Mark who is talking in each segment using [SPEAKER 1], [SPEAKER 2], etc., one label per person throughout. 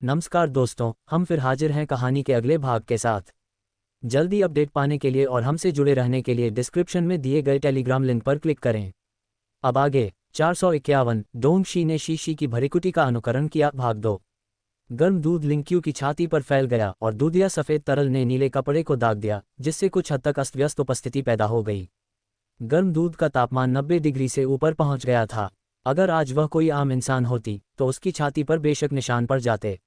[SPEAKER 1] नमस्कार दोस्तों, हम फिर हाजिर हैं कहानी के अगले भाग के साथ। जल्दी अपडेट पाने के लिए और हमसे जुड़े रहने के लिए डिस्क्रिप्शन में दिए गए टेलीग्राम लिंक पर क्लिक करें। अब आगे 451 डोंगशी ने शीशी की भरीकुटी का अनुकरण किया। भाग 2। गर्म दूध लिंक्यू की छाती पर फैल गया और दूधिया सफ़ेद तरल ने नीले कपड़े को दाग दिया, जिससे कुछ हद तक अस्त व्यस्त उपस्थिति पैदा हो गई। गर्म दूध का तापमान 90 डिग्री से ऊपर पहुंच गया था। अगर आज वह कोई आम इंसान होती तो उसकी छाती पर बेशक निशान पड़ जाते।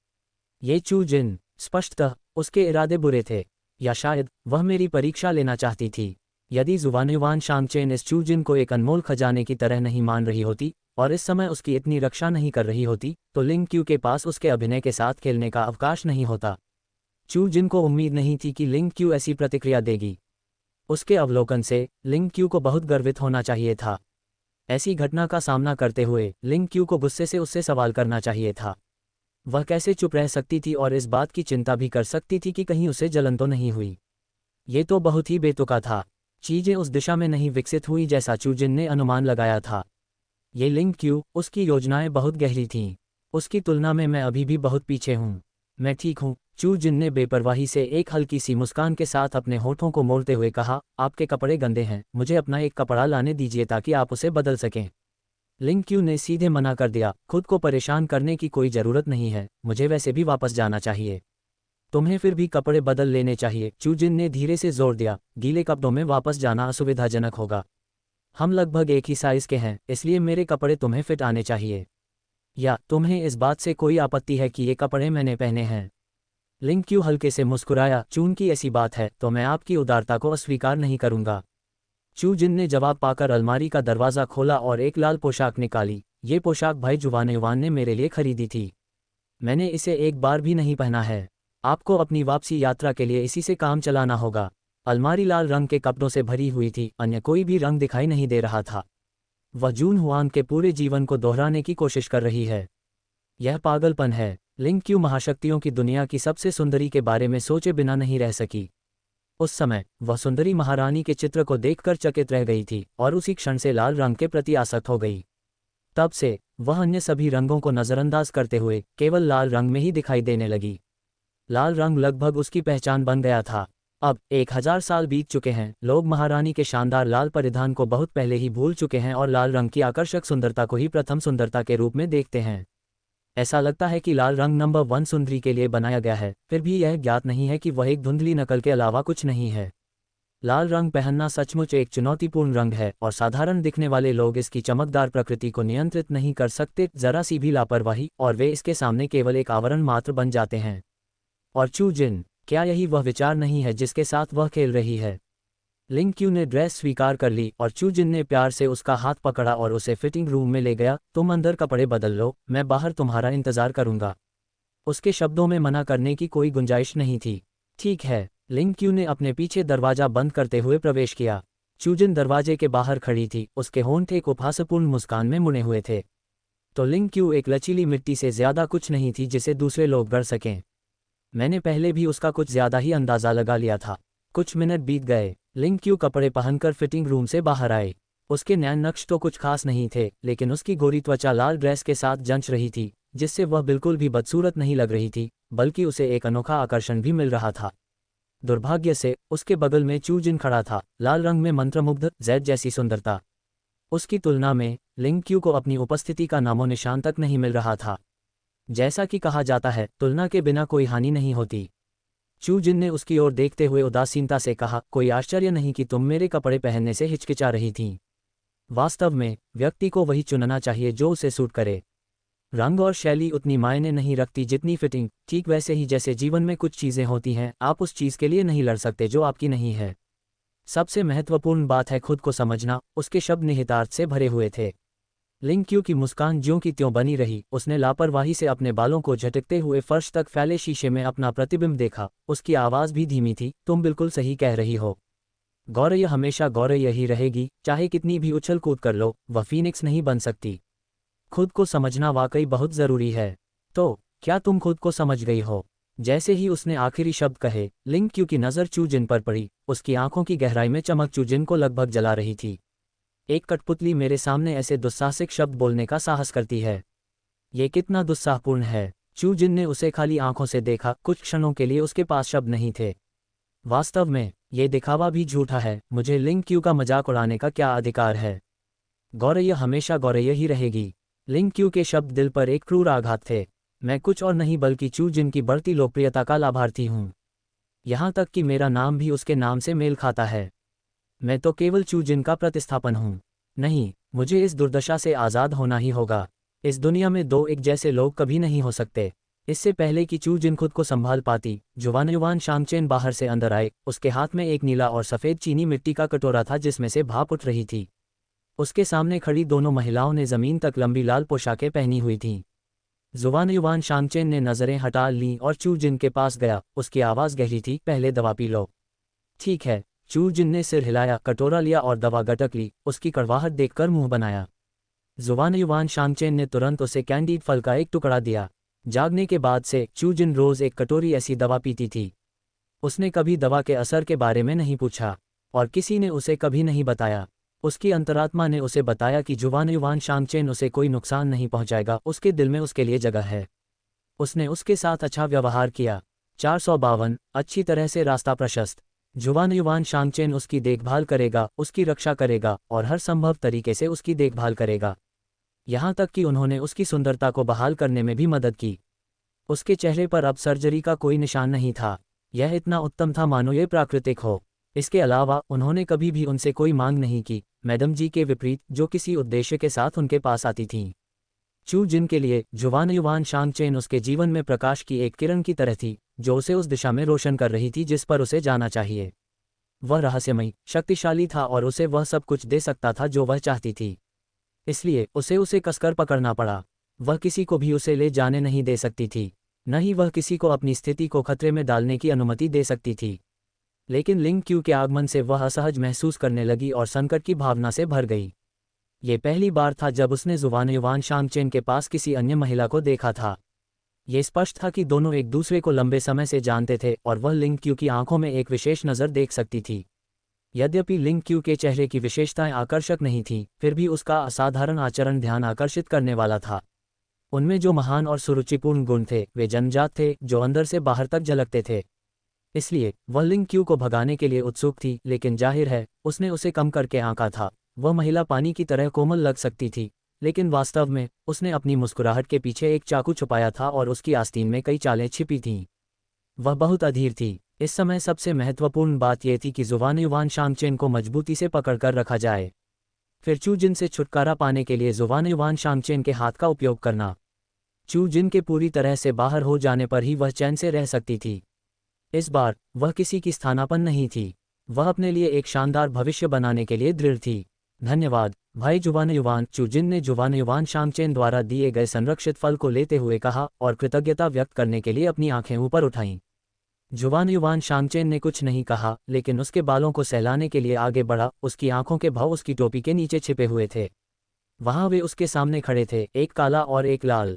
[SPEAKER 1] ये चू जिन, स्पष्टतः उसके इरादे बुरे थे, या शायद वह मेरी परीक्षा लेना चाहती थी। यदि जुवानुवान शांगचेन इस चू जिन को एक अनमोल खजाने की तरह नहीं मान रही होती और इस समय उसकी इतनी रक्षा नहीं कर रही होती, तो लिंग क्यू के पास उसके अभिनय के साथ खेलने का अवकाश नहीं होता। चू जिन को उम्मीद नहीं थी कि लिंग क्यू ऐसी प्रतिक्रिया देगी। उसके अवलोकन से लिंग क्यू को बहुत गर्वित होना चाहिए था। ऐसी घटना का सामना करते हुए लिंग क्यू को गुस्से से उससे सवाल करना चाहिए था। वह कैसे चुप रह सकती थी और इस बात की चिंता भी कर सकती थी कि कहीं उसे जलन तो नहीं हुई। ये तो बहुत ही बेतुका था। चीजें उस दिशा में नहीं विकसित हुई जैसा चू जिन ने अनुमान लगाया था। ये लिंग क्यू, उसकी योजनाएं बहुत गहरी थीं। उसकी तुलना में मैं अभी भी बहुत पीछे हूँ। मैं ठीक हूँ, चू जिन ने बेपरवाही से एक हल्की सी मुस्कान के साथ अपने होठों को मोड़ते हुए कहा। आपके कपड़े गंदे हैं, मुझे अपना एक कपड़ा लाने दीजिए ताकि आप उसे बदल सकें। लिंग क्यू ने सीधे मना कर दिया। खुद को परेशान करने की कोई ज़रूरत नहीं है, मुझे वैसे भी वापस जाना चाहिए। तुम्हें फिर भी कपड़े बदल लेने चाहिए, चू जिन ने धीरे से जोर दिया। गीले कपड़ों में वापस जाना असुविधाजनक होगा। हम लगभग एक ही साइज के हैं, इसलिए मेरे कपड़े तुम्हें फिट आने चाहिए। या तुम्हें इस बात से कोई आपत्ति है कि ये कपड़े मैंने पहने हैं? लिंग क्यू हल्के से मुस्कुराया। चून की ऐसी बात है तो मैं आपकी उदारता को अस्वीकार नहीं करूंगा। चू जिन ने जवाब पाकर अलमारी का दरवाज़ा खोला और एक लाल पोशाक निकाली। ये पोशाक भाई जुवानुवान ने मेरे लिए खरीदी थी। मैंने इसे एक बार भी नहीं पहना है। आपको अपनी वापसी यात्रा के लिए इसी से काम चलाना होगा। अलमारी लाल रंग के कपड़ों से भरी हुई थी, अन्य कोई भी रंग दिखाई नहीं दे रहा था। वह जून हुआंग के पूरे जीवन को दोहराने की कोशिश कर रही है। यह पागलपन है। लिंग क्यू महाशक्तियों की दुनिया की सबसे सुंदरी के बारे में सोचे बिना नहीं रह सकी। उस समय वह सुंदरी महारानी के चित्र को देखकर चकित रह गई थी और उसी क्षण से लाल रंग के प्रति आसक्त हो गई। तब से वह अन्य सभी रंगों को नज़रअंदाज करते हुए केवल लाल रंग में ही दिखाई देने लगी। लाल रंग लगभग उसकी पहचान बन गया था। अब 1000 साल बीत चुके हैं। लोग महारानी के शानदार लाल परिधान को बहुत पहले ही भूल चुके हैं और लाल रंग की आकर्षक सुंदरता को ही प्रथम सुंदरता के रूप में देखते हैं। ऐसा लगता है कि लाल रंग नंबर 1 सुंदरी के लिए बनाया गया है, फिर भी यह ज्ञात नहीं है कि वह एक धुंधली नकल के अलावा कुछ नहीं है। लाल रंग पहनना सचमुच एक चुनौतीपूर्ण रंग है और साधारण दिखने वाले लोग इसकी चमकदार प्रकृति को नियंत्रित नहीं कर सकते। जरा सी भी लापरवाही और वे इसके सामने केवल एक आवरण मात्र बन जाते हैं। और चू जिन, क्या यही वह विचार नहीं है जिसके साथ वह खेल रही है? लिंग क्यू ने ड्रेस स्वीकार कर ली और चू जिन ने प्यार से उसका हाथ पकड़ा और उसे फिटिंग रूम में ले गया। तुम अंदर कपड़े बदल लो, मैं बाहर तुम्हारा इंतजार करूंगा। उसके शब्दों में मना करने की कोई गुंजाइश नहीं थी। ठीक है। लिंग क्यू ने अपने पीछे दरवाजा बंद करते हुए प्रवेश किया। चू जिन दरवाजे के बाहर खड़ी थी, उसके होंठ एक उपहासपूर्ण मुस्कान में मुड़े हुए थे। तो लिंग क्यू एक लचीली मिट्टी से ज्यादा कुछ नहीं थी जिसे दूसरे लोग गढ़ सकें। मैंने पहले भी उसका कुछ ज्यादा ही अंदाजा लगा लिया था। कुछ मिनट बीत गए। लिंग क्यू कपड़े पहनकर फिटिंग रूम से बाहर आए। उसके नैन नक्श तो कुछ खास नहीं थे, लेकिन उसकी गोरी त्वचा लाल ड्रेस के साथ जंच रही थी, जिससे वह बिल्कुल भी बदसूरत नहीं लग रही थी, बल्कि उसे एक अनोखा आकर्षण भी मिल रहा था। दुर्भाग्य से उसके बगल में चू जिन खड़ा था, लाल रंग में मंत्रमुग्ध जैद जैसी सुंदरता। उसकी तुलना में लिंग क्यू को अपनी उपस्थिति का नामो निशान तक नहीं मिल रहा था। जैसा कि कहा जाता है, तुलना के बिना कोई हानि नहीं होती। चू जिन ने उसकी ओर देखते हुए उदासीनता से कहा, कोई आश्चर्य नहीं कि तुम मेरे कपड़े पहनने से हिचकिचा रही थीं। वास्तव में व्यक्ति को वही चुनना चाहिए जो उसे सूट करे। रंग और शैली उतनी मायने नहीं रखती जितनी फिटिंग। ठीक वैसे ही जैसे जीवन में कुछ चीज़ें होती हैं, आप उस चीज़ के लिए नहीं लड़ सकते जो आपकी नहीं है। सबसे महत्वपूर्ण बात है खुद को समझना। उसके शब्द निहितार्थ से भरे हुए थे। लिंग क्यू की मुस्कान ज्यों की त्यों बनी रही। उसने लापरवाही से अपने बालों को झटकते हुए फर्श तक फैले शीशे में अपना प्रतिबिंब देखा। उसकी आवाज़ भी धीमी थी। तुम बिल्कुल सही कह रही हो। गौरय हमेशा गौरय ही रहेगी, चाहे कितनी भी उछल कूद कर लो, वह फीनिक्स नहीं बन सकती। खुद को समझना वाकई बहुत ज़रूरी है। तो क्या तुम खुद को समझ गई हो? जैसे ही उसने आखिरी शब्द कहे, लिंग क्यू की नज़र चू जिन पर पड़ी। उसकी आंखों की गहराई में चमक चू जिन को लगभग जला रही थी। एक कठपुतली मेरे सामने ऐसे दुस्साहसिक शब्द बोलने का साहस करती है। ये कितना दुस्साहपूर्ण है। चू जिन ने उसे खाली आंखों से देखा, कुछ क्षणों के लिए उसके पास शब्द नहीं थे। वास्तव में ये दिखावा भी झूठा है, मुझे लिंग क्यू का मजाक उड़ाने का क्या अधिकार है? गौरैया हमेशा गौरैया ही रहेगी। लिंग क्यू के शब्द दिल पर एक क्रूर आघात थे। मैं कुछ और नहीं बल्कि चू जिन की बढ़ती लोकप्रियता का लाभार्थी हूँ। यहाँ तक कि मेरा नाम भी उसके नाम से मेल खाता है। मैं तो केवल चू जिन का प्रतिस्थापन हूँ। नहीं, मुझे इस दुर्दशा से आज़ाद होना ही होगा। इस दुनिया में दो एक जैसे लोग कभी नहीं हो सकते। इससे पहले कि चू जिन खुद को संभाल पाती, जुवानयुवान शांगचेन बाहर से अंदर आए। उसके हाथ में एक नीला और सफ़ेद चीनी मिट्टी का कटोरा था जिसमें से भाप उठ रही थी। उसके सामने खड़ी दोनों महिलाओं ने ज़मीन तक लंबी लाल पोशाकें पहनी हुई थीं। जुवानयुवान शांगचेन ने नज़रें हटा लीं और चू जिन के पास गया। उसकी आवाज़ गहरी थी, पहले दवा पी लो। ठीक है। चू जिन ने सिर हिलाया, कटोरा लिया और दवा गटक ली। उसकी कड़वाहट देखकर मुंह बनाया। जुवानयुवान शांगचेन ने तुरंत उसे कैंडीड फल का एक टुकड़ा दिया। जागने के बाद से चू जिन रोज़ एक कटोरी ऐसी दवा पीती थी। उसने कभी दवा के असर के बारे में नहीं पूछा और किसी ने उसे कभी नहीं बताया। उसकी अंतरात्मा ने उसे बताया कि जुवानयुवान शांगचेन उसे कोई नुकसान नहीं पहुंचाएगा, उसके दिल में उसके लिए जगह है। उसने उसके साथ अच्छा व्यवहार किया। 452 अच्छी तरह से रास्ता प्रशस्त। जुवानयुवान शांगचेन उसकी देखभाल करेगा, उसकी रक्षा करेगा और हर संभव तरीके से उसकी देखभाल करेगा। यहाँ तक कि उन्होंने उसकी सुंदरता को बहाल करने में भी मदद की। उसके चेहरे पर अब सर्जरी का कोई निशान नहीं था। यह इतना उत्तम था मानो ये प्राकृतिक हो। इसके अलावा उन्होंने कभी भी उनसे कोई मांग नहीं की, मैडम जी के विपरीत, जो किसी उद्देश्य के साथ उनके पास आती थीं। चू जिन के लिए जुवानयुवान शांगचेन उसके जीवन में प्रकाश की एक किरण की तरह थी, जो उसे उस दिशा में रोशन कर रही थी जिस पर उसे जाना चाहिए। वह रहस्यमयी, शक्तिशाली था और उसे वह सब कुछ दे सकता था जो वह चाहती थी। इसलिए उसे कसकर पकड़ना पड़ा। वह किसी को भी उसे ले जाने नहीं दे सकती थी, न ही वह किसी को अपनी स्थिति को खतरे में डालने की अनुमति दे सकती थी। लेकिन लिंग क्यू के आगमन से वह असहज महसूस करने लगी और संकट की भावना से भर गई। ये पहली बार था जब उसने जुवानयुवान शांगचेन के पास किसी अन्य महिला को देखा था। ये स्पष्ट था कि दोनों एक दूसरे को लंबे समय से जानते थे और वह लिंग क्यू की आंखों में एक विशेष नज़र देख सकती थी। यद्यपि लिंग क्यू के चेहरे की विशेषताएं आकर्षक नहीं थीं, फिर भी उसका असाधारण आचरण ध्यान आकर्षित करने वाला था। उनमें जो महान और सुरुचिपूर्ण गुण थे वे जन्मजात थे, जो अंदर से बाहर तक झलकते थे। इसलिए वह लिंग क्यू को भगाने के लिए उत्सुक थी, लेकिन जाहिर है उसने उसे कम करके आंका था। वह महिला पानी की तरह कोमल लग सकती थी, लेकिन वास्तव में उसने अपनी मुस्कुराहट के पीछे एक चाकू छुपाया था और उसकी आस्तीन में कई चालें छिपी थीं। वह बहुत अधीर थी। इस समय सबसे महत्वपूर्ण बात यह थी कि जुवानयुवान शांगचेन को मजबूती से पकड़कर रखा जाए, फिर चू जिन से छुटकारा पाने के लिए जुवानयुवान शांगचेन के हाथ का उपयोग करना। चू जिन के पूरी तरह से बाहर हो जाने पर ही वह चैन से रह सकती थी। इस बार वह किसी की स्थानापन्न नहीं थी, वह अपने लिए एक शानदार भविष्य बनाने के लिए दृढ़ थी। धन्यवाद भाई जुवानयुवान, चू जिन ने जुवानयुवान शांगचेन द्वारा दिए गए संरक्षित फल को लेते हुए कहा और कृतज्ञता व्यक्त करने के लिए अपनी आंखें ऊपर उठाईं। जुवानयुवान शांगचेन ने कुछ नहीं कहा, लेकिन उसके बालों को सहलाने के लिए आगे बढ़ा। उसकी आंखों के भाव उसकी टोपी के नीचे छिपे हुए थे। वहां वे उसके सामने खड़े थे, एक काला और एक लाल।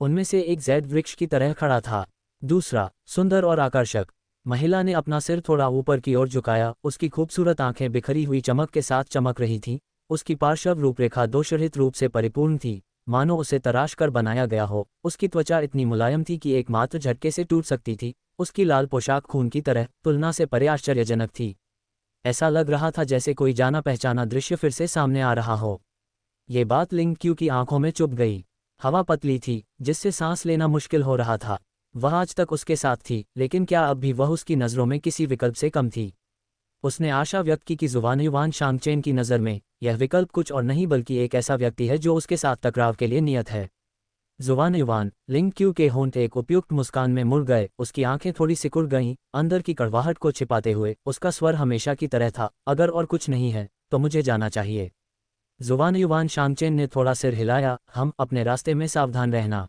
[SPEAKER 1] उनमें से एक जैद वृक्ष की तरह खड़ा था, दूसरा सुंदर और आकर्षक। महिला ने अपना सिर थोड़ा ऊपर की ओर झुकाया। उसकी खूबसूरत आंखें बिखरी हुई चमक के साथ चमक रही थीं। उसकी पार्श्व रूपरेखा दोषरहित रूप से परिपूर्ण थी, मानो उसे तराश कर बनाया गया हो। उसकी त्वचा इतनी मुलायम थी कि एकमात्र झटके से टूट सकती थी। उसकी लाल पोशाक खून की तरह तुलना से परे आश्चर्यजनक थी। ऐसा लग रहा था जैसे कोई जाना पहचाना दृश्य फिर से सामने आ रहा हो। ये बात लिंग क्यू की आंखों में चुभ गई। हवा पतली थी, जिससे सांस लेना मुश्किल हो रहा था। वह आज तक उसके साथ थी, लेकिन क्या अब भी वह उसकी नज़रों में किसी विकल्प से कम थी? उसने आशा व्यक्त की कि जुवानयुवान शांगचेन की नज़र में यह विकल्प कुछ और नहीं बल्कि एक ऐसा व्यक्ति है जो उसके साथ टकराव के लिए नियत है। जुवानयुवान, लिंग क्यू के होंठ एक उपयुक्त मुस्कान में मुड़ गए। उसकी आंखें थोड़ी सिकुड़ गईं, अंदर की कड़वाहट को छिपाते हुए। उसका स्वर हमेशा की तरह था, अगर और कुछ नहीं है तो मुझे जाना चाहिए। जुवानयुवान शांगचेन ने थोड़ा सिर हिलाया। हम अपने रास्ते में सावधान रहना,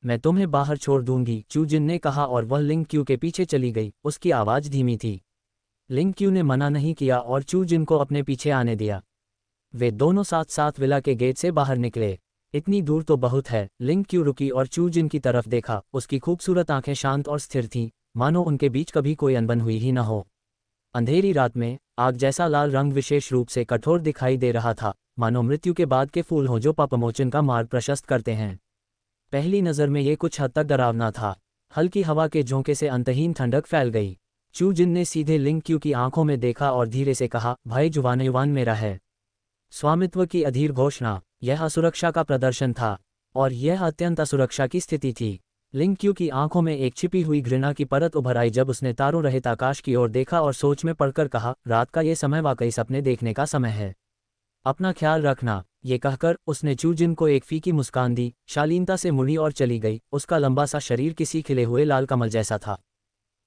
[SPEAKER 1] मैं तुम्हें बाहर छोड़ दूंगी, चू जिन ने कहा और वह लिंग क्यू के पीछे चली गई। उसकी आवाज़ धीमी थी। लिंग क्यू ने मना नहीं किया और चू जिन को अपने पीछे आने दिया। वे दोनों साथ साथ विला के गेट से बाहर निकले। इतनी दूर तो बहुत है। लिंग क्यू रुकी और चू जिन की तरफ देखा। उसकी खूबसूरत आंखें शांत और स्थिर थीं, मानो उनके बीच कभी कोई अनबन हुई ही न हो। अंधेरी रात में आग जैसा लाल रंग विशेष रूप से कठोर दिखाई दे रहा था, मानो मृत्यु के बाद के फूल हों जो पापमोचन का मार्ग प्रशस्त करते हैं। पहली नज़र में ये कुछ हद तक डरावना था। हल्की हवा के झोंके से अंतहीन ठंडक फैल गई। चू जिन ने सीधे लिंग क्यू की आंखों में देखा और धीरे से कहा, भाई जुवानयुवान मेरा है। स्वामित्व की अधीर घोषणा। यह असुरक्षा का प्रदर्शन था, और यह अत्यंत असुरक्षा की स्थिति थी। लिंग क्यू की आंखों में एक छिपी हुई घृणा की परत उभर आई जब उसने तारों रहित आकाश की ओर देखा और सोच में पड़कर कहा, रात का ये समय वाकई सपने देखने का समय है। अपना ख्याल रखना। ये कहकर उसने चू जिन को एक फीकी मुस्कान दी, शालीनता से मुड़ी और चली गई। उसका लंबा सा शरीर किसी खिले हुए लाल कमल जैसा था।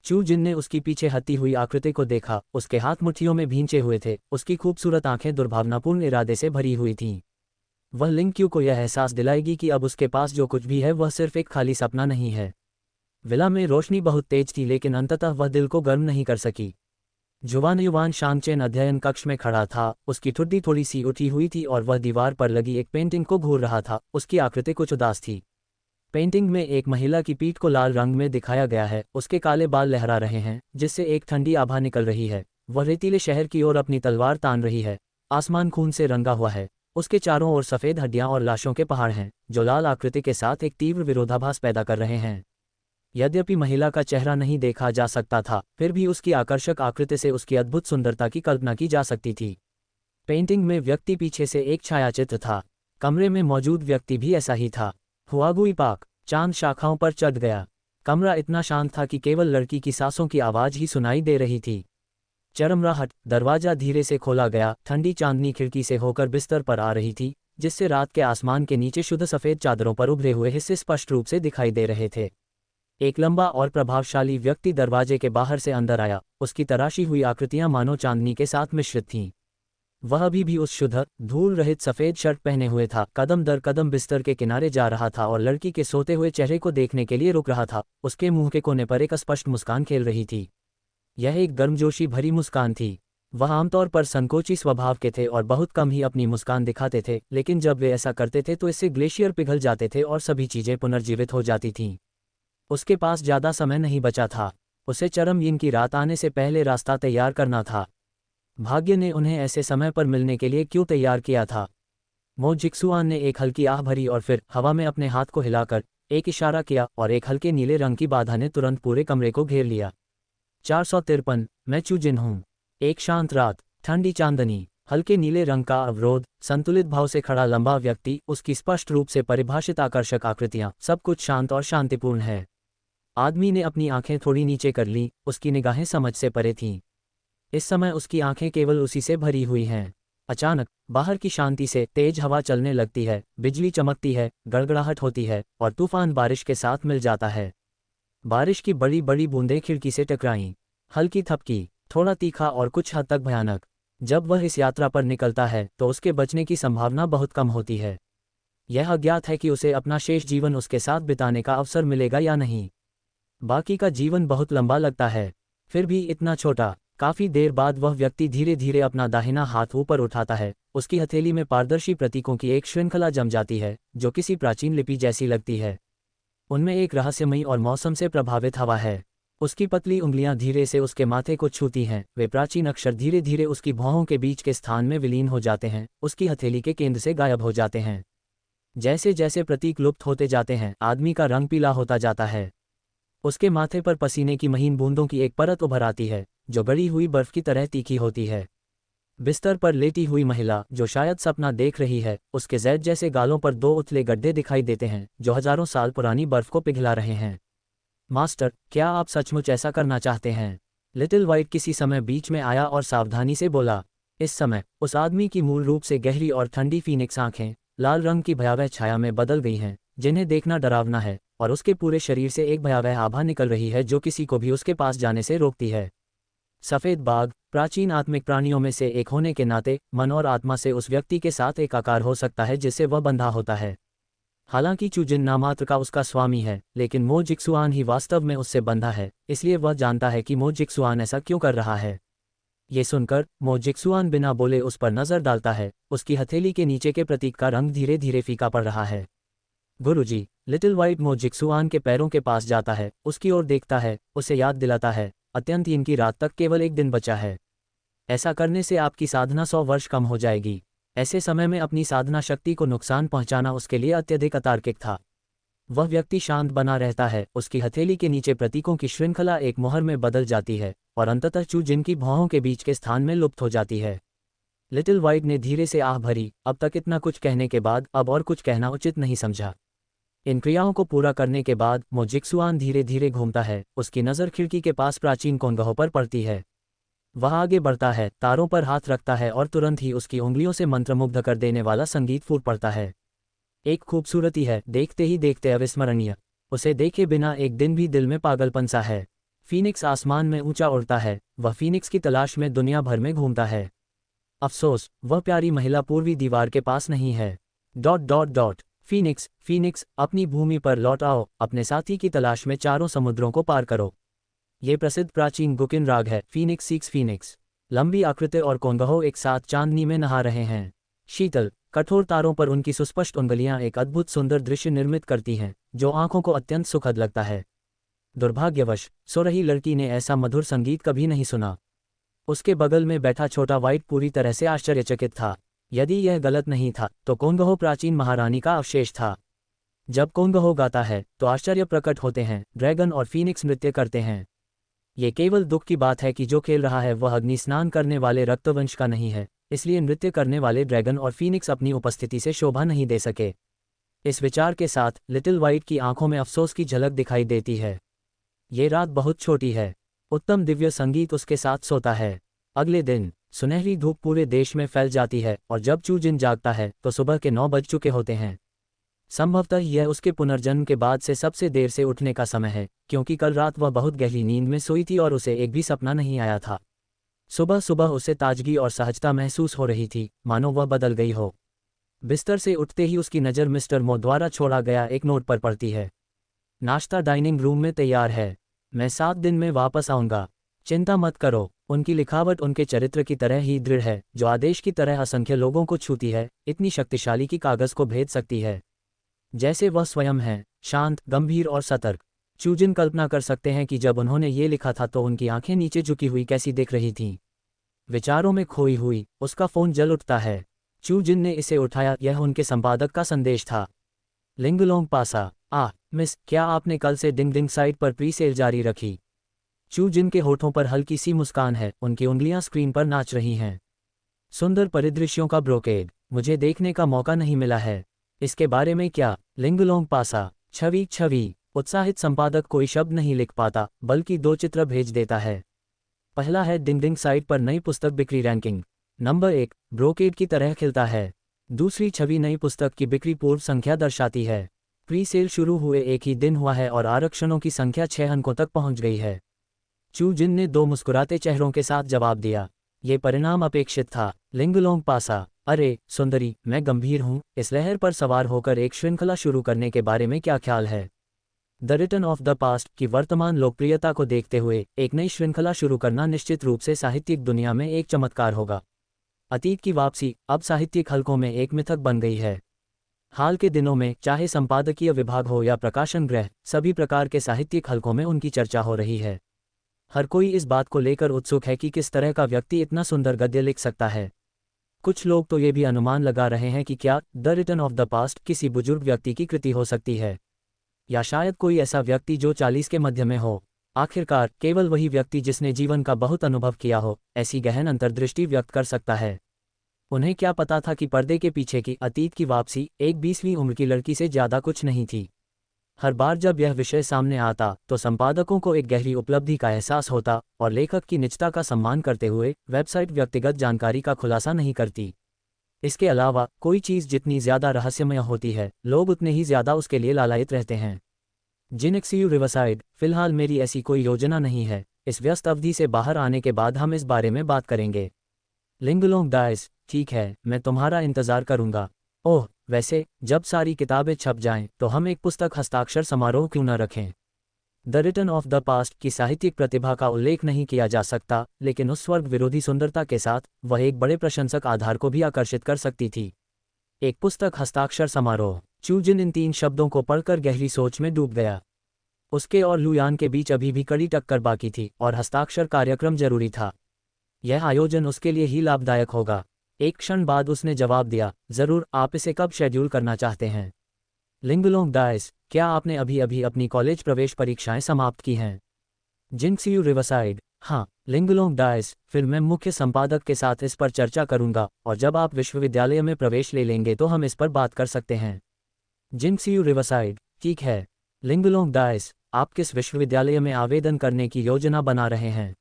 [SPEAKER 1] चू जिन ने उसकी पीछे हत्ती हुई आकृति को देखा। उसके हाथ मुट्ठियों में भींचे हुए थे, उसकी खूबसूरत आंखें दुर्भावनापूर्ण इरादे से भरी हुई थीं। वह लिंग क्यू को यह एहसास दिलाएगी कि अब उसके पास जो कुछ भी है वह सिर्फ एक खाली सपना नहीं है। विला में रोशनी बहुत तेज थी, लेकिन अंततः वह दिल को गर्म नहीं कर सकी। जुवानयुवान शांगचेन अध्ययन कक्ष में खड़ा था। उसकी ठुड्डी थोड़ी सी उठी हुई थी और वह दीवार पर लगी एक पेंटिंग को घूर रहा था। उसकी आकृति कुछ उदास थी। पेंटिंग में एक महिला की पीठ को लाल रंग में दिखाया गया है। उसके काले बाल लहरा रहे हैं, जिससे एक ठंडी आभा निकल रही है। वह रेतीले शहर की ओर अपनी तलवार तान रही है। आसमान खून से रंगा हुआ है। उसके चारों ओर सफ़ेद हड्डियां और लाशों के पहाड़ हैं, जो लाल आकृति के साथ एक तीव्र विरोधाभास पैदा कर रहे हैं। यद्यपि महिला का चेहरा नहीं देखा जा सकता था, फिर भी उसकी आकर्षक आकृति से उसकी अद्भुत सुंदरता की कल्पना की जा सकती थी। पेंटिंग में व्यक्ति पीछे से एक छायाचित्र था। कमरे में मौजूद व्यक्ति भी ऐसा ही था। हुआगुई पाक। चांद शाखाओं पर चढ़ गया। कमरा इतना शांत था कि केवल लड़की की सांसों की आवाज ही सुनाई दे रही थी। चरमराहट। दरवाजा धीरे से खोला गया। ठंडी चांदनी खिड़की से होकर बिस्तर पर आ रही थी, जिससे रात के आसमान के नीचे शुद्ध सफ़ेद चादरों पर उभरे हुए हिस्से स्पष्ट रूप से दिखाई दे रहे थे। एक लंबा और प्रभावशाली व्यक्ति दरवाजे के बाहर से अंदर आया। उसकी तराशी हुई आकृतियां मानो चांदनी के साथ मिश्रित थीं। वह अभी भी उस शुद्ध, धूल रहित सफ़ेद शर्ट पहने हुए था। कदम दर कदम बिस्तर के किनारे जा रहा था और लड़की के सोते हुए चेहरे को देखने के लिए रुक रहा था। उसके मुंह के कोने पर एक अस्पष्ट मुस्कान खेल रही थी। यह एक गर्मजोशी भरी मुस्कान थी। वह आमतौर पर संकोची स्वभाव के थे और बहुत कम ही अपनी मुस्कान दिखाते थे, लेकिन जब वे ऐसा करते थे तो इससे ग्लेशियर पिघल जाते थे और सभी चीज़ें पुनर्जीवित हो जाती थीं। उसके पास ज़्यादा समय नहीं बचा था। उसे चरम यीन की रात आने से पहले रास्ता तैयार करना था। भाग्य ने उन्हें ऐसे समय पर मिलने के लिए क्यों तैयार किया था? मो जिक्सुआन ने एक हल्की आह भरी और फिर हवा में अपने हाथ को हिलाकर एक इशारा किया और एक हल्के नीले रंग की बाधा ने तुरंत पूरे कमरे को घेर लिया। 453। मैं चू जिन हूँ। एक शांत रात, ठंडी चांदनी, हल्के नीले रंग का अवरोध, संतुलित भाव से खड़ा लंबा व्यक्ति, उसकी स्पष्ट रूप से परिभाषित आकर्षक आकृतियाँ, सब कुछ शांत और शांतिपूर्ण है। आदमी ने अपनी आंखें थोड़ी नीचे कर लीं। उसकी निगाहें समझ से परे थीं। इस समय उसकी आंखें केवल उसी से भरी हुई हैं। अचानक बाहर की शांति से तेज हवा चलने लगती है, बिजली चमकती है, गड़गड़ाहट होती है और तूफान बारिश के साथ मिल जाता है। बारिश की बड़ी बड़ी बूंदें खिड़की से टकराईं। हल्की थपकी, थोड़ा तीखा और कुछ हद तक भयानक। जब वह इस यात्रा पर निकलता है तो उसके बचने की संभावना बहुत कम होती है। यह अज्ञात है कि उसे अपना शेष जीवन उसके साथ बिताने का अवसर मिलेगा या नहीं। बाकी का जीवन बहुत लंबा लगता है, फिर भी इतना छोटा। काफ़ी देर बाद वह व्यक्ति धीरे धीरे अपना दाहिना हाथ ऊपर उठाता है। उसकी हथेली में पारदर्शी प्रतीकों की एक श्रृंखला जम जाती है, जो किसी प्राचीन लिपि जैसी लगती है। उनमें एक रहस्यमयी और मौसम से प्रभावित हवा है। उसकी पतली उंगलियां धीरे से उसके माथे को छूती हैं। वे प्राचीन अक्षर धीरे धीरे उसकी भौहों के बीच के स्थान में विलीन हो जाते हैं, उसकी हथेली के केंद्र से गायब हो जाते हैं। जैसे जैसे प्रतीक लुप्त होते जाते हैं, आदमी का रंग पीला होता जाता है। उसके माथे पर पसीने की महीन बूंदों की एक परत उभर आती है, जो गड़ी हुई बर्फ की तरह तीखी होती है। बिस्तर पर लेटी हुई महिला, जो शायद सपना देख रही है, उसके जैद जैसे गालों पर दो उथले गड्ढे दिखाई देते हैं, जो हजारों साल पुरानी बर्फ को पिघला रहे हैं। मास्टर, क्या आप सचमुच ऐसा करना चाहते हैं? लिटिल वाइट किसी समय बीच में आया और सावधानी से बोला। इस समय उस आदमी की मूल रूप से गहरी और ठंडी फीनिक्स आंखें लाल रंग की भयावह छाया में बदल गई हैं, जिन्हें देखना डरावना है, और उसके पूरे शरीर से एक भयावह आभा निकल रही है जो किसी को भी उसके पास जाने से रोकती है। सफ़ेद बाघ, प्राचीन आत्मिक प्राणियों में से एक होने के नाते, मन और आत्मा से उस व्यक्ति के साथ एकाकार हो सकता है जिससे वह बंधा होता है। हालांकि चू जिन नामात्र का उसका स्वामी है, लेकिन मो जिक्सुआन ही वास्तव में उससे बंधा है, इसलिए वह जानता है कि मो जिक्सुआन ऐसा क्यों कर रहा है। ये सुनकर मो जिक्सुआन बिना बोले उस पर नज़र डालता है। उसकी हथेली के नीचे के प्रतीक का रंग धीरे धीरे फीका पड़ रहा है। गुरुजी, लिटिल वाइट मो जिक्सुआन के पैरों के पास जाता है, उसकी ओर देखता है, उसे याद दिलाता है, अत्यंत यीन की रात तक केवल एक दिन बचा है। ऐसा करने से आपकी साधना 100 वर्ष कम हो जाएगी। ऐसे समय में अपनी साधना शक्ति को नुकसान पहुंचाना उसके लिए अत्यधिक अतार्किक था। वह व्यक्ति शांत बना रहता है, उसकी हथेली के नीचे प्रतीकों की श्रृंखला एक मोहर में बदल जाती है और अंततः चू जिन की भौहों के बीच के स्थान में लुप्त हो जाती है। लिटिल वाइट ने धीरे से आह भरी, अब तक इतना कुछ कहने के बाद अब और कुछ कहना उचित नहीं समझा। इन क्रियाओं को पूरा करने के बाद मो जिक्सुआन धीरे धीरे घूमता है, उसकी नज़र खिड़की के पास प्राचीन कोंगहों पर पड़ती है। वह आगे बढ़ता है, तारों पर हाथ रखता है और तुरंत ही उसकी उंगलियों से मंत्रमुग्ध कर देने वाला संगीत फूट पड़ता है। एक खूबसूरती है, देखते ही देखते अविस्मरणीय। उसे देखे बिना एक दिन भी दिल में पागलपन सा है। फीनिक्स आसमान में ऊंचा उड़ता है, वह फीनिक्स की तलाश में दुनिया भर में घूमता है। अफसोस, वह प्यारी महिला पूर्वी दीवार के पास नहीं है। फीनिक्स, फीनिक्स, अपनी भूमि पर लौट आओ, अपने साथी की तलाश में चारों समुद्रों को पार करो। ये प्रसिद्ध प्राचीन गुकिन राग है, फीनिक्स सीक्स फीनिक्स। लंबी आकृति और कोंगहो एक साथ चांदनी में नहा रहे हैं। शीतल, कठोर तारों पर उनकी सुस्पष्ट उंगलियां एक अद्भुत सुंदर दृश्य निर्मित करती हैं, जो आंखों को अत्यंत सुखद लगता है। दुर्भाग्यवश, सो रही लड़की ने ऐसा मधुर संगीत कभी नहीं सुना। उसके बगल में बैठा छोटा वाइट पूरी तरह से आश्चर्यचकित था। यदि यह गलत नहीं था, तो कोंगहो प्राचीन महारानी का अवशेष था। जब कोंगहो गाता है, तो आश्चर्य प्रकट होते हैं, ड्रैगन और फीनिक्स नृत्य करते हैं। ये केवल दुख की बात है कि जो खेल रहा है वह अग्नि स्नान करने वाले रक्तवंश का नहीं है, इसलिए नृत्य करने वाले ड्रैगन और फीनिक्स अपनी उपस्थिति से शोभा नहीं दे सके। इस विचार के साथ लिटिल वाइट की आंखों में अफसोस की झलक दिखाई देती है। ये रात बहुत छोटी है। उत्तम दिव्य संगीत उसके साथ सोता है। अगले दिन सुनहरी धूप पूरे देश में फैल जाती है और जब चू जिन जागता है तो सुबह के 9 बज चुके होते हैं। संभवतः यह उसके पुनर्जन्म के बाद से सबसे देर से उठने का समय है, क्योंकि कल रात वह बहुत गहरी नींद में सोई थी और उसे एक भी सपना नहीं आया था। सुबह सुबह उसे ताजगी और सहजता महसूस हो रही थी, मानो वह बदल गई हो। बिस्तर से उठते ही उसकी नज़र मिस्टर मो द्वारा छोड़ा गया एक नोट पर पड़ती है। नाश्ता डाइनिंग रूम में तैयार है। मैं 7 दिन में वापस आऊँगा, चिंता मत करो। उनकी लिखावट उनके चरित्र की तरह ही दृढ़ है, जो आदेश की तरह असंख्य लोगों को छूती है, इतनी शक्तिशाली कि कागज़ को भेद सकती है। जैसे वह स्वयं है, शांत, गंभीर और सतर्क। चू जिन कल्पना कर सकते हैं कि जब उन्होंने ये लिखा था तो उनकी आंखें नीचे झुकी हुई कैसी दिख रही थीं। विचारों में खोई हुई, उसका फ़ोन जल उठता है। चू जिन ने इसे उठाया, यह उनके संपादक का संदेश था। लिंगलोंग पासा, मिस, क्या आपने कल से डिंग डिंग साइट पर प्री सेल जारी रखी? चू जिन के होठों पर हल्की सी मुस्कान है, उनकी उंगलियां स्क्रीन पर नाच रही हैं। सुंदर परिदृश्यों का ब्रोकेड, मुझे देखने का मौका नहीं मिला है। इसके बारे में क्या? लिंगलोंग पासा, छवि। उत्साहित संपादक कोई शब्द नहीं लिख पाता, बल्कि 2 चित्र भेज देता है। पहला है डिंग डिंग साइट पर नई पुस्तक बिक्री रैंकिंग। नंबर 1 ब्रोकेड की तरह खिलता है। दूसरी छवि नई पुस्तक की बिक्री पूर्व संख्या दर्शाती है। प्री सेल शुरू हुए एक ही दिन हुआ है और आरक्षणों की संख्या 6 अंकों तक पहुंच गई है। चू जिन ने 2 मुस्कुराते चेहरों के साथ जवाब दिया। ये परिणाम अपेक्षित था। लिंगलोंग पासा, अरे सुंदरी, मैं गंभीर हूँ। इस लहर पर सवार होकर एक श्रृंखला शुरू करने के बारे में क्या ख्याल है? The return of the past की वर्तमान लोकप्रियता को देखते हुए एक नई श्रृंखला शुरू करना निश्चित रूप से साहित्यिक दुनिया में एक चमत्कार होगा। अतीत की वापसी अब साहित्यिक हलकों में एक मिथक बन गई है। हाल के दिनों में चाहे संपादकीय विभाग हो या प्रकाशन गृह, सभी प्रकार के साहित्यिक हलकों में उनकी चर्चा हो रही है। हर कोई इस बात को लेकर उत्सुक है कि किस तरह का व्यक्ति इतना सुंदर गद्य लिख सकता है। कुछ लोग तो ये भी अनुमान लगा रहे हैं कि क्या the return of the past किसी बुजुर्ग व्यक्ति की कृति हो सकती है, या शायद कोई ऐसा व्यक्ति जो 40 के मध्य में हो। आखिरकार केवल वही व्यक्ति जिसने जीवन का बहुत अनुभव किया हो ऐसी गहन अंतर्दृष्टि व्यक्त कर सकता है। उन्हें क्या पता था कि पर्दे के पीछे की अतीत की वापसी एक 20वीं उम्र की लड़की से ज़्यादा कुछ नहीं थी। हर बार जब यह विषय सामने आता तो संपादकों को एक गहरी उपलब्धि का एहसास होता और लेखक की निजता का सम्मान करते हुए वेबसाइट व्यक्तिगत जानकारी का खुलासा नहीं करती। इसके अलावा कोई चीज़ जितनी ज़्यादा रहस्यमय होती है, लोग उतने ही ज़्यादा उसके लिए लालायित रहते हैं। जिनेक्सियू रिवरसाइड, फिलहाल मेरी ऐसी कोई योजना नहीं है। इस व्यस्त अवधि से बाहर आने के बाद हम इस बारे में बात करेंगे। लिंगलोंग डाइस, ठीक है, मैं तुम्हारा इंतज़ार करूँगा। ओह, वैसे जब सारी किताबें छप जाएं तो हम एक पुस्तक हस्ताक्षर समारोह क्यों न रखें? The return of the past की साहित्यिक प्रतिभा का उल्लेख नहीं किया जा सकता, लेकिन उस स्वर्ग विरोधी सुंदरता के साथ वह एक बड़े प्रशंसक आधार को भी आकर्षित कर सकती थी। एक पुस्तक हस्ताक्षर समारोह। चू जिन इन 3 शब्दों को पढ़कर गहरी सोच में डूब गया। उसके और लुयान के बीच अभी भी कड़ी टक्कर बाकी थी और हस्ताक्षर कार्यक्रम जरूरी था। यह आयोजन उसके लिए ही लाभदायक होगा। एक क्षण बाद उसने जवाब दिया, जरूर, आप इसे कब शेड्यूल करना चाहते हैं? लिंगलोंग डाइस, क्या आपने अभी अभी अपनी कॉलेज प्रवेश परीक्षाएं समाप्त की हैं? जिनक्सयू रिवरसाइड। हाँ, लिंगलोंग डाइस। फिर मैं मुख्य संपादक के साथ इस पर चर्चा करूंगा और जब आप विश्वविद्यालय में प्रवेश ले लेंगे तो हम इस पर बात कर सकते हैं। जिनक्सयू रिवरसाइड। ठीक है। लिंगलोंग डाइस, आप किस विश्वविद्यालय में आवेदन करने की योजना बना रहे हैं?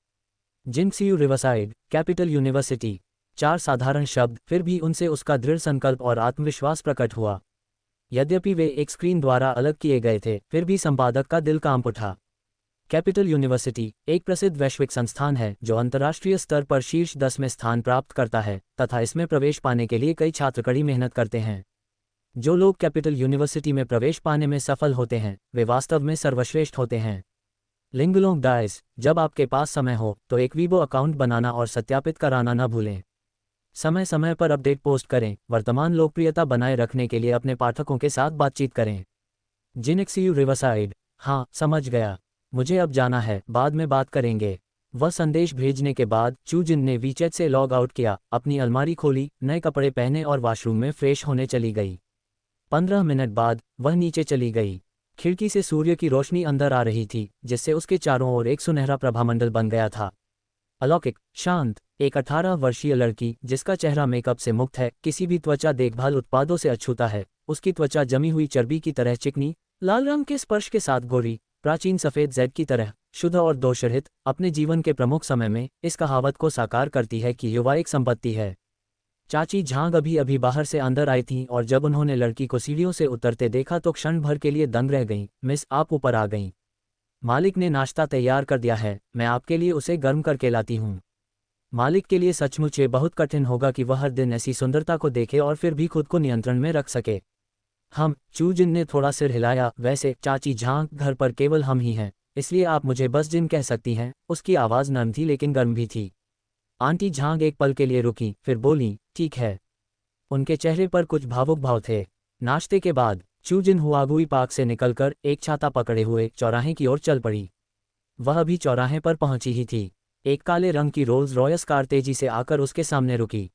[SPEAKER 1] जिनक्सयू रिवरसाइड, कैपिटल यूनिवर्सिटी। 4 साधारण शब्द, फिर भी उनसे उसका दृढ़ संकल्प और आत्मविश्वास प्रकट हुआ। यद्यपि वे एक स्क्रीन द्वारा अलग किए गए थे, फिर भी संपादक का दिल कांप उठा। कैपिटल यूनिवर्सिटी एक प्रसिद्ध वैश्विक संस्थान है जो अंतर्राष्ट्रीय स्तर पर शीर्ष 10 में स्थान प्राप्त करता है तथा इसमें प्रवेश पाने के लिए कई छात्र कड़ी मेहनत करते हैं। जो लोग कैपिटल यूनिवर्सिटी में प्रवेश पाने में सफल होते हैं वे वास्तव में सर्वश्रेष्ठ होते हैं। लिंगलोंग डाइस, जब आपके पास समय हो तो एक वीबो अकाउंट बनाना और सत्यापित कराना न भूलें। समय समय पर अपडेट पोस्ट करें, वर्तमान लोकप्रियता बनाए रखने के लिए अपने पाठकों के साथ बातचीत करें। जिनक्सयू रिवरसाइड। हाँ, समझ गया। मुझे अब जाना है, बाद में बात करेंगे। वह संदेश भेजने के बाद चू जिन ने वीचैट से लॉग आउट किया, अपनी अलमारी खोली, नए कपड़े पहने और वॉशरूम में फ्रेश होने चली गई। 15 मिनट बाद वह नीचे चली गई। खिड़की से सूर्य की रोशनी अंदर आ रही थी जिससे उसके चारों ओर एक सुनहरा प्रभामंडल बन गया था। अलौकिक, शांत, एक 18 वर्षीय लड़की जिसका चेहरा मेकअप से मुक्त है, किसी भी त्वचा देखभाल उत्पादों से अछूता है। उसकी त्वचा जमी हुई चर्बी की तरह चिकनी, लाल रंग के स्पर्श के साथ गोरी, प्राचीन सफ़ेद जैड की तरह शुद्ध और दोषरहित। अपने जीवन के प्रमुख समय में इस कहावत को साकार करती है कि युवा एक संपत्ति है। चाची झांग अभी अभी बाहर से अंदर आई थीं और जब उन्होंने लड़की को सीढ़ियों से उतरते देखा तो क्षण भर के लिए दंग रह गईं। मिस, आप ऊपर आ गईं। मालिक ने नाश्ता तैयार कर दिया है, मैं आपके लिए उसे गर्म करके लाती हूँ। मालिक के लिए सचमुच ये बहुत कठिन होगा कि वह हर दिन ऐसी सुंदरता को देखे और फिर भी खुद को नियंत्रण में रख सके। चू जिन ने थोड़ा सिर हिलाया। वैसे चाची झांग, घर पर केवल हम ही हैं, इसलिए आप मुझे बस जिन कह सकती हैं। उसकी आवाज़ नर्म थी लेकिन गर्म भी थी। आंटी झांग एक पल के लिए रुकी, फिर बोली, ठीक है। उनके चेहरे पर कुछ भावुक भाव थे। नाश्ते के बाद चू जिन हुआगुई पार्क से निकलकर एक छाता पकड़े हुए चौराहे की ओर चल पड़ी। वह अभी चौराहे पर पहुंची ही थी। एक काले रंग की रोल्स रॉयस कार तेजी से आकर उसके सामने रुकी।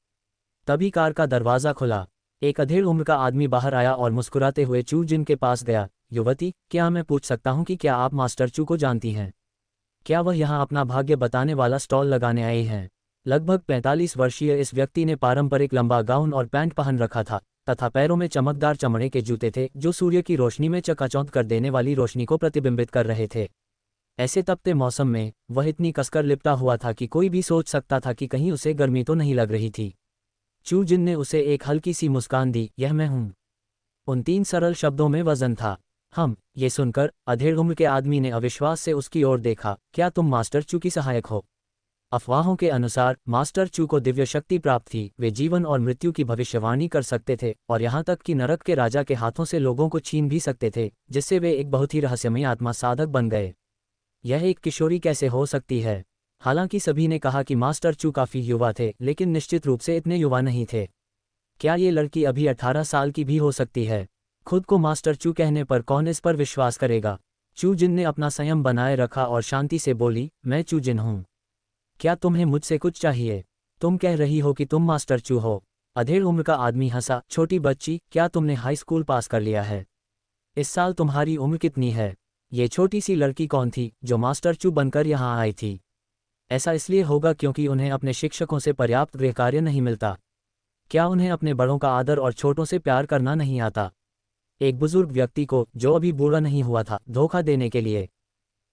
[SPEAKER 1] तभी कार का दरवाज़ा खुला। एक अधेड़ उम्र का आदमी बाहर आया और मुस्कुराते हुए चू जिन के पास गया। युवती, क्या मैं पूछ सकता हूं कि क्या आप मास्टर चू को जानती हैं? क्या वह यहाँ अपना भाग्य बताने वाला स्टॉल लगाने आए हैं? लगभग 45 वर्षीय इस व्यक्ति ने पारंपरिक लंबा गाउन और पैंट पहन रखा था तथा पैरों में चमकदार चमड़े के जूते थे जो सूर्य की रोशनी में चकाचौंध कर देने वाली रोशनी को प्रतिबिंबित कर रहे थे। ऐसे तपते मौसम में वह इतनी कसकर लिपटा हुआ था कि कोई भी सोच सकता था कि कहीं उसे गर्मी तो नहीं लग रही थी। चू जिन ने उसे एक हल्की सी मुस्कान दी। यह मैं हूँ। उन 3 सरल शब्दों में वजन था। ये सुनकर अधेड़ उम्र के आदमी ने अविश्वास से उसकी ओर देखा। क्या तुम मास्टर चू की सहायक हो? अफवाहों के अनुसार मास्टर चू को दिव्य शक्ति प्राप्त थी। वे जीवन और मृत्यु की भविष्यवाणी कर सकते थे और यहाँ तक कि नरक के राजा के हाथों से लोगों को छीन भी सकते थे, जिससे वे एक बहुत ही रहस्यमय आत्मा साधक बन गए। यह एक किशोरी कैसे हो सकती है? हालांकि सभी ने कहा कि मास्टर चू काफ़ी युवा थे, लेकिन निश्चित रूप से इतने युवा नहीं थे। क्या ये लड़की अभी 18 साल की भी हो सकती है? खुद को मास्टर चू कहने पर कौन इस पर विश्वास करेगा? चू जिन ने अपना संयम बनाए रखा और शांति से बोली, मैं चू जिन हूँ। क्या तुम्हें मुझसे कुछ चाहिए? तुम कह रही हो कि तुम मास्टर चू हो। अधेड़ उम्र का आदमी हंसा। छोटी बच्ची, क्या तुमने हाई स्कूल पास कर लिया है? इस साल तुम्हारी उम्र कितनी है? ये छोटी सी लड़की कौन थी जो मास्टर चू बनकर यहाँ आई थी? ऐसा इसलिए होगा क्योंकि उन्हें अपने शिक्षकों से पर्याप्त गृहकार्य नहीं मिलता। क्या उन्हें अपने बड़ों का आदर और छोटों से प्यार करना नहीं आता? एक बुजुर्ग व्यक्ति को, जो अभी बूढ़ा नहीं हुआ था, धोखा देने के लिए।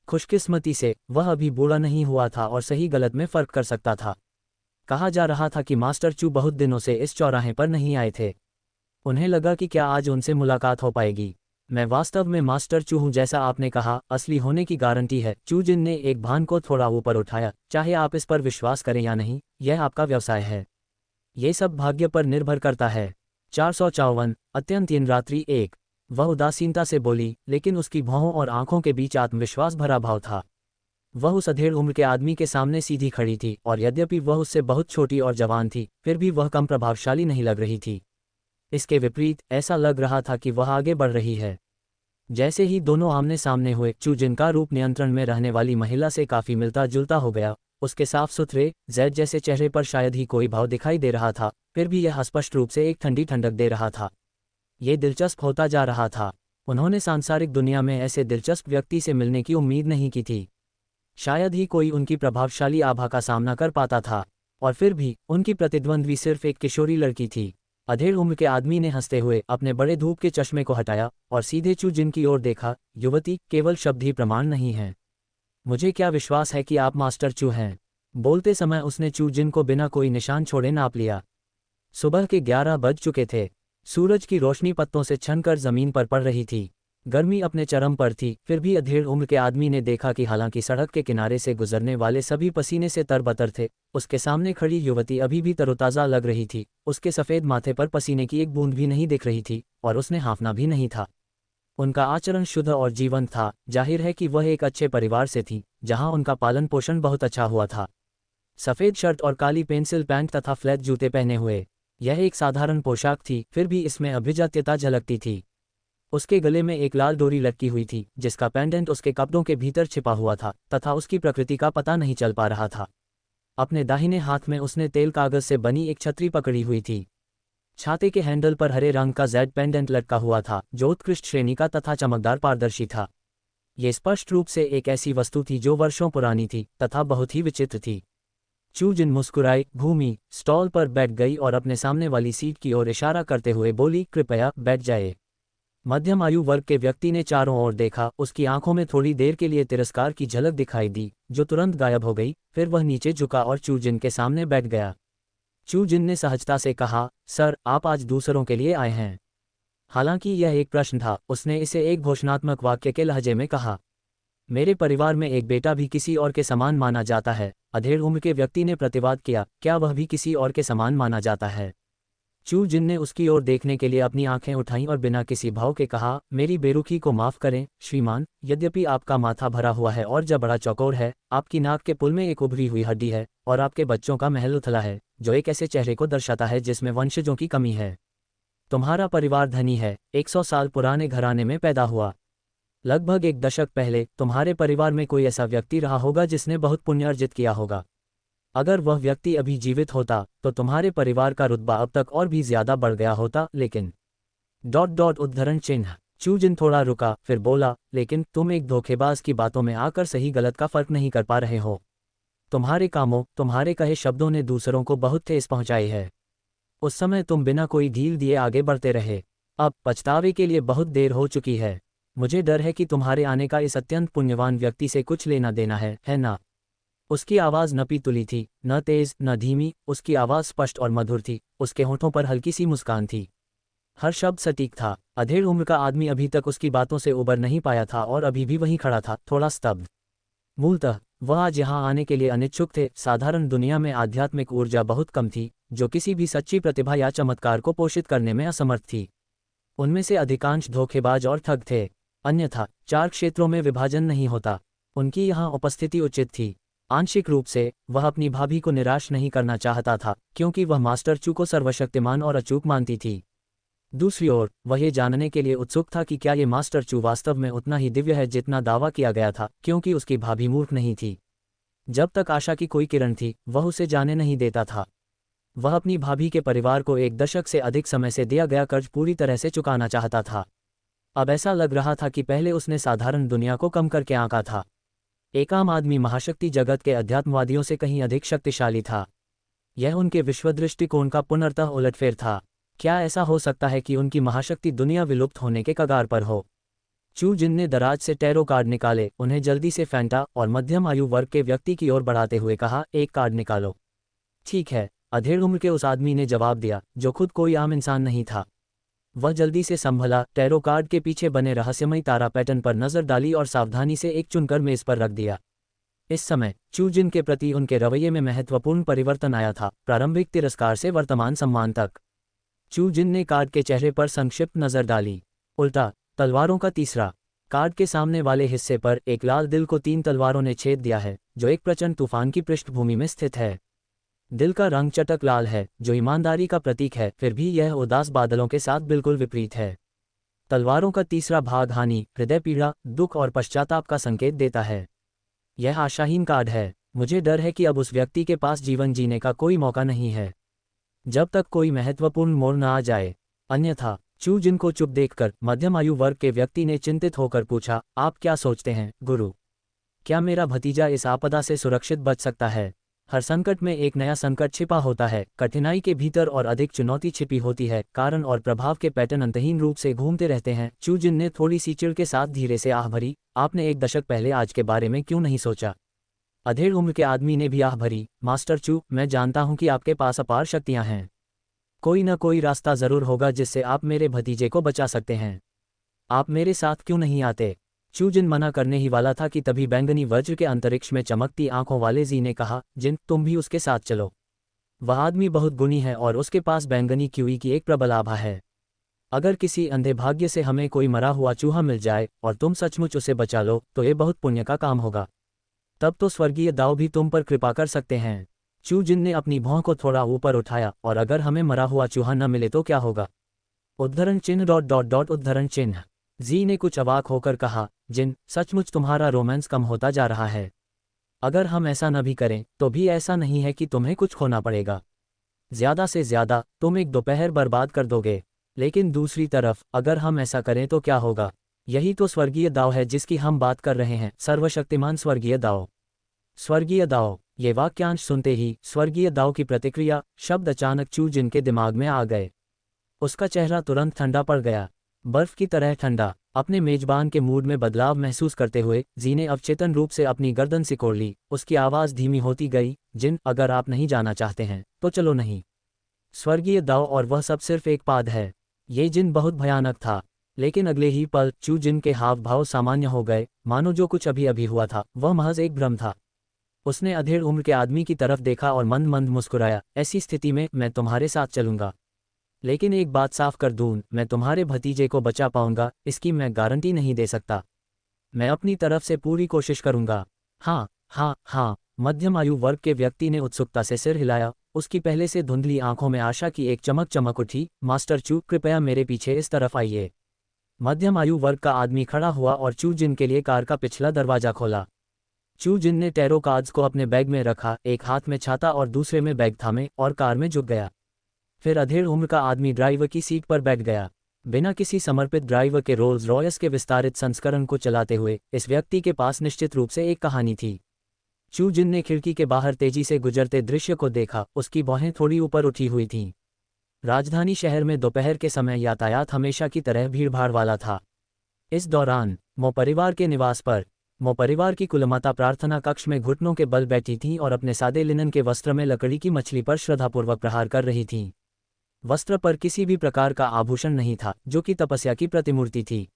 [SPEAKER 1] खुशकिस्मती से वह अभी बूढ़ा नहीं हुआ था और सही गलत में फ़र्क कर सकता था। कहा जा रहा था कि मास्टर चू बहुत दिनों से इस चौराहे पर नहीं आए थे। उन्हें लगा कि क्या आज उनसे मुलाकात हो पाएगी। मैं वास्तव में मास्टर चू हूँ, जैसा आपने कहा, असली होने की गारंटी है। चू जिन ने एक भान को थोड़ा ऊपर उठाया। चाहे आप इस पर विश्वास करें या नहीं, यह आपका व्यवसाय है। ये सब भाग्य पर निर्भर करता है। 454 अत्यंत रात्रि 1। वह उदासीनता से बोली, लेकिन उसकी भौहों और आंखों के बीच आत्मविश्वास भरा भाव था। वह उस अधेड़ उम्र के आदमी के सामने सीधी खड़ी थी और यद्यपि वह उससे बहुत छोटी और जवान थी, फिर भी वह कम प्रभावशाली नहीं लग रही थी। इसके विपरीत ऐसा लग रहा था कि वह आगे बढ़ रही है। जैसे ही दोनों आमने सामने हुए, चू जिन का रूप नियंत्रण में रहने वाली महिला से काफ़ी मिलता जुलता हो गया। उसके साफ सुथरे जैद जैसे चेहरे पर शायद ही कोई भाव दिखाई दे रहा था, फिर भी यह स्पष्ट रूप से एक ठंडी ठंडक दे रहा था। ये दिलचस्प होता जा रहा था। उन्होंने सांसारिक दुनिया में ऐसे दिलचस्प व्यक्ति से मिलने की उम्मीद नहीं की थी। शायद ही कोई उनकी प्रभावशाली आभा का सामना कर पाता था, और फिर भी उनकी प्रतिद्वंद्वी सिर्फ एक किशोरी लड़की थी। अधेड़ उम्र के आदमी ने हंसते हुए अपने बड़े धूप के चश्मे को हटाया और सीधे चू जिन की ओर देखा। युवती, केवल शब्द ही प्रमाण नहीं हैं। मुझे क्या विश्वास है कि आप मास्टर चू हैं। बोलते समय उसने चू जिन को बिना कोई निशान छोड़े नाप लिया। सुबह के 11 बज चुके थे। सूरज की रोशनी पत्तों से छनकर जमीन पर पड़ रही थी। गर्मी अपने चरम पर थी। फिर भी अधेड़ उम्र के आदमी ने देखा कि हालांकि सड़क के किनारे से गुजरने वाले सभी पसीने से तरबतर थे, उसके सामने खड़ी युवती अभी भी तरोताज़ा लग रही थी। उसके सफ़ेद माथे पर पसीने की एक बूंद भी नहीं दिख रही थी और उसने हाँफना भी नहीं था। उनका आचरण शुद्ध और जीवंत था। जाहिर है कि वह एक अच्छे परिवार से थी, जहां उनका पालन पोषण बहुत अच्छा हुआ था। सफ़ेद शर्ट और काली पेंसिल पैंट तथा फ्लैट जूते पहने हुए, यह एक साधारण पोशाक थी, फिर भी इसमें अभिजात्यता झलकती थी। उसके गले में एक लाल डोरी लटकी हुई थी, जिसका पेंडेंट उसके कपड़ों के भीतर छिपा हुआ था तथा उसकी प्रकृति का पता नहीं चल पा रहा था। अपने दाहिने हाथ में उसने तेल कागज से बनी एक छतरी पकड़ी हुई थी। छाते के हैंडल पर हरे रंग का जेड पेंडेंट लटका हुआ था, जो उत्कृष्ट श्रेणी का तथा चमकदार पारदर्शी था। ये स्पष्ट रूप से एक ऐसी वस्तु थी जो वर्षों पुरानी थी तथा बहुत ही विचित्र थी। चू जिन मुस्कुराई, भूमि स्टॉल पर बैठ गई और अपने सामने वाली सीट की ओर इशारा करते हुए बोली, कृपया बैठ जाए। मध्यम आयु वर्ग के व्यक्ति ने चारों ओर देखा। उसकी आंखों में थोड़ी देर के लिए तिरस्कार की झलक दिखाई दी, जो तुरंत गायब हो गई। फिर वह नीचे झुका और चू जिन के सामने बैठ गया। चू जिन ने सहजता से कहा, सर, आप आज दूसरों के लिए आए हैं। हालांकि यह एक प्रश्न था, उसने इसे एक घोषणात्मक वाक्य के लहजे में कहा। मेरे परिवार में एक बेटा भी किसी और के समान माना जाता है। अधेड़ उम्र के व्यक्ति ने प्रतिवाद किया, क्या वह भी किसी और के समान माना जाता है? चू जिन ने उसकी ओर देखने के लिए अपनी आंखें उठाईं और बिना किसी भाव के कहा, मेरी बेरुखी को माफ़ करें श्रीमान, यद्यपि आपका माथा भरा हुआ है और जबड़ा चौकोर है, आपकी नाक के पुल में एक उभरी हुई हड्डी है और आपके बच्चों का महल उथला है, जो एक ऐसे चेहरे को दर्शाता है जिसमें वंशजों की कमी है। तुम्हारा परिवार धनी है, 100 साल पुराने घराने में पैदा हुआ। लगभग एक दशक पहले तुम्हारे परिवार में कोई ऐसा व्यक्ति रहा होगा जिसने बहुत पुण्य अर्जित किया होगा। अगर वह व्यक्ति अभी जीवित होता तो तुम्हारे परिवार का रुतबा अब तक और भी ज्यादा बढ़ गया होता, लेकिन उद्धरण चिन्ह। चू जिन थोड़ा रुका, फिर बोला, लेकिन तुम एक धोखेबाज की बातों में आकर सही गलत का फर्क नहीं कर पा रहे हो। तुम्हारे कामों, तुम्हारे कहे शब्दों ने दूसरों को बहुत ठेस पहुंचाई है। उस समय तुम बिना कोई ढील दिए आगे बढ़ते रहे। अब पछतावे के लिए बहुत देर हो चुकी है। मुझे डर है कि तुम्हारे आने का इस अत्यंत पुण्यवान व्यक्ति से कुछ लेना देना है ना? उसकी आवाज़ न पीतुली थी, न तेज न धीमी। उसकी आवाज़ स्पष्ट और मधुर थी। उसके होठों पर हल्की सी मुस्कान थी। हर शब्द सटीक था। अधेड़ उम्र का आदमी अभी तक उसकी बातों से उबर नहीं पाया था और अभी भी वहीं खड़ा था, थोड़ा स्तब्ध। मूलतः वह आज यहाँ आने के लिए अनिच्छुक थे। साधारण दुनिया में आध्यात्मिक ऊर्जा बहुत कम थी, जो किसी भी सच्ची प्रतिभा या चमत्कार को पोषित करने में असमर्थ थी। उनमें से अधिकांश धोखेबाज और ठग थे। अन्यथा 4 क्षेत्रों में विभाजन नहीं होता। उनकी यहाँ उपस्थिति उचित थी। आंशिक रूप से वह अपनी भाभी को निराश नहीं करना चाहता था, क्योंकि वह मास्टर चू को सर्वशक्तिमान और अचूक मानती थी। दूसरी ओर वह ये जानने के लिए उत्सुक था कि क्या ये मास्टर चू वास्तव में उतना ही दिव्य है जितना दावा किया गया था, क्योंकि उसकी भाभी मूर्ख नहीं थी। जब तक आशा की कोई किरण थी, वह उसे जाने नहीं देता था। वह अपनी भाभी के परिवार को 1 दशक से अधिक समय से दिया गया कर्ज पूरी तरह से चुकाना चाहता था। अब ऐसा लग रहा था कि पहले उसने साधारण दुनिया को कम करके आंका था। एक आम आदमी महाशक्ति जगत के अध्यात्मवादियों से कहीं अधिक शक्तिशाली था। यह उनके विश्वदृष्टिकोण का पुनर्तः उलटफेर था। क्या ऐसा हो सकता है कि उनकी महाशक्ति दुनिया विलुप्त होने के कगार पर हो? चू जिन ने दराज से टैरो कार्ड निकाले, उन्हें जल्दी से फेंटा और मध्यम आयु वर्ग के व्यक्ति की ओर बढ़ाते हुए कहा, एक कार्ड निकालो। ठीक है, अधेड़ उम्र के उस आदमी ने जवाब दिया, जो खुद कोई आम इंसान नहीं था। वह जल्दी से संभला, टैरो कार्ड के पीछे बने रहस्यमयी तारा पैटर्न पर नजर डाली और सावधानी से एक चुनकर मेज पर रख दिया। इस समय चू जिन के प्रति उनके रवैये में महत्वपूर्ण परिवर्तन आया था, प्रारंभिक तिरस्कार से वर्तमान सम्मान तक। चू जिन ने कार्ड के चेहरे पर संक्षिप्त नजर डाली। उल्टा, तलवारों का तीसरा। कार्ड के सामने वाले हिस्से पर एक लाल दिल को 3 तलवारों ने छेद दिया है, जो एक प्रचंड तूफान की पृष्ठभूमि में स्थित है। दिल का रंग चटक लाल है, जो ईमानदारी का प्रतीक है, फिर भी यह उदास बादलों के साथ बिल्कुल विपरीत है। तलवारों का तीसरा भाग हानि, हृदय पीड़ा, दुख और पश्चाताप का संकेत देता है। यह आशाहीन कार्ड है। मुझे डर है कि अब उस व्यक्ति के पास जीवन जीने का कोई मौका नहीं है, जब तक कोई महत्वपूर्ण मोड़ न आ जाए। अन्यथा चू जिन को चुप देखकर मध्यम आयु वर्ग के व्यक्ति ने चिंतित होकर पूछा, आप क्या सोचते हैं गुरु? क्या मेरा भतीजा इस आपदा से सुरक्षित बच सकता है? हर संकट में एक नया संकट छिपा होता है, कठिनाई के भीतर और अधिक चुनौती छिपी होती है, कारण और प्रभाव के पैटर्न अंतहीन रूप से घूमते रहते हैं। चू जिन ने थोड़ी सी चिढ़ के साथ धीरे से आह भरी, आपने एक दशक पहले आज के बारे में क्यों नहीं सोचा? अधेड़ उम्र के आदमी ने भी आह भरी, मास्टर चू, मैं जानता हूं कि आपके पास अपार शक्तियां हैं। कोई न कोई रास्ता जरूर होगा जिससे आप मेरे भतीजे को बचा सकते हैं। आप मेरे साथ क्यों नहीं आते? चू जिन मना करने ही वाला था कि तभी बैंगनी वज्र के अंतरिक्ष में चमकती आंखों वाले जी ने कहा, जिन, तुम भी उसके साथ चलो। वह आदमी बहुत गुणी है और उसके पास बैंगनी क्यूई की एक प्रबल आभा है। अगर किसी अंधे भाग्य से हमें कोई मरा हुआ चूहा मिल जाए और तुम सचमुच उसे बचा लो तो ये बहुत पुण्य का काम होगा। तब तो स्वर्गीय दाव भी तुम पर कृपा कर सकते हैं। चू जिन ने अपनी भौं को थोड़ा ऊपर उठाया, और अगर हमें मरा हुआ चूहा न मिले तो क्या होगा? उद्धरण चिन्ह ... उद्धरण चिन्ह। जी ने कुछ अवाक होकर कहा, जिन, सचमुच तुम्हारा रोमांस कम होता जा रहा है। अगर हम ऐसा न भी करें तो भी ऐसा नहीं है कि तुम्हें कुछ खोना पड़ेगा। ज्यादा से ज्यादा तुम एक दोपहर बर्बाद कर दोगे। लेकिन दूसरी तरफ अगर हम ऐसा करें तो क्या होगा? यही तो स्वर्गीय दाव है जिसकी हम बात कर रहे हैं, सर्वशक्तिमान स्वर्गीय दाव। स्वर्गीय दाव। ये वाक्यांश सुनते ही स्वर्गीय दाव की प्रतिक्रिया शब्द अचानक चू जिन के दिमाग में आ गए। उसका चेहरा तुरंत ठंडा पड़ गया, बर्फ की तरह ठंडा। अपने मेजबान के मूड में बदलाव महसूस करते हुए जी ने अवचेतन रूप से अपनी गर्दन सिकोड़ ली। उसकी आवाज़ धीमी होती गई, जिन, अगर आप नहीं जाना चाहते हैं तो चलो नहीं। स्वर्गीय दाव, और वह सब सिर्फ एक पाद है। ये जिन बहुत भयानक था, लेकिन अगले ही पल चू जिन के हाव भाव सामान्य हो गए, मानो जो कुछ अभी अभी हुआ था वह महज एक भ्रम था। उसने अधेड़ उम्र के आदमी की तरफ देखा और मंद मंद मुस्कुराया, ऐसी स्थिति में मैं तुम्हारे साथ चलूंगा। लेकिन एक बात साफ कर दूं, मैं तुम्हारे भतीजे को बचा पाऊंगा इसकी मैं गारंटी नहीं दे सकता। मैं अपनी तरफ से पूरी कोशिश करूंगा। हाँ हाँ हाँ। मध्यम आयु वर्ग के व्यक्ति ने उत्सुकता से सिर हिलाया। उसकी पहले से धुंधली आंखों में आशा की एक चमक चमक उठी। मास्टर चू, कृपया मेरे पीछे इस तरफ आइए। मध्यम आयु वर्ग का आदमी खड़ा हुआ और चू जिन के लिए कार का पिछला दरवाजा खोला। चू जिन ने टैरो कार्ड्स को अपने बैग में रखा, एक हाथ में छाता और दूसरे में बैग थामे, और कार में झुक गया। फिर अधेड़ उम्र का आदमी ड्राइवर की सीट पर बैठ गया। बिना किसी समर्पित ड्राइवर के रोल्स रॉयस के विस्तारित संस्करण को चलाते हुए इस व्यक्ति के पास निश्चित रूप से एक कहानी थी। चू जिन ने खिड़की के बाहर तेजी से गुजरते दृश्य को देखा। उसकी भौहें थोड़ी ऊपर उठी हुई थीं। राजधानी शहर में दोपहर के समय यातायात हमेशा की तरह भीड़भाड़ वाला था। इस दौरान मो परिवार के निवास पर मो परिवार की कुलमाता प्रार्थना कक्ष में घुटनों के बल बैठी थीं और अपने सादे लिनन के वस्त्र में लकड़ी की मछली पर श्रद्धापूर्वक प्रहार कर रही थीं। वस्त्र पर किसी भी प्रकार का आभूषण नहीं था, जो कि तपस्या की प्रतिमूर्ति थी।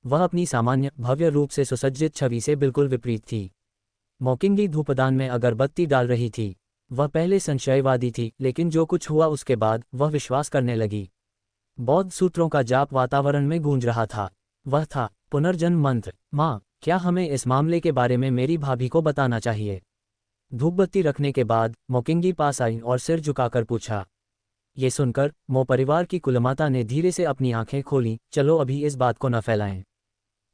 [SPEAKER 1] वह अपनी सामान्य भव्य रूप से सुसज्जित छवि से बिल्कुल विपरीत थी। मौकिंगी धूपदान में अगरबत्ती डाल रही थी। वह पहले संशयवादी थी, लेकिन जो कुछ हुआ उसके बाद वह विश्वास करने लगी। बौद्ध सूत्रों का जाप वातावरण में गूंज रहा था। वह था पुनर्जन्म मंत्र। माँ, क्या हमें इस मामले के बारे में मेरी भाभी को बताना चाहिए? धूपबत्ती रखने के बाद मौकिंगी पास आई और सिर झुकाकर पूछा। ये सुनकर मो परिवार की कुलमाता ने धीरे से अपनी आंखें खोलीं। चलो अभी इस बात को न फैलाएं।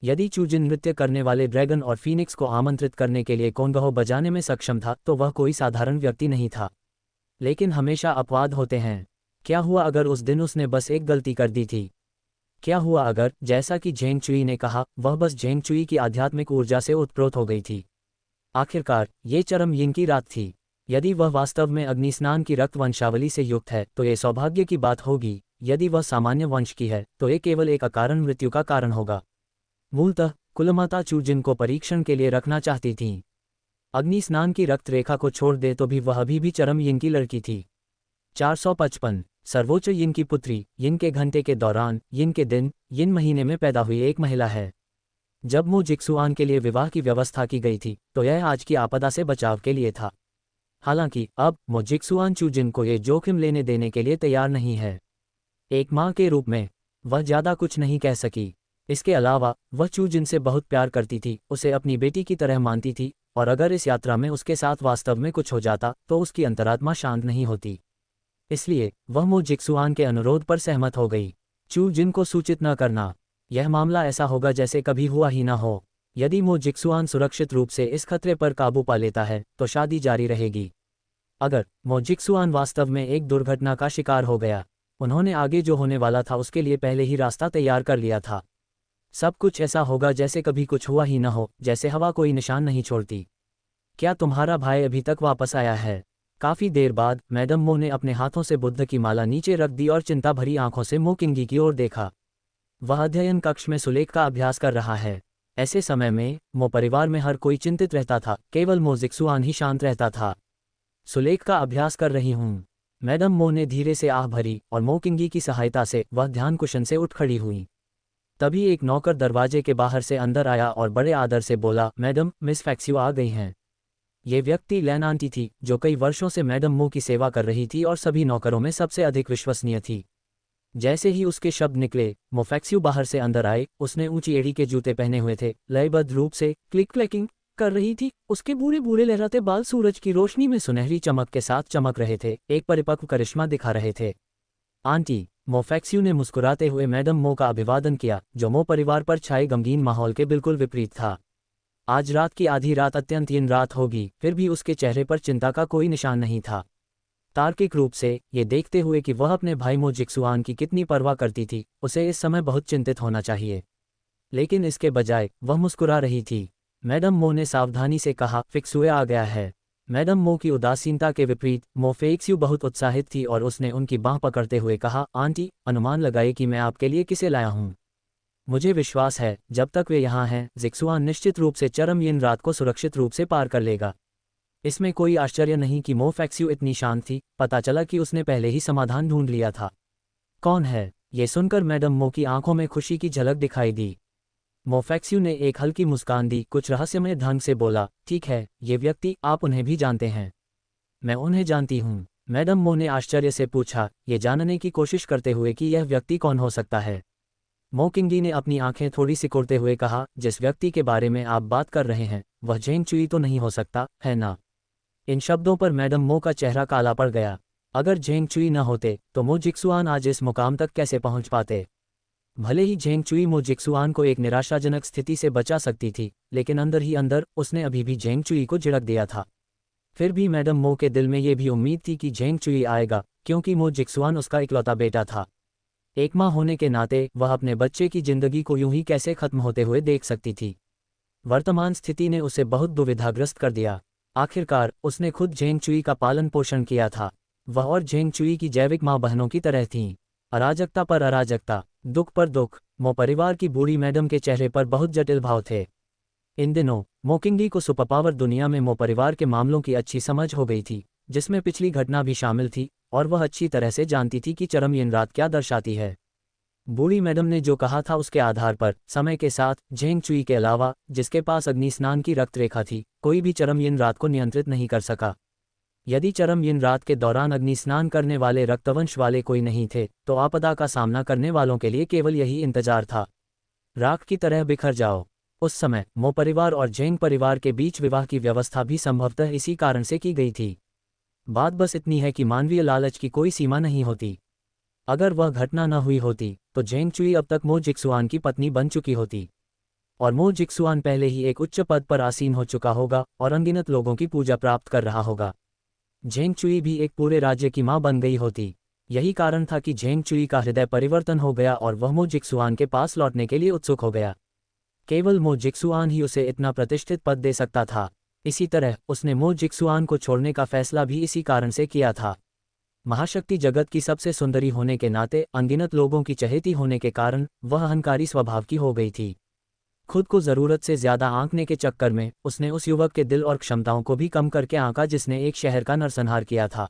[SPEAKER 1] यदि चू जिन नृत्य करने वाले ड्रैगन और फीनिक्स को आमंत्रित करने के लिए कोंगहो बजाने में सक्षम था तो वह कोई साधारण व्यक्ति नहीं था। लेकिन हमेशा अपवाद होते हैं। क्या हुआ अगर उस दिन उसने बस एक गलती कर दी थी? क्या हुआ अगर, जैसा कि झेंग चुई ने कहा, वह बस झेंग चुई की आध्यात्मिक ऊर्जा से उत्प्रोत हो गई थी? आखिरकार ये चरम यिन की रात थी। यदि वह वास्तव में अग्नि स्नान की रक्त वंशावली से युक्त है तो ये सौभाग्य की बात होगी। यदि वह सामान्य वंश की है तो ये केवल एक अकारण मृत्यु का कारण होगा। मूलतः कुलमाता चू जिन को परीक्षण के लिए रखना चाहती थीं। अग्नि स्नान की रक्त रेखा को छोड़ दे तो भी वह अभी भी चरम यिन की लड़की थी। 455 सर्वोच्च यिन की पुत्री, यिन के घंटे के दौरान, यिन के दिन, यिन महीने में पैदा हुई एक महिला है। जब मो जिक्सुआन के लिए विवाह की व्यवस्था की गई थी तो यह आज की आपदा से बचाव के लिए था। हालांकि अब मो जिक्सुआन चू जिन को ये जोखिम लेने देने के लिए तैयार नहीं है। एक माँ के रूप में वह ज्यादा कुछ नहीं कह सकी। इसके अलावा वह चू जिन से बहुत प्यार करती थी, उसे अपनी बेटी की तरह मानती थी, और अगर इस यात्रा में उसके साथ वास्तव में कुछ हो जाता तो उसकी अंतरात्मा शांत नहीं होती। इसलिए वह मो जिक्सुआन के अनुरोध पर सहमत हो गई। चू जिन को सूचित न करना। यह मामला ऐसा होगा जैसे कभी हुआ ही ना हो। यदि मो जिक्सुआन सुरक्षित रूप से इस खतरे पर काबू पा लेता है तो शादी जारी रहेगी। अगर मो जिक्सुआन वास्तव में एक दुर्घटना का शिकार हो गया, उन्होंने आगे जो होने वाला था उसके लिए पहले ही रास्ता तैयार कर लिया था। सब कुछ ऐसा होगा जैसे कभी कुछ हुआ ही न हो, जैसे हवा कोई निशान नहीं छोड़ती। क्या तुम्हारा भाई अभी तक वापस आया है? काफी देर बाद मैडम मो ने अपने हाथों से बुद्ध की माला नीचे रख दी और चिंता भरी आंखों से मो किंगी की ओर देखा। वह अध्ययन कक्ष में सुलेख का अभ्यास कर रहा है। ऐसे समय में मो परिवार में हर कोई चिंतित रहता था, केवल मो जिक्सुआन ही शांत रहता था। सुलेख का अभ्यास कर रही हूँ, मैडम मो ने धीरे से आह भरी और मो किंगी की सहायता से वह ध्यान कुशन से उठ खड़ी हुई। तभी एक नौकर दरवाजे के बाहर से अंदर आया और बड़े आदर से बोला, मैडम, मिस फैक्स्यू आ गई हैं। ये व्यक्ति लैन आंटी थी, जो कई वर्षों से मैडम मो की सेवा कर रही थी और सभी नौकरों में सबसे अधिक विश्वसनीय थी। जैसे ही उसके शब्द निकले, मो फैक्स्यू बाहर से अंदर आए। उसने ऊंची एड़ी के जूते पहने हुए थे, लयबद्ध रूप से क्लिक क्लैकिंग कर रही थी। उसके बूढ़े बूढ़े लहराते बाल सूरज की रोशनी में सुनहरी चमक के साथ चमक रहे थे, एक परिपक्व करिश्मा दिखा रहे थे। आंटी, मो फैक्स्यू ने मुस्कुराते हुए मैडम मो का अभिवादन किया, जो मो परिवार पर छाए गमगीन माहौल के बिल्कुल विपरीत था। आज रात की आधी रात अत्यंत हीन रात होगी, फिर भी उसके चेहरे पर चिंता का कोई निशान नहीं था। तार्किक रूप से ये देखते हुए कि वह अपने भाई मो जिक्सुआन की कितनी परवाह करती थी, उसे इस समय बहुत चिंतित होना चाहिए। लेकिन इसके बजाय वह मुस्कुरा रही थी। मैडम मो ने सावधानी से कहा, फिक्सुए आ गया है। मैडम मो की उदासीनता के विपरीत मो फेक्स्यू बहुत उत्साहित थी और उसने उनकी बांह पकड़ते हुए कहा, आंटी, अनुमान लगाइए कि मैं आपके लिए किसे लाया हूँ। मुझे विश्वास है जब तक वे यहाँ हैं, जिक्सुआन निश्चित रूप से चरम यिन रात को सुरक्षित रूप से पार कर लेगा। इसमें कोई आश्चर्य नहीं कि मो फैक्स्यू इतनी शांत थी, पता चला कि उसने पहले ही समाधान ढूंढ लिया था। कौन है? ये सुनकर मैडम मो की आंखों में खुशी की झलक दिखाई दी। मो फैक्स्यू ने एक हल्की मुस्कान दी, कुछ रहस्यमय ढंग से बोला, ठीक है, ये व्यक्ति, आप उन्हें भी जानते हैं? मैं उन्हें जानती हूँ, मैडम मो ने आश्चर्य से पूछा, ये जानने की कोशिश करते हुए कि यह व्यक्ति कौन हो सकता है। मो किंगी ने अपनी आंखें थोड़ी सिकुड़ते हुए कहा, जिस व्यक्ति के बारे में आप बात कर रहे हैं वह जेंग चुई तो नहीं हो सकता, है ना? इन शब्दों पर मैडम मो का चेहरा काला पड़ गया। अगर जेंग चुई न होते तो मो जिक्सुआन आज इस मुकाम तक कैसे पहुंच पाते? भले ही जेंग चुई मो जिक्सुआन को एक निराशाजनक स्थिति से बचा सकती थी, लेकिन अंदर ही अंदर उसने अभी भी जेंग चुई को झिड़क दिया था। फिर भी मैडम मो के दिल में ये भी उम्मीद थी कि जेंग चुई आएगा, क्योंकि मो जिक्सुआन उसका इकलौता बेटा था। एक माँ होने के नाते वह अपने बच्चे की जिंदगी को यूं ही कैसे खत्म होते हुए देख सकती थी। वर्तमान स्थिति ने उसे बहुत दुविधाग्रस्त कर दिया। आखिरकार उसने खुद जेंग चुई का पालन पोषण किया था। वह और जेंग चुई की जैविक माँ बहनों की तरह थीं। अराजकता पर अराजकता, दुख पर दुख। मो परिवार की बूढ़ी मैडम के चेहरे पर बहुत जटिल भाव थे। इन दिनों मो किंगी को सुपरपावर दुनिया में मो परिवार के मामलों की अच्छी समझ हो गई थी, जिसमें पिछली घटना भी शामिल थी, और वह अच्छी तरह से जानती थी कि चरम यिन रात क्या दर्शाती है। बूढ़ी मैडम ने जो कहा था उसके आधार पर समय के साथ जेंग चुई के अलावा, जिसके पास अग्नि स्नान की रक्त रेखा थी, कोई भी चरम यिन रात को नियंत्रित नहीं कर सका। यदि चरम यिन रात के दौरान अग्नि स्नान करने वाले रक्तवंश वाले कोई नहीं थे, तो आपदा का सामना करने वालों के लिए केवल यही इंतजार था, राख की तरह बिखर जाओ। उस समय मो परिवार और जेंग परिवार के बीच विवाह की व्यवस्था भी संभवतः इसी कारण से की गई थी। बात बस इतनी है कि मानवीय लालच की कोई सीमा नहीं होती। अगर वह घटना न हुई होती तो जेंग चुई अब तक मो जिक्सुआन की पत्नी बन चुकी होती, और मो जिक्सुआन पहले ही एक उच्च पद पर आसीन हो चुका होगा और अनगिनत लोगों की पूजा प्राप्त कर रहा होगा। जेंग चुई भी एक पूरे राज्य की मां बन गई होती। यही कारण था कि जेंग चुई का हृदय परिवर्तन हो गया और वह मो जिक्सुआन के पास लौटने के लिए उत्सुक हो गया। केवल मो जिक्सुआन ही उसे इतना प्रतिष्ठित पद दे सकता था। इसी तरह उसने मो जिक्सुआन को छोड़ने का फैसला भी इसी कारण से किया था। महाशक्ति जगत की सबसे सुंदरी होने के नाते, अनगिनत लोगों की चहेती होने के कारण वह अहंकारी स्वभाव की हो गई थी। खुद को जरूरत से ज्यादा आंकने के चक्कर में उसने उस युवक के दिल और क्षमताओं को भी कम करके आंका जिसने एक शहर का नरसंहार किया था।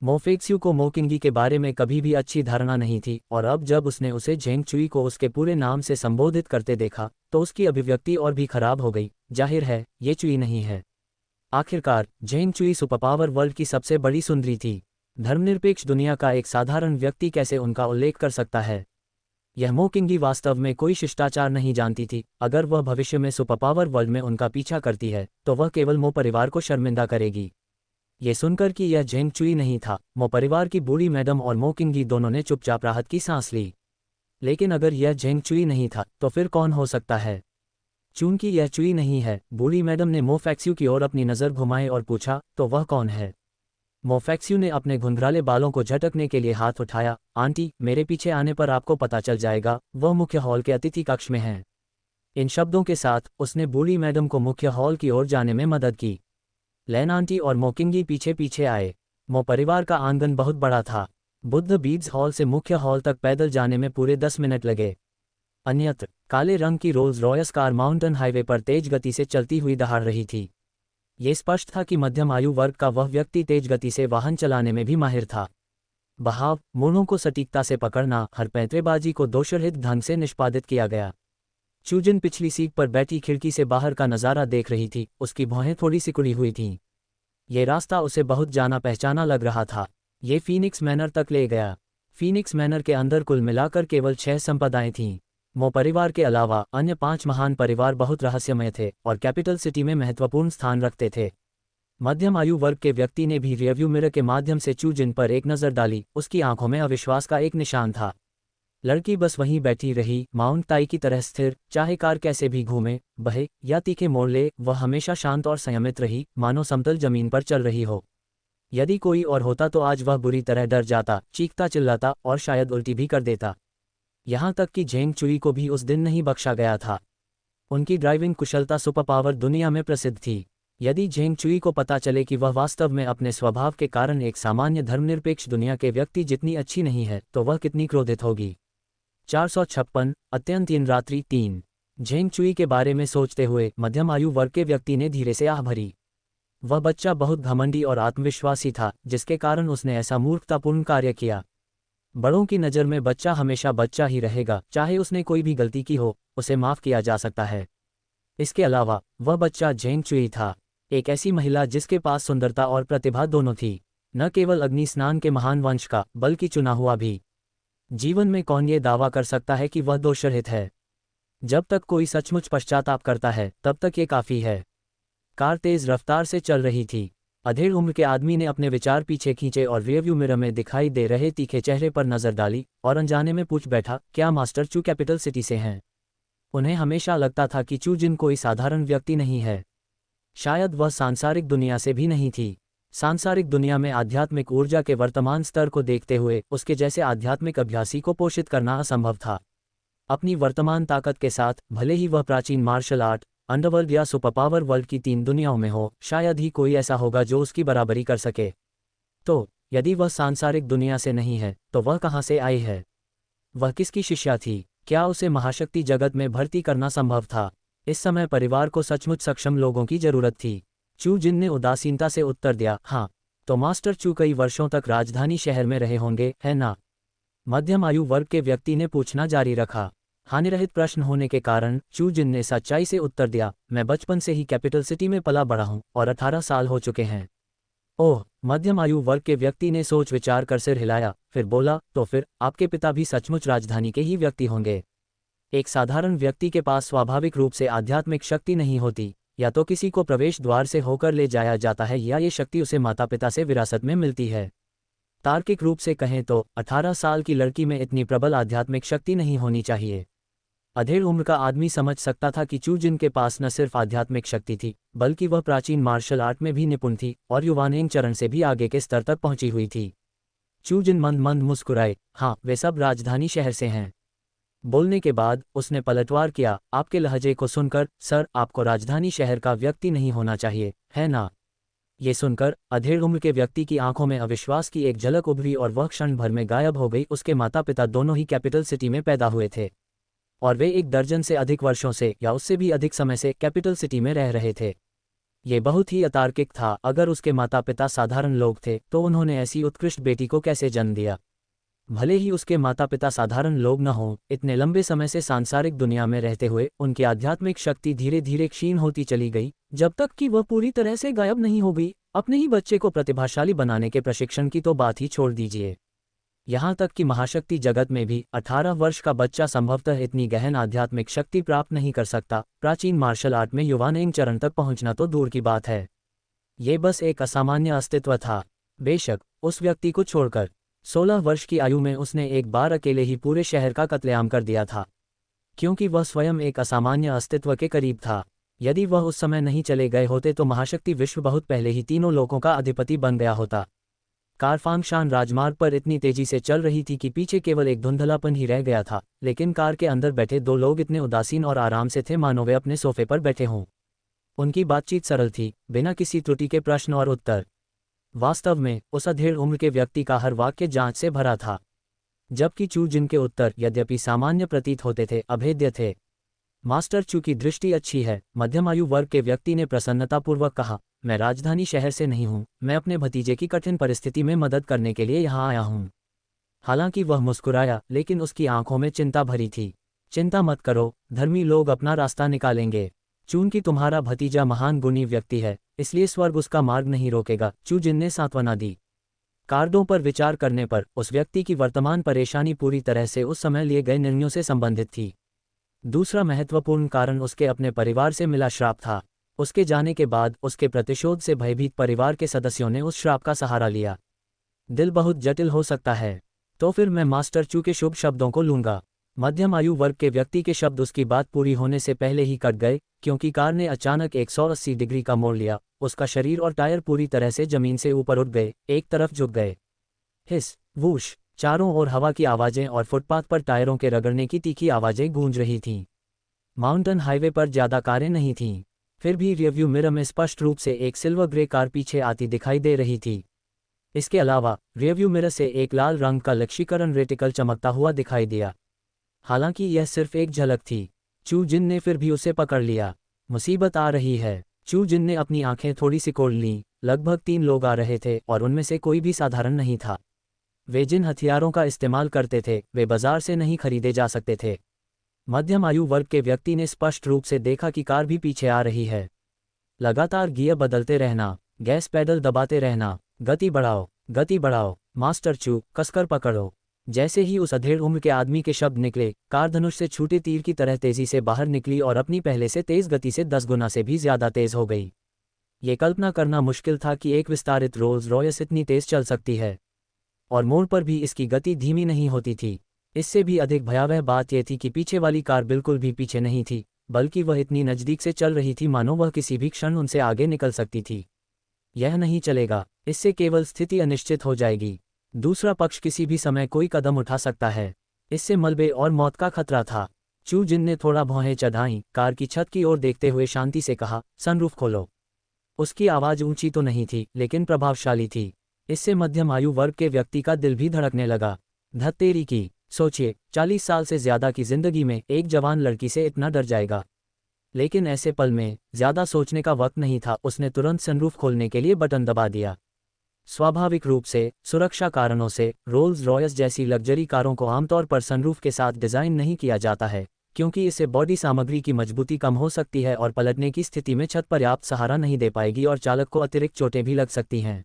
[SPEAKER 1] मो फेक्स्यू को मो किंगी के बारे में कभी भी अच्छी धारणा नहीं थी, और अब जब उसने उसे जेंग चुई को उसके पूरे नाम से संबोधित करते देखा तो उसकी अभिव्यक्ति और भी खराब हो गई। जाहिर है ये चुई नहीं है। आखिरकार जेंग चुई सुपरपावर वर्ल्ड की सबसे बड़ी सुंदरी थी। धर्मनिरपेक्ष दुनिया का एक साधारण व्यक्ति कैसे उनका उल्लेख कर सकता है? यह मो किंगी वास्तव में कोई शिष्टाचार नहीं जानती थी। अगर वह भविष्य में सुपरपावर वर्ल्ड में उनका पीछा करती है तो वह केवल मो परिवार को शर्मिंदा करेगी। ये सुनकर कि यह जेंग चुई नहीं था, मो परिवार की बूढ़ी मैडम और मो किंगी दोनों ने चुपचाप राहत की सांस ली। लेकिन अगर यह जेंग चुई नहीं था तो फिर कौन हो सकता है? चूंकि यह चुई नहीं है, बूढ़ी मैडम ने मो फेक्स्यू की ओर अपनी नज़र घुमाई और पूछा, तो वह कौन है? मोफेक्स्यू ने अपने घुंघराले बालों को झटकने के लिए हाथ उठाया। आंटी, मेरे पीछे आने पर आपको पता चल जाएगा, वह मुख्य हॉल के अतिथि कक्ष में हैं। इन शब्दों के साथ उसने बूढ़ी मैडम को मुख्य हॉल की ओर जाने में मदद की। लैन आंटी और मोकिंगी पीछे पीछे आए। मो परिवार का आंगन बहुत बड़ा था। बुद्ध बीड्स हॉल से मुख्य हॉल तक पैदल जाने में पूरे 10 मिनट लगे। अन्यत्र काले रंग की Rolls Royce car mountain highway पर तेज गति से चलती हुई दहाड़ रही थी। ये स्पष्ट था कि मध्यम आयु वर्ग का वह व्यक्ति तेज गति से वाहन चलाने में भी माहिर था। बहाव, मोड़ों को सटीकता से पकड़ना, हर पैंतरेबाजी को दोषरहित ढंग से निष्पादित किया गया। चूजिन पिछली सीट पर बैठी खिड़की से बाहर का नज़ारा देख रही थी। उसकी भौहें थोड़ी सिकुड़ी हुई थीं। ये रास्ता उसे बहुत जाना पहचाना लग रहा था। ये फीनिक्स मैनर तक ले गया। फीनिक्स मैनर के अंदर कुल मिलाकर केवल 6 संपदाएं थीं। मो परिवार के अलावा अन्य 5 महान परिवार बहुत रहस्यमय थे और कैपिटल सिटी में महत्वपूर्ण स्थान रखते थे। मध्यम आयु वर्ग के व्यक्ति ने भी रियरव्यू मिरर के माध्यम से चूजिन पर एक नज़र डाली। उसकी आंखों में अविश्वास का एक निशान था। लड़की बस वहीं बैठी रही, माउंट ताई की तरह स्थिर, चाहे कार कैसे भी घूमे, बहे या तीखे मोड़ ले, वह हमेशा शांत और संयमित रही, मानो समतल जमीन पर चल रही हो। यदि कोई और होता तो आज वह बुरी तरह डर जाता, चीखता चिल्लाता और शायद उल्टी भी कर देता। यहाँ तक कि झेंग चुई को भी उस दिन नहीं बख्शा गया था। उनकी ड्राइविंग कुशलता सुपर पावर दुनिया में प्रसिद्ध थी। यदि झेंग चुई को पता चले कि वह वास्तव में अपने स्वभाव के कारण एक सामान्य धर्मनिरपेक्ष दुनिया के व्यक्ति जितनी अच्छी नहीं है, तो वह कितनी क्रोधित होगी। 456 अत्यंत रात्रि 3। झेंग चुई के बारे में सोचते हुए मध्यम आयु वर्ग के व्यक्ति ने धीरे से आह भरी। वह बच्चा बहुत घमंडी और आत्मविश्वासी था, जिसके कारण उसने ऐसा मूर्खतापूर्ण कार्य किया। बड़ों की नज़र में बच्चा हमेशा बच्चा ही रहेगा, चाहे उसने कोई भी गलती की हो, उसे माफ़ किया जा सकता है। इसके अलावा वह बच्चा झेंग चुई था, एक ऐसी महिला जिसके पास सुंदरता और प्रतिभा दोनों थी। न केवल अग्नि स्नान के महान वंश का, बल्कि चुना हुआ भी। जीवन में कौन ये दावा कर सकता है कि वह दोषरहित है? जब तक कोई सचमुच पश्चाताप करता है, तब तक ये काफ़ी है। कार तेज रफ्तार से चल रही थी। अधेड़ उम्र के आदमी ने अपने विचार पीछे खींचे और रियरव्यू मिरर में दिखाई दे रहे तीखे चेहरे पर नजर डाली और अनजाने में पूछ बैठा, क्या मास्टर चू कैपिटल सिटी से हैं? उन्हें हमेशा लगता था कि चू जिन कोई साधारण व्यक्ति नहीं है। शायद वह सांसारिक दुनिया से भी नहीं थी। सांसारिक दुनिया में आध्यात्मिक ऊर्जा के वर्तमान स्तर को देखते हुए उसके जैसे आध्यात्मिक अभ्यासी को पोषित करना असंभव था। अपनी वर्तमान ताकत के साथ, भले ही वह प्राचीन मार्शल आर्ट, अंडरवर्ल्ड या सुपरपावर वर्ल्ड की 3 दुनियाओं में हो, शायद ही कोई ऐसा होगा जो उसकी बराबरी कर सके। तो यदि वह सांसारिक दुनिया से नहीं है, तो वह कहाँ से आई है? वह किसकी शिष्या थी? क्या उसे महाशक्ति जगत में भर्ती करना संभव था? इस समय परिवार को सचमुच सक्षम लोगों की जरूरत थी। चू जिन ने उदासीनता से उत्तर दिया, हाँ। तो मास्टर चू कई वर्षों तक राजधानी शहर में रहे होंगे, है ना? मध्यम आयु वर्ग के व्यक्ति ने पूछना जारी रखा। हानिरहित प्रश्न होने के कारण चू जिन ने सच्चाई से उत्तर दिया, मैं बचपन से ही कैपिटल सिटी में पला बड़ा हूँ और 18 साल हो चुके हैं। ओह, मध्यम आयु वर्ग के व्यक्ति ने सोच विचार कर सिर हिलाया, फिर बोला, तो फिर आपके पिता भी सचमुच राजधानी के ही व्यक्ति होंगे। एक साधारण व्यक्ति के पास स्वाभाविक रूप से आध्यात्मिक शक्ति नहीं होती, या तो किसी को प्रवेश द्वार से होकर ले जाया जाता है या ये शक्ति उसे माता पिता से विरासत में मिलती है। तार्किक रूप से कहें तो 18 साल की लड़की में इतनी प्रबल आध्यात्मिक शक्ति नहीं होनी चाहिए। अधेड़ उम्र का आदमी समझ सकता था कि चू जिन के पास न सिर्फ आध्यात्मिक शक्ति थी, बल्कि वह प्राचीन मार्शल आर्ट में भी निपुण थी और युवानेंग चरण से भी आगे के स्तर तक पहुंची हुई थी। चू जिन मंद मंद मुस्कुराए, हाँ, वे सब राजधानी शहर से हैं। बोलने के बाद उसने पलटवार किया, आपके लहजे को सुनकर, सर, आपको राजधानी शहर का व्यक्ति नहीं होना चाहिए, है ना? ये सुनकर अधेड़ उम्र के व्यक्ति की आंखों में अविश्वास की एक झलक उभरी और वह क्षण भर में गायब हो गई। उसके माता पिता दोनों ही कैपिटल सिटी में पैदा हुए थे और वे 1 दर्जन से अधिक वर्षों से या उससे भी अधिक समय से कैपिटल सिटी में रह रहे थे। ये बहुत ही अतार्किक था। अगर उसके माता पिता साधारण लोग थे, तो उन्होंने ऐसी उत्कृष्ट बेटी को कैसे जन्म दिया? भले ही उसके माता पिता साधारण लोग न हों, इतने लंबे समय से सांसारिक दुनिया में रहते हुए उनकी आध्यात्मिक शक्ति धीरे धीरे क्षीण होती चली गई, जब तक कि वह पूरी तरह से गायब नहीं हो गई। अपने ही बच्चे को प्रतिभाशाली बनाने के प्रशिक्षण की तो बात ही छोड़ दीजिए। यहाँ तक कि महाशक्ति जगत में भी 18 वर्ष का बच्चा संभवतः इतनी गहन आध्यात्मिक शक्ति प्राप्त नहीं कर सकता। प्राचीन मार्शल आर्ट में युवानेंग चरण तक पहुंचना तो दूर की बात है। ये बस एक असामान्य अस्तित्व था। बेशक उस व्यक्ति को छोड़कर 16 वर्ष की आयु में उसने एक बार अकेले ही पूरे शहर का कत्लेआम कर दिया था, क्योंकि वह स्वयं एक असामान्य अस्तित्व के करीब था। यदि वह उस समय नहीं चले गए होते तो महाशक्ति विश्व बहुत पहले ही तीनों लोकों का अधिपति बन गया होता। कार फांगशान राजमार्ग पर इतनी तेजी से चल रही थी कि पीछे केवल एक धुंधलापन ही रह गया था, लेकिन कार के अंदर बैठे दो लोग इतने उदासीन और आराम से थे मानो वे अपने सोफे पर बैठे हों। उनकी बातचीत सरल थी, बिना किसी त्रुटि के प्रश्न और उत्तर। वास्तव में उस अधेड़ उम्र के व्यक्ति का हर वाक्य जांच से भरा था, जबकि चू जिनके उत्तर यद्यपि सामान्य प्रतीत होते थे, अभेद्य थे। मास्टर चू की दृष्टि अच्छी है, मध्यम आयु वर्ग के व्यक्ति ने प्रसन्नतापूर्वक कहा। मैं राजधानी शहर से नहीं हूँ, मैं अपने भतीजे की कठिन परिस्थिति में मदद करने के लिए यहाँ आया हूँ। हालांकि वह मुस्कुराया, लेकिन उसकी आंखों में चिंता भरी थी। चिंता मत करो, धर्मी लोग अपना रास्ता निकालेंगे। चूंकि तुम्हारा भतीजा महान गुणी व्यक्ति है, इसलिए स्वर्ग उसका मार्ग नहीं रोकेगा, चू जिन ने सांत्वना दी। कार्डों पर विचार करने पर उस व्यक्ति की वर्तमान परेशानी पूरी तरह से उस समय लिए गए निर्णयों से संबंधित थी। दूसरा महत्वपूर्ण कारण उसके अपने परिवार से मिला श्राप था। उसके जाने के बाद उसके प्रतिशोध से भयभीत परिवार के सदस्यों ने उस श्राप का सहारा लिया। दिल बहुत जटिल हो सकता है। तो फिर मैं मास्टर चू के शुभ शब्दों को लूंगा। मध्यम आयु वर्ग के व्यक्ति के शब्द उसकी बात पूरी होने से पहले ही कट गए, क्योंकि कार ने अचानक 180 डिग्री का मोड़ लिया। उसका शरीर और टायर पूरी तरह से जमीन से ऊपर उठ गए, एक तरफ झुक गए। हिस, वूश, चारों ओर हवा की आवाजें और फुटपाथ पर टायरों के रगड़ने की तीखी आवाजें गूंज रही थीं। माउंटेन हाईवे पर ज्यादा कारें नहीं थीं, फिर भी रियरव्यू मिरर में स्पष्ट रूप से एक सिल्वर ग्रे कार पीछे आती दिखाई दे रही थी। इसके अलावा रियरव्यू मिरर से एक लाल रंग का लक्ष्यीकरण रेटिकल चमकता हुआ दिखाई दिया। हालांकि यह सिर्फ एक झलक थी, चू जिन ने फिर भी उसे पकड़ लिया। मुसीबत आ रही है। चू जिन ने अपनी आंखें थोड़ी सिकोड़ लीं। लगभग 3 लोग आ रहे थे और उनमें से कोई भी साधारण नहीं था। वे जिन हथियारों का इस्तेमाल करते थे, वे बाजार से नहीं खरीदे जा सकते थे। मध्यम आयु वर्ग के व्यक्ति ने स्पष्ट रूप से देखा कि कार भी पीछे आ रही है। लगातार गियर बदलते रहना, गैस पैडल दबाते रहना, गति बढ़ाओ, मास्टर चू, कसकर पकड़ो। जैसे ही उस अधेड़ उम्र के आदमी के शब्द निकले, कार धनुष से छूटे तीर की तरह तेजी से बाहर निकली और अपनी पहले से तेज गति से 10 गुना से भी ज्यादा तेज हो गई। ये कल्पना करना मुश्किल था कि एक विस्तारित रोल्स रॉयस इतनी तेज चल सकती है, और मोड़ पर भी इसकी गति धीमी नहीं होती थी। इससे भी अधिक भयावह बात यह थी कि पीछे वाली कार बिल्कुल भी पीछे नहीं थी, बल्कि वह इतनी नज़दीक से चल रही थी मानो वह किसी भी क्षण उनसे आगे निकल सकती थी। यह नहीं चलेगा, इससे केवल स्थिति अनिश्चित हो जाएगी। दूसरा पक्ष किसी भी समय कोई कदम उठा सकता है। इससे मलबे और मौत का खतरा था। चू जिन ने थोड़ा भौहें चढ़ाईं, कार की छत की ओर देखते हुए शांति से कहा, सनरूफ खोलो। उसकी आवाज़ ऊंची तो नहीं थी, लेकिन प्रभावशाली थी। इससे मध्यम आयु वर्ग के व्यक्ति का दिल भी धड़कने लगा। धत्तेरी की, सोचिए, 40 साल से ज्यादा की जिंदगी में एक जवान लड़की से इतना डर जाएगा। लेकिन ऐसे पल में ज्यादा सोचने का वक्त नहीं था। उसने तुरंत सनरूफ खोलने के लिए बटन दबा दिया। स्वाभाविक रूप से सुरक्षा कारणों से रोल्स रॉयस जैसी लग्जरी कारों को आमतौर पर सनरूफ के साथ डिज़ाइन नहीं किया जाता है, क्योंकि इससे बॉडी सामग्री की मजबूती कम हो सकती है और पलटने की स्थिति में छत पर्याप्त सहारा नहीं दे पाएगी और चालक को अतिरिक्त चोटें भी लग सकती हैं।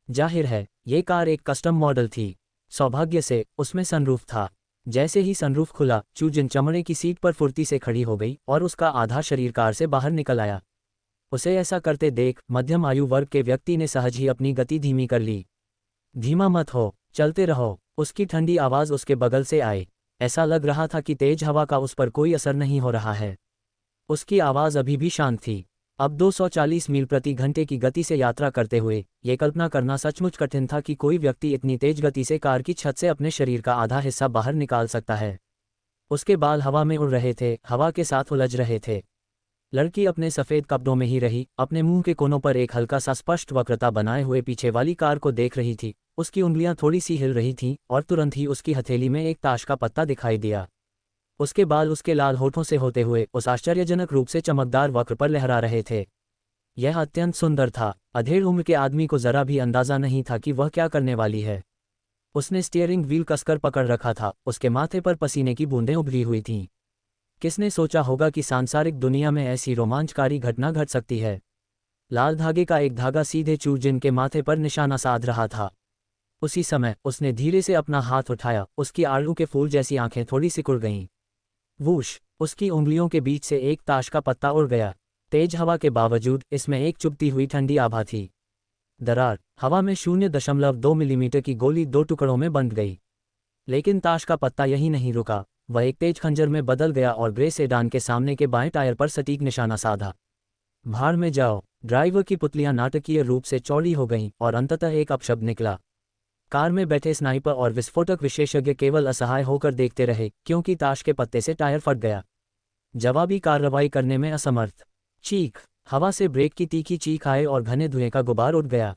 [SPEAKER 1] जाहिर है, ये कार एक कस्टम मॉडल थी। सौभाग्य से उसमें सनरूफ था। जैसे ही सनरूफ खुला, चू जिन चमड़े की सीट पर फुर्ती से खड़ी हो गई और उसका आधा शरीर कार से बाहर निकल आया। उसे ऐसा करते देख मध्यम आयु वर्ग के व्यक्ति ने सहज ही अपनी गति धीमी कर ली। धीमा मत हो, चलते रहो, उसकी ठंडी आवाज़ उसके बगल से आई। ऐसा लग रहा था कि तेज हवा का उस पर कोई असर नहीं हो रहा है। उसकी आवाज़ अभी भी शांत थी। अब 240 मील प्रति घंटे की गति से यात्रा करते हुए ये कल्पना करना सचमुच कठिन था कि कोई व्यक्ति इतनी तेज गति से कार की छत से अपने शरीर का आधा हिस्सा बाहर निकाल सकता है। उसके बाल हवा में उड़ रहे थे, हवा के साथ उलझ रहे थे। लड़की अपने सफ़ेद कपड़ों में ही रही, अपने मुंह के कोनों पर एक हल्का सा स्पष्ट वक्रता बनाए हुए पीछे वाली कार को देख रही थी। उसकी उंगलियां थोड़ी सी हिल रही थीं और तुरंत ही उसकी हथेली में एक ताश का पत्ता दिखाई दिया। उसके बाल उसके लाल होठों से होते हुए उस आश्चर्यजनक रूप से चमकदार वक्र पर लहरा रहे थे। यह अत्यंत सुंदर था। अधेड़ उम्र के आदमी को जरा भी अंदाजा नहीं था कि वह क्या करने वाली है। उसने स्टीयरिंग व्हील कसकर पकड़ रखा था, उसके माथे पर पसीने की बूंदें उभरी हुई थीं। किसने सोचा होगा कि सांसारिक दुनिया में ऐसी रोमांचकारी घटना घट सकती है। लाल धागे का एक धागा सीधे चू जिन के माथे पर निशाना साध रहा था। उसी समय उसने धीरे से अपना हाथ उठाया। उसकी आड़ू के फूल जैसी आंखें थोड़ी सिकुड़ गईं। वूश, उसकी उंगलियों के बीच से एक ताश का पत्ता उड़ गया। तेज हवा के बावजूद इसमें एक चुभती हुई ठंडी आभा थी। दरार, हवा में 0.2 मिलीमीटर की गोली 2 टुकड़ों में बंध गई। लेकिन ताश का पत्ता यही नहीं रुका, वह एक तेज खंजर में बदल गया और ग्रे सेडान के सामने के बाएं टायर पर सटीक निशाना साधा। भाड़ में जाओ। ड्राइवर की पुतलियां नाटकीय रूप से चौड़ी हो गईं और अंततः एक अपशब्द निकला। कार में बैठे स्नाइपर और विस्फोटक विशेषज्ञ केवल असहाय होकर देखते रहे क्योंकि ताश के पत्ते से टायर फट गया। जवाबी कार्रवाई करने में असमर्थ। चीख। हवा से ब्रेक की तीखी चीख आए और घने धुएं का गुबार उठ गया।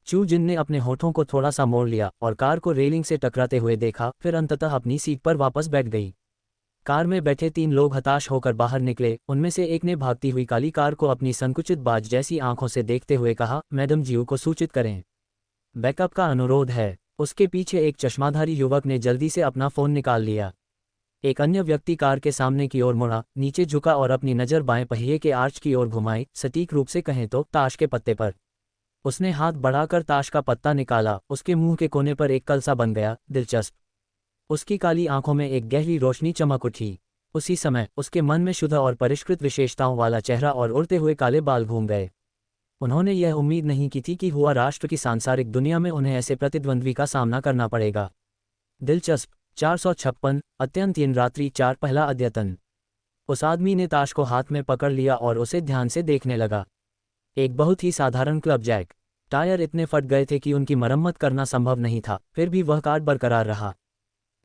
[SPEAKER 1] चू जिन ने अपने होठों को थोड़ा सा मोड़ लिया और कार को रेलिंग से टकराते हुए देखा, फिर अंततः अपनी सीट पर वापस बैठ गई। कार में बैठे 3 लोग हताश होकर बाहर निकले। उनमें से एक ने भागती हुई काली कार को अपनी संकुचित बाज जैसी आंखों से देखते हुए कहा, मैडम जीव को सूचित करें, बैकअप का अनुरोध है। उसके पीछे एक चश्माधारी युवक ने जल्दी से अपना फ़ोन निकाल लिया। एक अन्य व्यक्ति कार के सामने की ओर मुड़ा, नीचे झुका और अपनी नज़र बाएं पहिए के आर्च की ओर घुमाई, सटीक रूप से कहें तो ताश के पत्ते पर। उसने हाथ बढ़ाकर ताश का पत्ता निकाला। उसके मुंह के कोने पर एक कलसा बन गया। दिलचस्प। उसकी काली आंखों में एक गहरी रोशनी चमक उठी। उसी समय उसके मन में शुद्ध और परिष्कृत विशेषताओं वाला चेहरा और उड़ते हुए काले बाल घूम गए। उन्होंने यह उम्मीद नहीं की थी कि हुआ राष्ट्र की सांसारिक दुनिया में उन्हें ऐसे प्रतिद्वंद्वी का सामना करना पड़ेगा। दिलचस्प। 456 अत्यंत रात्रि 4 पहला अद्यतन। उस आदमी ने ताश को हाथ में पकड़ लिया और उसे ध्यान से देखने लगा। एक बहुत ही साधारण क्लब जैक। टायर इतने फट गए थे कि उनकी मरम्मत करना संभव नहीं था, फिर भी वह कार बरकरार रहा।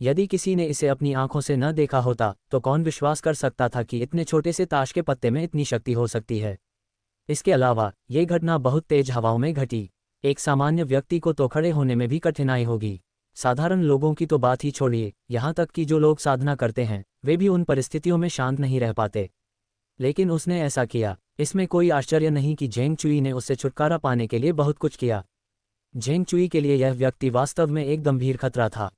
[SPEAKER 1] यदि किसी ने इसे अपनी आंखों से न देखा होता तो कौन विश्वास कर सकता था कि इतने छोटे से ताश के पत्ते में इतनी शक्ति हो सकती है। इसके अलावा ये घटना बहुत तेज हवाओं में घटी। एक सामान्य व्यक्ति को तो खड़े होने में भी कठिनाई होगी। साधारण लोगों की तो बात ही छोड़िए, यहाँ तक कि जो लोग साधना करते हैं वे भी उन परिस्थितियों में शांत नहीं रह पाते। लेकिन उसने ऐसा किया। इसमें कोई आश्चर्य नहीं कि झेंग चुई ने उससे छुटकारा पाने के लिए बहुत कुछ किया। झेंग चुई के लिए यह व्यक्ति वास्तव में एक गंभीर खतरा था।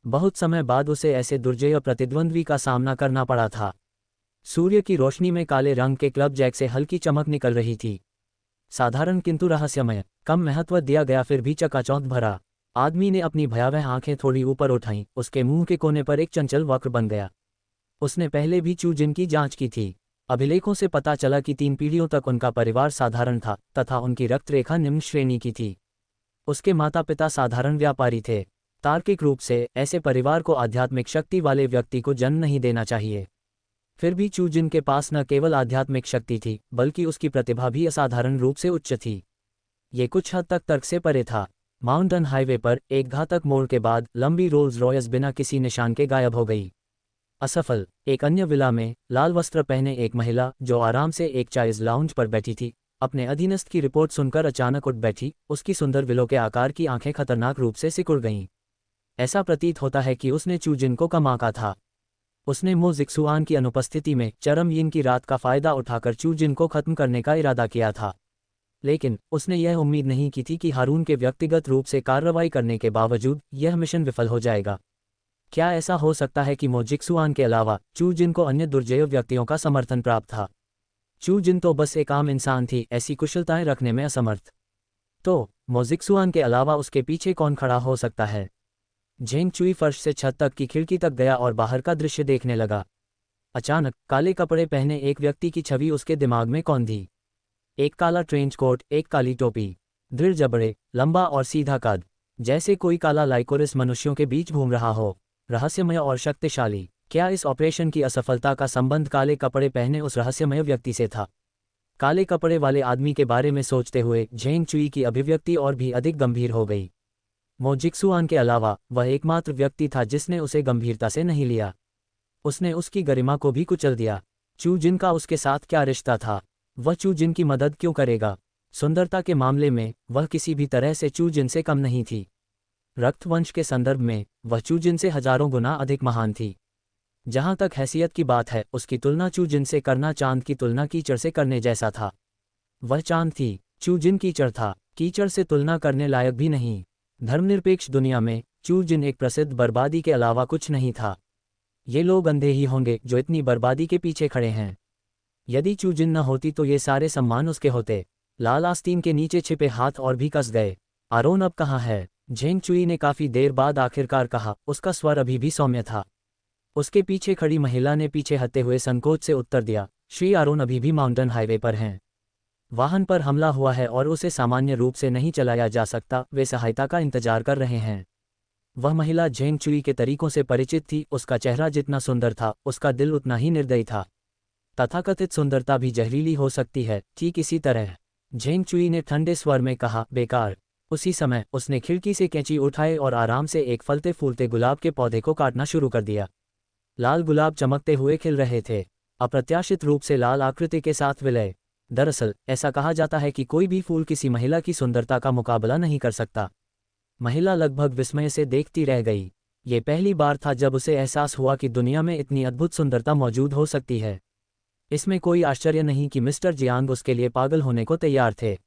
[SPEAKER 1] बहुत समय बाद उसे ऐसे दुर्जय प्रतिद्वंद्वी का सामना करना पड़ा था। सूर्य की रोशनी में काले रंग के क्लब जैक से हल्की चमक निकल रही थी। साधारण किंतु रहस्यमय, कम महत्व दिया गया फिर भी चकाचौंध भरा। आदमी ने अपनी भयावह आंखें थोड़ी ऊपर उठाईं। उसके मुंह के कोने पर एक चंचल वक्र बन गया। उसने पहले भी चू जिन की जांच की थी। अभिलेखों से पता चला कि 3 पीढ़ियों तक उनका परिवार साधारण था तथा उनकी रक्तरेखा निम्न श्रेणी की थी। उसके माता पिता साधारण व्यापारी थे। तार्किक रूप से ऐसे परिवार को आध्यात्मिक शक्ति वाले व्यक्ति को जन्म नहीं देना चाहिए। फिर भी चू जिन के पास न केवल आध्यात्मिक शक्ति थी बल्कि उसकी प्रतिभा भी असाधारण रूप से उच्च थी। ये कुछ हद तक तर्क से परे था। माउंटेन हाईवे पर एक घातक मोड़ के बाद लंबी रोल्स रॉयस बिना किसी निशान के गायब हो गई। असफल। एक अन्य विला में लाल वस्त्र पहने एक महिला जो आराम से एक चाइज लाउंज पर बैठी थी, अपने अधीनस्थ की रिपोर्ट सुनकर अचानक उठ बैठी। उसकी सुंदर विलो के आकार की आंखें खतरनाक रूप से सिकुड़ गईं। ऐसा प्रतीत होता है कि उसने चू जिन को कम आंका था। उसने मो जिक्सुआन की अनुपस्थिति में चरम यीन की रात का फायदा उठाकर चू जिन को खत्म करने का इरादा किया था। लेकिन उसने यह उम्मीद नहीं की थी कि हारून के व्यक्तिगत रूप से कार्रवाई करने के बावजूद यह मिशन विफल हो जाएगा। क्या ऐसा हो सकता है कि मो जिक्सुआन के अलावा चू जिन को अन्य दुर्जय व्यक्तियों का समर्थन प्राप्त था? चू जिन तो बस एक आम इंसान थी, ऐसी कुशलताएं रखने में असमर्थ। तो मो जिक्सुआन के अलावा उसके पीछे कौन खड़ा हो सकता है? झेंग चुई फर्श से छत तक की खिड़की तक गया और बाहर का दृश्य देखने लगा। अचानक काले कपड़े पहने एक व्यक्ति की छवि उसके दिमाग में कौंधी। एक काला ट्रेंच कोट, एक काली टोपी, दृढ़ जबड़े, लंबा और सीधा कद, जैसे कोई काला लाइकोरिस मनुष्यों के बीच घूम रहा हो, रहस्यमय और शक्तिशाली। क्या इस ऑपरेशन की असफलता का संबंध काले कपड़े पहने उस रहस्यमय व्यक्ति से था? काले कपड़े वाले आदमी के बारे में सोचते हुए झेंग चुई की अभिव्यक्ति और भी अधिक गंभीर हो गई। मो जिक्सुआन के अलावा वह एकमात्र व्यक्ति था जिसने उसे गंभीरता से नहीं लिया। उसने उसकी गरिमा को भी कुचल दिया। चू जिन का उसके साथ क्या रिश्ता था? वह चू जिन की मदद क्यों करेगा? सुंदरता के मामले में वह किसी भी तरह से चू जिन से कम नहीं थी। रक्तवंश के संदर्भ में वह चू जिन से हजारों गुना अधिक महान थी। जहां तक हैसियत की बात है, उसकी तुलना चू जिन से करना चांद की तुलना कीचड़ से करने जैसा था। वह चांद थी, चू जिन कीचड़ था। कीचड़ से तुलना करने लायक भी नहीं। धर्मनिरपेक्ष दुनिया में चू जिन एक प्रसिद्ध बर्बादी के अलावा कुछ नहीं था। ये लोग अंधे ही होंगे जो इतनी बर्बादी के पीछे खड़े हैं। यदि चू जिन न होती तो ये सारे सम्मान उसके होते। लाल आस्तीन के नीचे छिपे हाथ और भी कस गए। आरोन अब कहाँ है? झेंग चुई ने काफी देर बाद आखिरकार कहा। उसका स्वर अभी भी सौम्य था। उसके पीछे खड़ी महिला ने पीछे हटते हुए संकोच से उत्तर दिया, श्री आरोन अभी भी माउंटेन हाईवे पर हैं। वाहन पर हमला हुआ है और उसे सामान्य रूप से नहीं चलाया जा सकता। वे सहायता का इंतजार कर रहे हैं। वह महिला झेंग चुई के तरीकों से परिचित थी। उसका चेहरा जितना सुंदर था, उसका दिल उतना ही निर्दयी था। तथाकथित सुंदरता भी जहरीली हो सकती है, ठीक इसी तरह। झेंग चुई ने ठंडे स्वर में कहा, बेकार। उसी समय उसने खिड़की से कैंची उठाई और आराम से एक फलते फूलते गुलाब के पौधे को काटना शुरू कर दिया। लाल गुलाब चमकते हुए खिल रहे थे, अप्रत्याशित रूप से लाल आकृति के साथ विलय। दरअसल ऐसा कहा जाता है कि कोई भी फूल किसी महिला की सुंदरता का मुकाबला नहीं कर सकता। महिला लगभग विस्मय से देखती रह गई। ये पहली बार था जब उसे एहसास हुआ कि दुनिया में इतनी अद्भुत सुंदरता मौजूद हो सकती है। इसमें कोई आश्चर्य नहीं कि मिस्टर जियांग उसके लिए पागल होने को तैयार थे।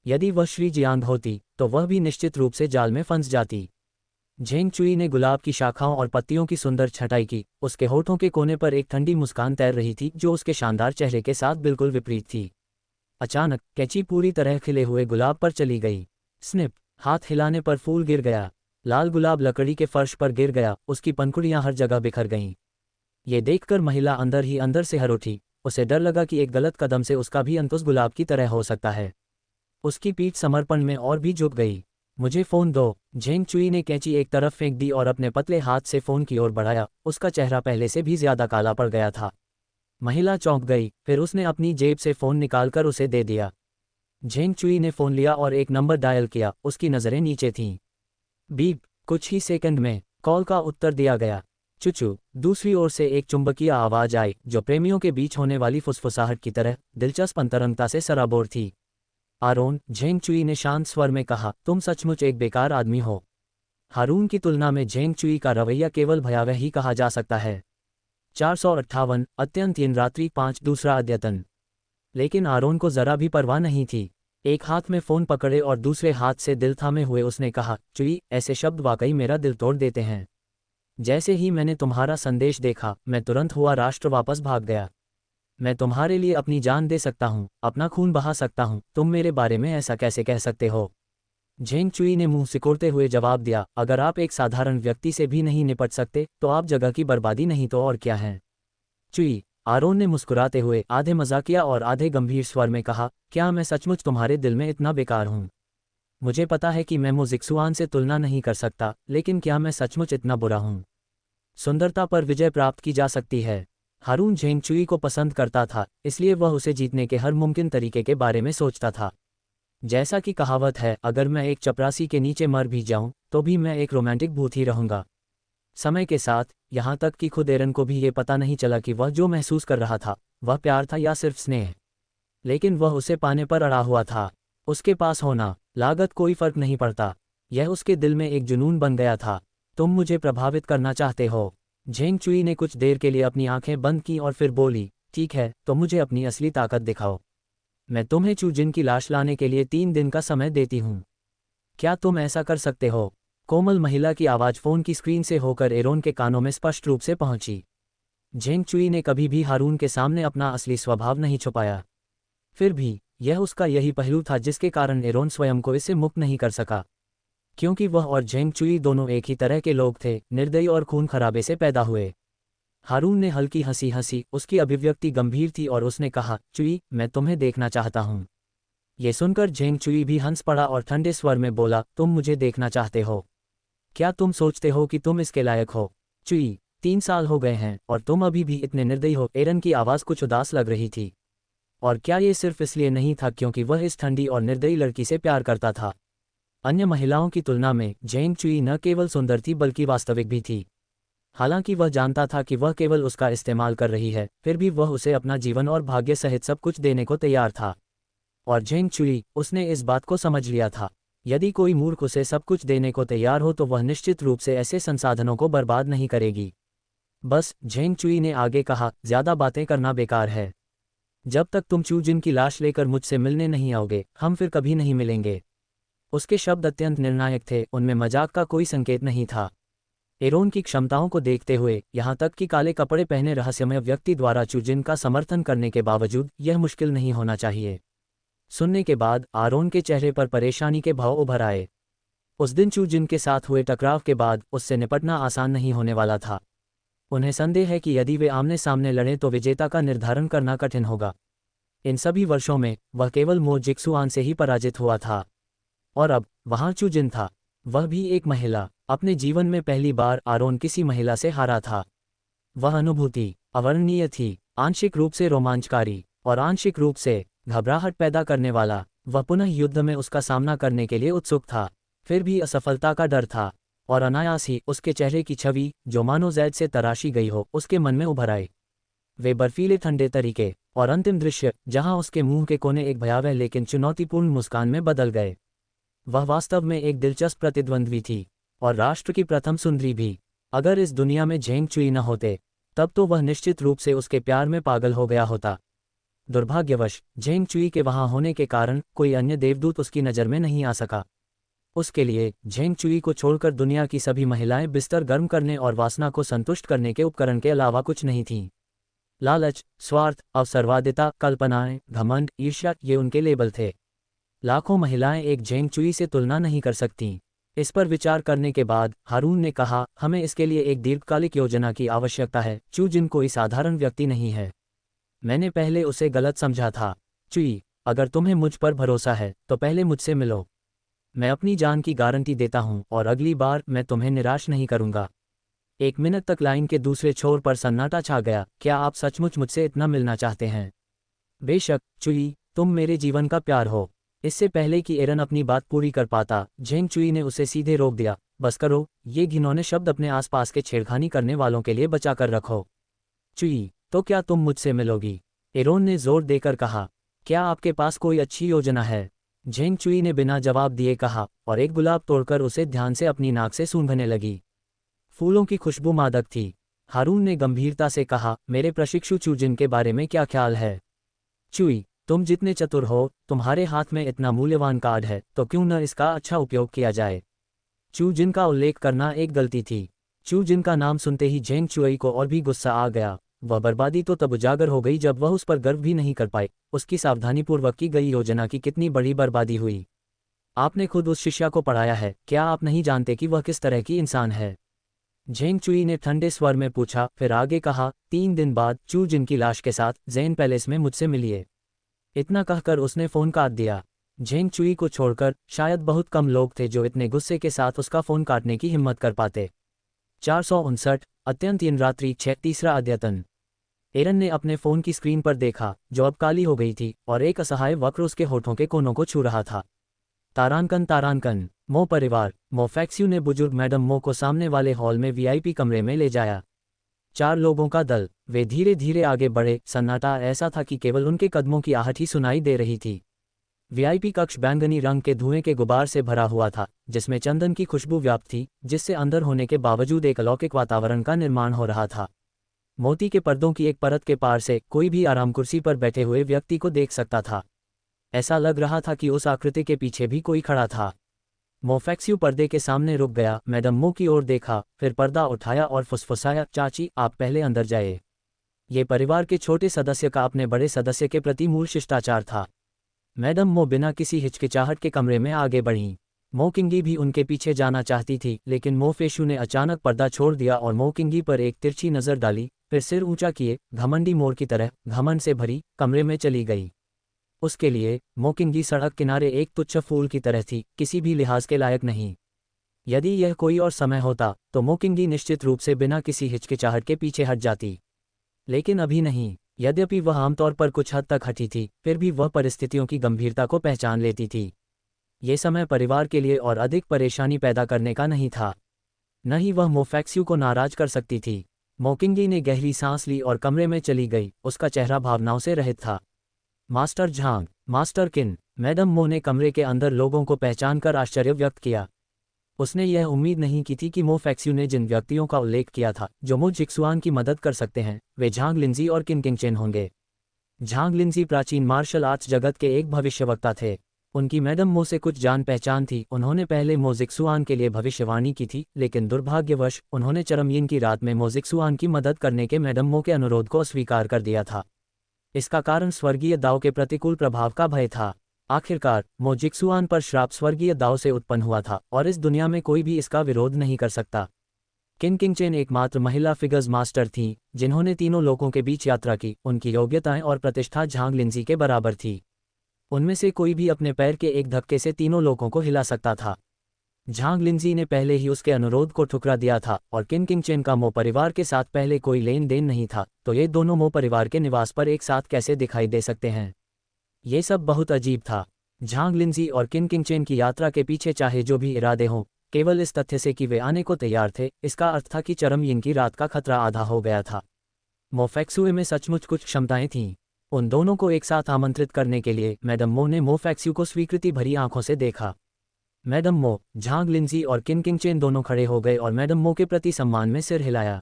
[SPEAKER 1] यदि वह श्री जियांग होती तो वह भी निश्चित रूप से जाल में फंस जाती। झेंग चुई ने गुलाब की शाखाओं और पत्तियों की सुंदर छटाई की। उसके होठों के कोने पर एक ठंडी मुस्कान तैर रही थी जो उसके शानदार चेहरे के साथ बिल्कुल विपरीत थी। अचानक कैंची पूरी तरह खिले हुए गुलाब पर चली गई। स्निप, हाथ हिलाने पर फूल गिर गया। लाल गुलाब लकड़ी के फर्श पर गिर गया, उसकी पंखुड़ियां हर जगह बिखर गईं। ये देखकर महिला अंदर ही अंदर से हर उठी। उसे डर लगा कि एक गलत कदम से उसका भी अंत उस गुलाब की तरह हो सकता है। उसकी पीठ समर्पण में और भी झुक गई। मुझे फ़ोन दो। झेंग चुई ने कैंची एक तरफ फेंक दी और अपने पतले हाथ से फ़ोन की ओर बढ़ाया। उसका चेहरा पहले से भी ज्यादा काला पड़ गया था। महिला चौंक गई, फिर उसने अपनी जेब से फ़ोन निकालकर उसे दे दिया। झेंग चुई ने फ़ोन लिया और एक नंबर डायल किया। उसकी नज़रें नीचे थीं। बीप, कुछ ही सेकंड में कॉल का उत्तर दिया गया। चुचू, दूसरी ओर से एक चुंबकीय आवाज आई जो प्रेमियों के बीच होने वाली फुसफुसाहट की तरह दिलचस्प अंतरंगता से सराबोर थी। आरोन, झेंग चुई ने शांत स्वर में कहा, तुम सचमुच एक बेकार आदमी हो। हारून की तुलना में झेंग चुई का रवैया केवल भयावह ही कहा जा सकता है। 458 अत्यंत रात्रि 5 दूसरा अद्यतन। लेकिन आरोन को जरा भी परवाह नहीं थी। एक हाथ में फ़ोन पकड़े और दूसरे हाथ से दिल थामे हुए उसने कहा, चुई, ऐसे शब्द वाकई मेरा दिल तोड़ देते हैं। जैसे ही मैंने तुम्हारा संदेश देखा मैं तुरंत हुआ राष्ट्र वापस भाग गया। मैं तुम्हारे लिए अपनी जान दे सकता हूँ, अपना खून बहा सकता हूँ। तुम मेरे बारे में ऐसा कैसे कह सकते हो? झेंग चुई ने मुंह सिकोड़ते हुए जवाब दिया, अगर आप एक साधारण व्यक्ति से भी नहीं निपट सकते तो आप जगह की बर्बादी नहीं तो और क्या हैं? चुई, आरोन ने मुस्कुराते हुए आधे मजाकिया और आधे गंभीर स्वर में कहा, क्या मैं सचमुच तुम्हारे दिल में इतना बेकार हूँ? मुझे पता है कि मैं मोजिक्सुआन से तुलना नहीं कर सकता, लेकिन क्या मैं सचमुच इतना बुरा हूँ? सुंदरता पर विजय प्राप्त की जा सकती है। हारून झेंग चुई को पसंद करता था, इसलिए वह उसे जीतने के हर मुमकिन तरीके के बारे में सोचता था। जैसा कि कहावत है, अगर मैं एक चपरासी के नीचे मर भी जाऊं तो भी मैं एक रोमांटिक भूत ही रहूंगा। समय के साथ यहाँ तक कि खुद एरन को भी ये पता नहीं चला कि वह जो महसूस कर रहा था वह प्यार था या सिर्फ स्नेह। लेकिन वह उसे पाने पर अड़ा हुआ था। उसके पास होना, लागत कोई फर्क नहीं पड़ता। यह उसके दिल में एक जुनून बन गया था। तुम मुझे प्रभावित करना चाहते हो? झेंग चुई ने कुछ देर के लिए अपनी आंखें बंद की और फिर बोली, ठीक है, तो मुझे अपनी असली ताकत दिखाओ। मैं तुम्हें चू जिन की लाश लाने के लिए 3 दिन का समय देती हूँ। क्या तुम ऐसा कर सकते हो? कोमल महिला की आवाज़ फ़ोन की स्क्रीन से होकर एरोन के कानों में स्पष्ट रूप से पहुंची। झेंग चुई ने कभी भी हारून के सामने अपना असली स्वभाव नहीं छुपाया। फिर भी यह उसका यही पहलू था जिसके कारण एरोन स्वयं को इससे मुक्त नहीं कर सका। क्योंकि वह और झेंग चुई दोनों एक ही तरह के लोग थे, निर्दयी और खून खराबे से पैदा हुए। हारून ने हल्की हंसी हंसी, उसकी अभिव्यक्ति गंभीर थी और उसने कहा, चुई, मैं तुम्हें देखना चाहता हूँ। ये सुनकर झेंग चुई भी हंस पड़ा और ठंडे स्वर में बोला, तुम मुझे देखना चाहते हो? क्या तुम सोचते हो कि तुम इसके लायक हो? चुई, 3 साल हो गए हैं और तुम अभी भी इतने निर्दयी हो। एरन की आवाज़ कुछ उदास लग रही थी। और क्या ये सिर्फ इसलिए नहीं था क्योंकि वह इस ठंडी और निर्दयी लड़की से प्यार करता था? अन्य महिलाओं की तुलना में झेंग चुई न केवल सुंदर थी बल्कि वास्तविक भी थी। हालांकि वह जानता था कि वह केवल उसका इस्तेमाल कर रही है, फिर भी वह उसे अपना जीवन और भाग्य सहित सब कुछ देने को तैयार था। और झेंग चुई, उसने इस बात को समझ लिया था। यदि कोई मूर्ख उसे सब कुछ देने को तैयार हो तो वह निश्चित रूप से ऐसे संसाधनों को बर्बाद नहीं करेगी। बस, झेंग चुई ने आगे कहा, ज्यादा बातें करना बेकार है। जब तक तुम चू जिन की लाश लेकर मुझसे मिलने नहीं आओगे, हम फिर कभी नहीं मिलेंगे। उसके शब्द अत्यंत निर्णायक थे, उनमें मजाक का कोई संकेत नहीं था। एरोन की क्षमताओं को देखते हुए, यहाँ तक कि काले कपड़े पहने रहस्यमय व्यक्ति द्वारा चू जिन का समर्थन करने के बावजूद यह मुश्किल नहीं होना चाहिए। सुनने के बाद आरोन के चेहरे पर परेशानी के भाव उभर आए। उस दिन चू जिन के साथ हुए टकराव के बाद उससे निपटना आसान नहीं होने वाला था। उन्हें संदेह है कि यदि वे आमने सामने लड़ें तो विजेता का निर्धारण करना कठिन होगा। इन सभी वर्षों में वह केवल मो जिक्सुआन से ही पराजित हुआ था। और अब वहां चू जिन था, वह भी एक महिला। अपने जीवन में पहली बार आरोन किसी महिला से हारा था। वह अनुभूति अवर्णनीय थी, आंशिक रूप से रोमांचकारी और आंशिक रूप से घबराहट पैदा करने वाला। वह पुनः युद्ध में उसका सामना करने के लिए उत्सुक था, फिर भी असफलता का डर था, और अनायास ही उसके चेहरे की छवि, जो मानो जैद से तराशी गई हो, उसके मन में उभर आई। वे बर्फीले ठंडे तरीके और अंतिम दृश्य, जहां उसके मुंह के कोने एक भयावह लेकिन चुनौतीपूर्ण मुस्कान में बदल गए। वह वास्तव में एक दिलचस्प प्रतिद्वंद्वी थी, और राष्ट्र की प्रथम सुंदरी भी। अगर इस दुनिया में झेंग चुई न होते, तब तो वह निश्चित रूप से उसके प्यार में पागल हो गया होता। दुर्भाग्यवश झेंग चुई के वहां होने के कारण कोई अन्य देवदूत उसकी नज़र में नहीं आ सका। उसके लिए झेंग चुई को छोड़कर दुनिया की सभी महिलाएं बिस्तर गर्म करने और वासना को संतुष्ट करने के उपकरण के अलावा कुछ नहीं थीं। लालच, स्वार्थ, अवसरवादिता, कल्पनाएं, घमंड, ईर्ष्या, ये उनके लेबल थे। लाखों महिलाएं एक झेंग चुई से तुलना नहीं कर सकतीं। इस पर विचार करने के बाद हारून ने कहा, हमें इसके लिए एक दीर्घकालिक योजना की आवश्यकता है। चू जिन कोई साधारण व्यक्ति नहीं है। मैंने पहले उसे गलत समझा था। चुई, अगर तुम्हें मुझ पर भरोसा है तो पहले मुझसे मिलो। मैं अपनी जान की गारंटी देता हूं और अगली बार मैं तुम्हें निराश नहीं करूंगा। 1 मिनट तक लाइन के दूसरे छोर पर सन्नाटा छा गया। क्या आप सचमुच मुझसे इतना मिलना चाहते हैं? बेशक चुई, तुम मेरे जीवन का प्यार हो। इससे पहले कि एरन अपनी बात पूरी कर पाता, झेंग चुई ने उसे सीधे रोक दिया। बस करो, ये घिनौने शब्द अपने आसपास के छेड़खानी करने वालों के लिए बचा कर रखो। चुई, तो क्या तुम मुझसे मिलोगी? एरोन ने जोर देकर कहा। क्या आपके पास कोई अच्छी योजना है? झेंग चुई ने बिना जवाब दिए कहा, और एक गुलाब तोड़कर उसे ध्यान से अपनी नाक से सूंघने लगी। फूलों की खुशबू मादक थी। हारून ने गंभीरता से कहा, मेरे प्रशिक्षु चू जिन के बारे में क्या ख्याल है? चुई, तुम जितने चतुर हो, तुम्हारे हाथ में इतना मूल्यवान कार्ड है, तो क्यों न इसका अच्छा उपयोग किया जाए? चू जिन का उल्लेख करना एक गलती थी। चू जिन का नाम सुनते ही झेंग चुई को और भी गुस्सा आ गया। वह बर्बादी तो तब उजागर हो गई जब वह उस पर गर्व भी नहीं कर पाए। उसकी सावधानीपूर्वक की गई योजना की कितनी बड़ी बर्बादी हुई। आपने खुद उस शिष्या को पढ़ाया है, क्या आप नहीं जानते कि वह किस तरह की इंसान है? झेंग चुई ने ठंडे स्वर में पूछा, फिर आगे कहा, 3 दिन बाद चू जिन की लाश के साथ जैन पैलेस में मुझसे मिलिए। इतना कहकर उसने फ़ोन काट दिया। झेंग चुई को छोड़कर शायद बहुत कम लोग थे जो इतने गुस्से के साथ उसका फ़ोन काटने की हिम्मत कर पाते। 459 अत्यंत इन रात्रि 6 तीसरा अद्यतन। एरन ने अपने फ़ोन की स्क्रीन पर देखा, जो अब काली हो गई थी, और एक असहाय वक्र उसके होठों के कोनों को छू रहा था। तारांकन मो परिवार। मोफैक्स्यू ने बुजुर्ग मैडम मो को सामने वाले हॉल में वीआईपी कमरे में ले जाया। 4 लोगों का दल। वे धीरे धीरे आगे बढ़े। सन्नाटा ऐसा था कि केवल उनके कदमों की आहट ही सुनाई दे रही थी। वीआईपी कक्ष बैंगनी रंग के धुएं के गुबार से भरा हुआ था, जिसमें चंदन की खुशबू व्याप्त थी, जिससे अंदर होने के बावजूद एक अलौकिक वातावरण का निर्माण हो रहा था। मोती के पर्दों की एक परत के पार से कोई भी आराम कुर्सी पर बैठे हुए व्यक्ति को देख सकता था। ऐसा लग रहा था कि उस आकृति के पीछे भी कोई खड़ा था। मोफैक्स्यू पर्दे के सामने रुक गया, मैडम मो की ओर देखा, फिर पर्दा उठाया और फुसफुसाया, चाची, आप पहले अंदर जाइए। ये परिवार के छोटे सदस्य का अपने बड़े सदस्य के प्रति मूल शिष्टाचार था। मैडम मो बिना किसी हिचकिचाहट के कमरे में आगे बढ़ीं। मोकिंगी भी उनके पीछे जाना चाहती थी, लेकिन मोफेशू ने अचानक पर्दा छोड़ दिया और मोकिंगी पर एक तिरछी नज़र डाली, फिर सिर ऊंचा किए, घमंडी मोर की तरह घमंड से भरी कमरे में चली गई। उसके लिए मोकिंगी सड़क किनारे एक तुच्छ फूल की तरह थी, किसी भी लिहाज के लायक नहीं। यदि यह कोई और समय होता तो मोकिंगी निश्चित रूप से बिना किसी हिचकिचाहट के पीछे हट जाती, लेकिन अभी नहीं। यद्यपि वह आमतौर पर कुछ हद तक हटी थी, फिर भी वह परिस्थितियों की गंभीरता को पहचान लेती थी। ये समय परिवार के लिए और अधिक परेशानी पैदा करने का नहीं था। न ही वह मोफैक्स्यू को नाराज कर सकती थी। मोकिंगी ने गहरी सांस ली और कमरे में चली गई। उसका चेहरा भावनाओं से रहित था। मास्टर झांग, मास्टर किन। मैडम मो ने कमरे के अंदर लोगों को पहचानकर आश्चर्य व्यक्त किया। उसने यह उम्मीद नहीं की थी कि मोफैक्स्यू ने जिन व्यक्तियों का उल्लेख किया था जो मो जिक्सुआन की मदद कर सकते हैं, वे झांग लिंजी और किन किंगचेन होंगे। झांग लिंजी प्राचीन मार्शल आर्ट्स जगत के एक भविष्यवक्ता थे। उनकी मैडम मो से कुछ जान पहचान थी। उन्होंने पहले मो जिक्सुआन के लिए भविष्यवाणी की थी, लेकिन दुर्भाग्यवश उन्होंने चरमयीन की रात में मो जिक्सुआन की मदद करने के मैडम मो के अनुरोध को अस्वीकार कर दिया था। इसका कारण स्वर्गीय दाओ के प्रतिकूल प्रभाव का भय था। आखिरकार मो जिक्सुआन पर श्राप स्वर्गीय दाओ से उत्पन्न हुआ था, और इस दुनिया में कोई भी इसका विरोध नहीं कर सकता। किन किंगचेन एकमात्र महिला फिगर्स मास्टर थीं जिन्होंने तीनों लोगों के बीच यात्रा की। उनकी योग्यताएं और प्रतिष्ठा झांग लिंजी के बराबर थी। उनमें से कोई भी अपने पैर के एक धक्के से तीनों लोगों को हिला सकता था। झांग लिंजी ने पहले ही उसके अनुरोध को ठुकरा दिया था, और किन किंगचेन का मो परिवार के साथ पहले कोई लेन देन नहीं था, तो ये दोनों मो परिवार के निवास पर एक साथ कैसे दिखाई दे सकते हैं। ये सब बहुत अजीब था। झांग लिंजी और किन किंगचेन की यात्रा के पीछे चाहे जो भी इरादे हों, केवल इस तथ्य से कि वे आने को तैयार थे, इसका अर्थ था कि चरम यिन की रात का खतरा आधा हो गया था। मो फैक्सुए में सचमुच कुछ क्षमताएं थीं। उन दोनों को एक साथ आमंत्रित करने के लिए मैडम मो ने मो फैक्सू को स्वीकृति भरी आंखों से देखा। मैडम मो, झांग लिंजी और किन किंगचेन दोनों खड़े हो गए और मैडम मो के प्रति सम्मान में सिर हिलाया।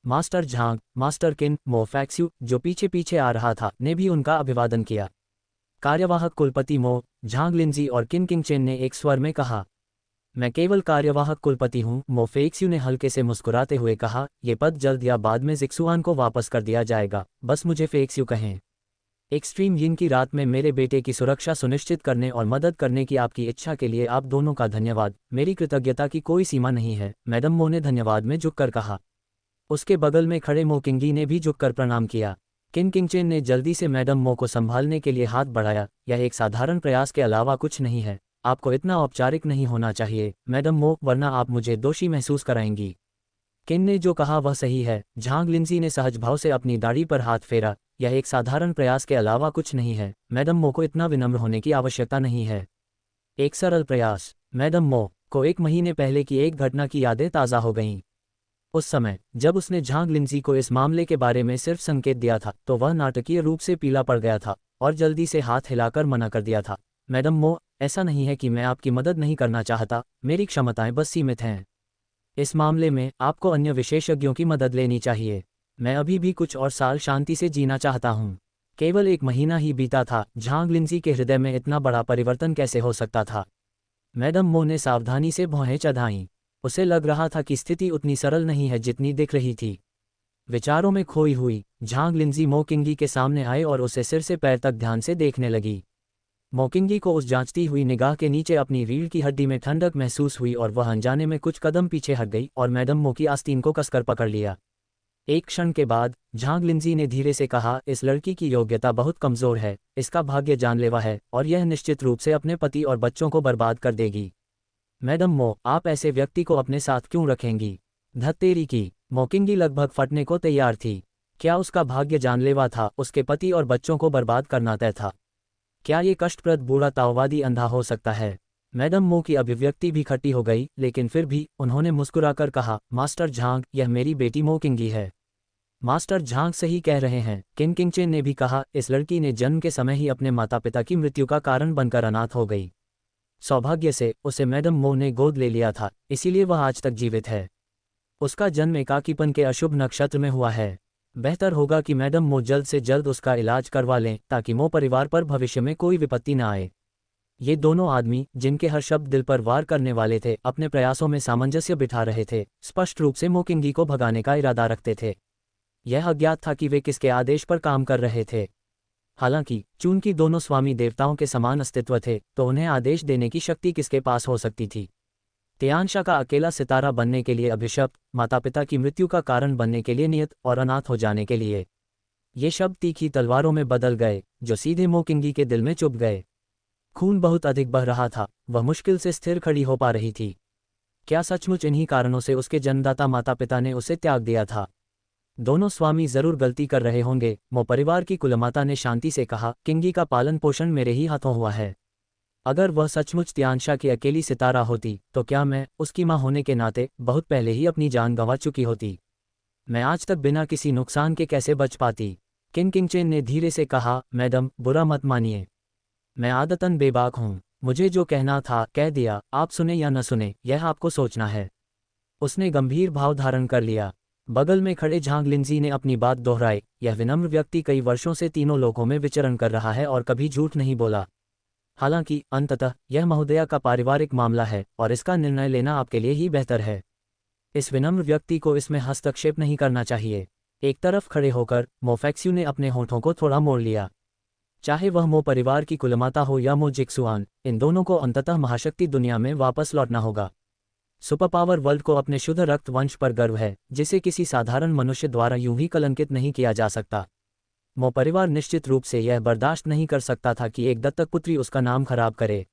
[SPEAKER 1] मास्टर झांग, मास्टर किन, मो फैक्सू, जो पीछे पीछे आ रहा था, ने भी उनका अभिवादन किया। कार्यवाहक कुलपति मो, झांग लिंजी और किन किंगचेन ने एक स्वर में कहा। मैं केवल कार्यवाहक कुलपति हूं, मो फैक्सू ने हल्के से मुस्कुराते हुए कहा। ये पद जल्द या बाद में जिक्सुआन को वापस कर दिया जाएगा, बस मुझे फैक्सू कहें। एक्सट्रीम यिन की रात में मेरे बेटे की सुरक्षा सुनिश्चित करने और मदद करने की आपकी इच्छा के लिए आप दोनों का धन्यवाद। मेरी कृतज्ञता की कोई सीमा नहीं है, मैडम मो ने धन्यवाद में झुककर कहा। उसके बगल में खड़े मो किंगी ने भी झुककर प्रणाम किया। किन किंगचेन ने जल्दी से मैडम मो को संभालने के लिए हाथ बढ़ाया। यह एक साधारण प्रयास के अलावा कुछ नहीं है। आपको इतना औपचारिक नहीं होना चाहिए, मैडम मो, वरना आप मुझे दोषी महसूस कराएंगी। किन ने जो कहा वह सही है। झांग लिंजी ने सहज भाव से अपनी दाढ़ी पर हाथ फेरा। यह एक साधारण प्रयास के अलावा कुछ नहीं है, मैडम मो को इतना विनम्र होने की आवश्यकता नहीं है। एक सरल प्रयास। मैडम मो को 1 महीने पहले की एक घटना की यादें ताज़ा हो गईं। उस समय जब उसने झांग लिंजी को इस मामले के बारे में सिर्फ संकेत दिया था, तो वह नाटकीय रूप से पीला पड़ गया था और जल्दी से हाथ हिलाकर मना कर दिया था। मैडम मो, ऐसा नहीं है कि मैं आपकी मदद नहीं करना चाहता, मेरी क्षमताएं बस सीमित हैं। इस मामले में आपको अन्य विशेषज्ञों की मदद लेनी चाहिए। मैं अभी भी कुछ और साल शांति से जीना चाहता हूँ। केवल 1 महीना ही बीता था, झांग लिंजी के हृदय में इतना बड़ा परिवर्तन कैसे हो सकता था? मैडम मो ने सावधानी से भौहें चढ़ाईं। उसे लग रहा था कि स्थिति उतनी सरल नहीं है जितनी दिख रही थी। विचारों में खोई हुई झांग लिंजी मो किंगी के सामने आए और उसे सिर से पैर तक ध्यान से देखने लगी। मो किंगी को उस जांचती हुई निगाह के नीचे अपनी रीढ़ की हड्डी में ठंडक महसूस हुई और वह अनजाने में कुछ कदम पीछे हट गई और मैडम मो की आस्तीन को कसकर पकड़ लिया। एक क्षण के बाद झांग लिंजी ने धीरे से कहा, इस लड़की की योग्यता बहुत कमजोर है, इसका भाग्य जानलेवा है और यह निश्चित रूप से अपने पति और बच्चों को बर्बाद कर देगी। मैडम मो, आप ऐसे व्यक्ति को अपने साथ क्यों रखेंगी? धत्तेरी की। मो किंगी लगभग फटने को तैयार थी। क्या उसका भाग्य जानलेवा था? उसके पति और बच्चों को बर्बाद करना तय था। क्या ये कष्टप्रद बूढ़ा ताओवादी अंधा हो सकता है? मैडम मो की अभिव्यक्ति भी खट्टी हो गई, लेकिन फिर भी उन्होंने मुस्कुराकर कहा, मास्टर झांग, यह मेरी बेटी मो किंगी है। मास्टर झांग सही कह रहे हैं, किन किंगचेन ने भी कहा। इस लड़की ने जन्म के समय ही अपने माता पिता की मृत्यु का कारण बनकर अनाथ हो गई। सौभाग्य से उसे मैडम मो ने गोद ले लिया था, इसीलिए वह आज तक जीवित है। उसका जन्म एकाकीपन के अशुभ नक्षत्र में हुआ है। बेहतर होगा कि मैडम मो जल्द से जल्द उसका इलाज करवा लें, ताकि मो परिवार पर भविष्य में कोई विपत्ति न आए। ये दोनों आदमी, जिनके हर शब्द दिल पर वार करने वाले थे, अपने प्रयासों में सामंजस्य बिठा रहे थे, स्पष्ट रूप से मो किंगी को भगाने का इरादा रखते थे। यह अज्ञात था कि वे किसके आदेश पर काम कर रहे थे। हालांकि चूंकि दोनों स्वामी देवताओं के समान अस्तित्व थे, तो उन्हें आदेश देने की शक्ति किसके पास हो सकती थी? तियानशा का अकेला सितारा बनने के लिए अभिशप्त, माता पिता की मृत्यु का कारण बनने के लिए नियत और अनाथ हो जाने के लिए। ये शब्द तीखी तलवारों में बदल गए, जो सीधे मो किंगी के दिल में चुभ गए। खून बहुत अधिक बह रहा था, वह मुश्किल से स्थिर खड़ी हो पा रही थी। क्या सचमुच इन्हीं कारणों से उसके जन्मदाता माता पिता ने उसे त्याग दिया था? दोनों स्वामी जरूर गलती कर रहे होंगे, मो परिवार की कुलमाता ने शांति से कहा। किंगी का पालन पोषण मेरे ही हाथों हुआ है। अगर वह सचमुच तियानशा की अकेली सितारा होती, तो क्या मैं, उसकी मां होने के नाते, बहुत पहले ही अपनी जान गंवा चुकी होती? मैं आज तक बिना किसी नुकसान के कैसे बच पाती? किन किंगचेन ने धीरे से कहा, मैडम, बुरा मत मानिए। मैं आदतन बेबाक हूँ। मुझे जो कहना था कह दिया, आप सुने या न सुने, यह आपको सोचना है। उसने गंभीर भाव धारण कर लिया। बगल में खड़े झांग लिंजी ने अपनी बात दोहराई। यह विनम्र व्यक्ति कई वर्षों से तीनों लोकों में विचरण कर रहा है और कभी झूठ नहीं बोला। हालांकि अंततः यह महोदया का पारिवारिक मामला है और इसका निर्णय लेना आपके लिए ही बेहतर है। इस विनम्र व्यक्ति को इसमें हस्तक्षेप नहीं करना चाहिए। एक तरफ खड़े होकर मो फैक्सू ने अपने होठों को थोड़ा मोड़ लिया। चाहे वह मो परिवार की कुलमाता हो या मो जिक्सुआन, इन दोनों को अंततः महाशक्ति दुनिया में वापस लौटना होगा। सुपर पावर वर्ल्ड को अपने शुद्ध रक्त वंश पर गर्व है, जिसे किसी साधारण मनुष्य द्वारा यूं ही कलंकित नहीं किया जा सकता। मो परिवार निश्चित रूप से यह बर्दाश्त नहीं कर सकता था कि एक दत्तक पुत्री उसका नाम खराब करे।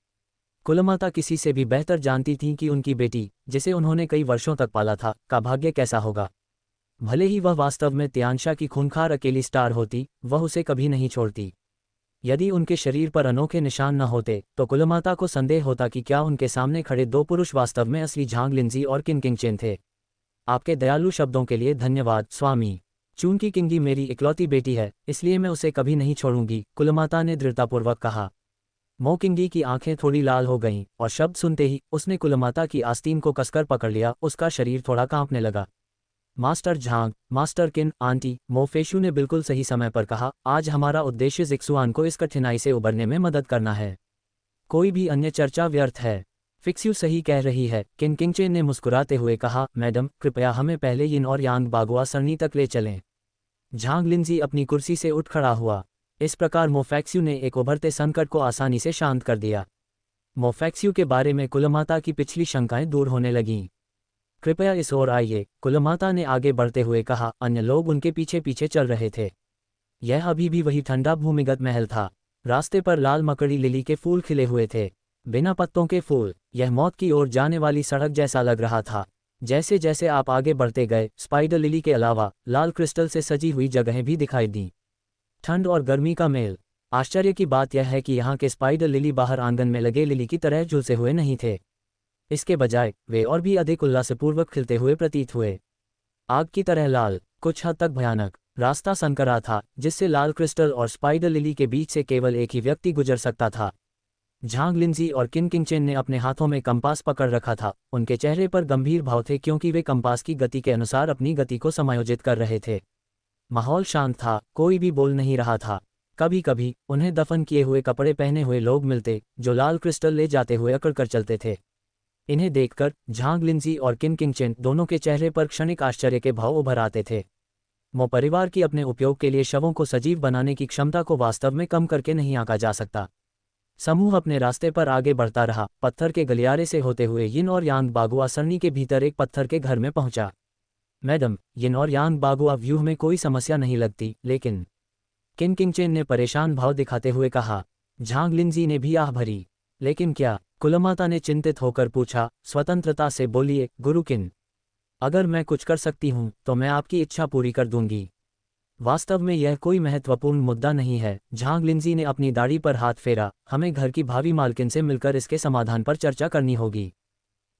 [SPEAKER 1] कुलमाता किसी से भी बेहतर जानती थीं कि उनकी बेटी, जिसे उन्होंने कई वर्षों तक पाला था, का भाग्य कैसा होगा। भले ही वह वास्तव में तियानशा की खूंखार अकेली स्टार होती, वह उसे कभी नहीं छोड़ती। यदि उनके शरीर पर अनोखे निशान न होते तो कुलमाता को संदेह होता कि क्या उनके सामने खड़े दो पुरुष वास्तव में असली झांग लिंजी और किन किंगचेन थे। आपके दयालु शब्दों के लिए धन्यवाद स्वामी। चूंकि किंगी मेरी इकलौती बेटी है, इसलिए मैं उसे कभी नहीं छोड़ूंगी, कुलमाता ने दृढ़तापूर्वक कहा। मोकिंगी की आंखें थोड़ी लाल हो गईं और शब्द सुनते ही उसने कुलमाता की आस्तीन को कसकर पकड़ लिया। उसका शरीर थोड़ा कांपने लगा। मास्टर झांग, मास्टर किन, आंटी, मोफेशु ने बिल्कुल सही समय पर कहा। आज हमारा उद्देश्य जिक्सुआन को इस कठिनाई से उबरने में मदद करना है। कोई भी अन्य चर्चा व्यर्थ है। फिक्स्यू सही कह रही है, किन किंगचेन ने मुस्कुराते हुए कहा। मैडम, कृपया हमें पहले यिन और यांग बागुआ सरनी तक ले चलें। झांग लिंजी अपनी कुर्सी से उठ खड़ा हुआ। इस प्रकार मोफेक्स्यू ने एक उभरते संकट को आसानी से शांत कर दिया। मोफेक्स्यू के बारे में कुलमाता की पिछली शंकाएं दूर होने लगीं। कृपया इस ओर आइए, कुलमाता ने आगे बढ़ते हुए कहा। अन्य लोग उनके पीछे पीछे चल रहे थे। यह अभी भी वही ठंडा भूमिगत महल था। रास्ते पर लाल मकड़ी लिली के फूल खिले हुए थे, बिना पत्तों के फूल। यह मौत की ओर जाने वाली सड़क जैसा लग रहा था। जैसे जैसे आप आगे बढ़ते गए, स्पाइडर लिली के अलावा लाल क्रिस्टल से सजी हुई जगहें भी दिखाई दीं। ठंड और गर्मी का मेल। आश्चर्य की बात यह है कि यहाँ के स्पाइडर लिली बाहर आंगन में लगे लिली की तरह झुलसे हुए नहीं थे। इसके बजाय वे और भी अधिक उल्लासपूर्वक खिलते हुए प्रतीत हुए। आग की तरह लाल, कुछ हद तक भयानक। रास्ता संकरा था जिससे लाल क्रिस्टल और स्पाइडर लिली के बीच से केवल एक ही व्यक्ति गुजर सकता था। झांग लिंजी और किन किंगचेन ने अपने हाथों में कंपास पकड़ रखा था। उनके चेहरे पर गंभीर भाव थे क्योंकि वे कंपास की गति के अनुसार अपनी गति को समायोजित कर रहे थे। माहौल शांत था, कोई भी बोल नहीं रहा था। कभी कभी उन्हें दफन किए हुए कपड़े पहने हुए लोग मिलते जो लाल क्रिस्टल ले जाते हुए अकड़ कर चलते थे। इन्हें देखकर झांग लिंजी और किन किंगचेन दोनों के चेहरे पर क्षणिक आश्चर्य के भाव उभर आते थे। मो परिवार की अपने उपयोग के लिए शवों को सजीव बनाने की क्षमता को वास्तव में कम करके नहीं आंका जा सकता। समूह अपने रास्ते पर आगे बढ़ता रहा। पत्थर के गलियारे से होते हुए यिन और यांग बागुआ सरनी के भीतर एक पत्थर के घर में पहुंचा। मैडम, यिन और यांग बागुआ व्यूह में कोई समस्या नहीं लगती, लेकिन किन किंगचेन ने परेशान भाव दिखाते हुए कहा। झांग लिंजी ने भी आह भरी। लेकिन क्या? कुलमाता ने चिंतित होकर पूछा। स्वतंत्रता से बोलिए गुरु किन। अगर मैं कुछ कर सकती हूँ तो मैं आपकी इच्छा पूरी कर दूंगी। वास्तव में यह कोई महत्वपूर्ण मुद्दा नहीं है। झांग लिंजी ने अपनी दाढ़ी पर हाथ फेरा। हमें घर की भावी मालकिन से मिलकर इसके समाधान पर चर्चा करनी होगी।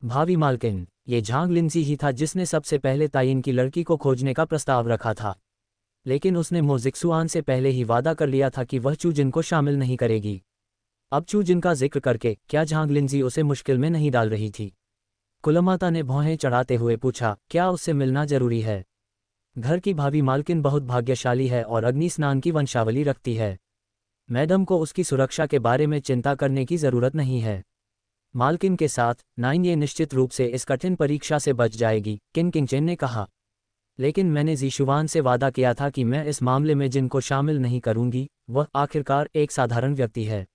[SPEAKER 1] भावी मालकिन? ये झांग लिंजी ही था जिसने सबसे पहले तायिन की लड़की को खोजने का प्रस्ताव रखा था। लेकिन उसने मो जिक्सुआन से पहले ही वादा कर लिया था कि वह चूजिन को शामिल नहीं करेगी। अब चूजिन का जिक्र करके क्या झांग लिंजी उसे मुश्किल में नहीं डाल रही थी? कुलमाता ने भौहें चढ़ाते हुए पूछा। क्या उससे मिलना जरूरी है? घर की भावी मालकिन बहुत भाग्यशाली है और अग्नि स्नान की वंशावली रखती है। मैडम को उसकी सुरक्षा के बारे में चिंता करने की जरूरत नहीं है। मालकिन के साथ नाइन ये निश्चित रूप से इस कठिन परीक्षा से बच जाएगी, किन किंगचेन ने कहा। लेकिन मैंने जीशुवान से वादा किया था कि मैं इस मामले में जिनको शामिल नहीं करूंगी। वह आखिरकार एक साधारण व्यक्ति है।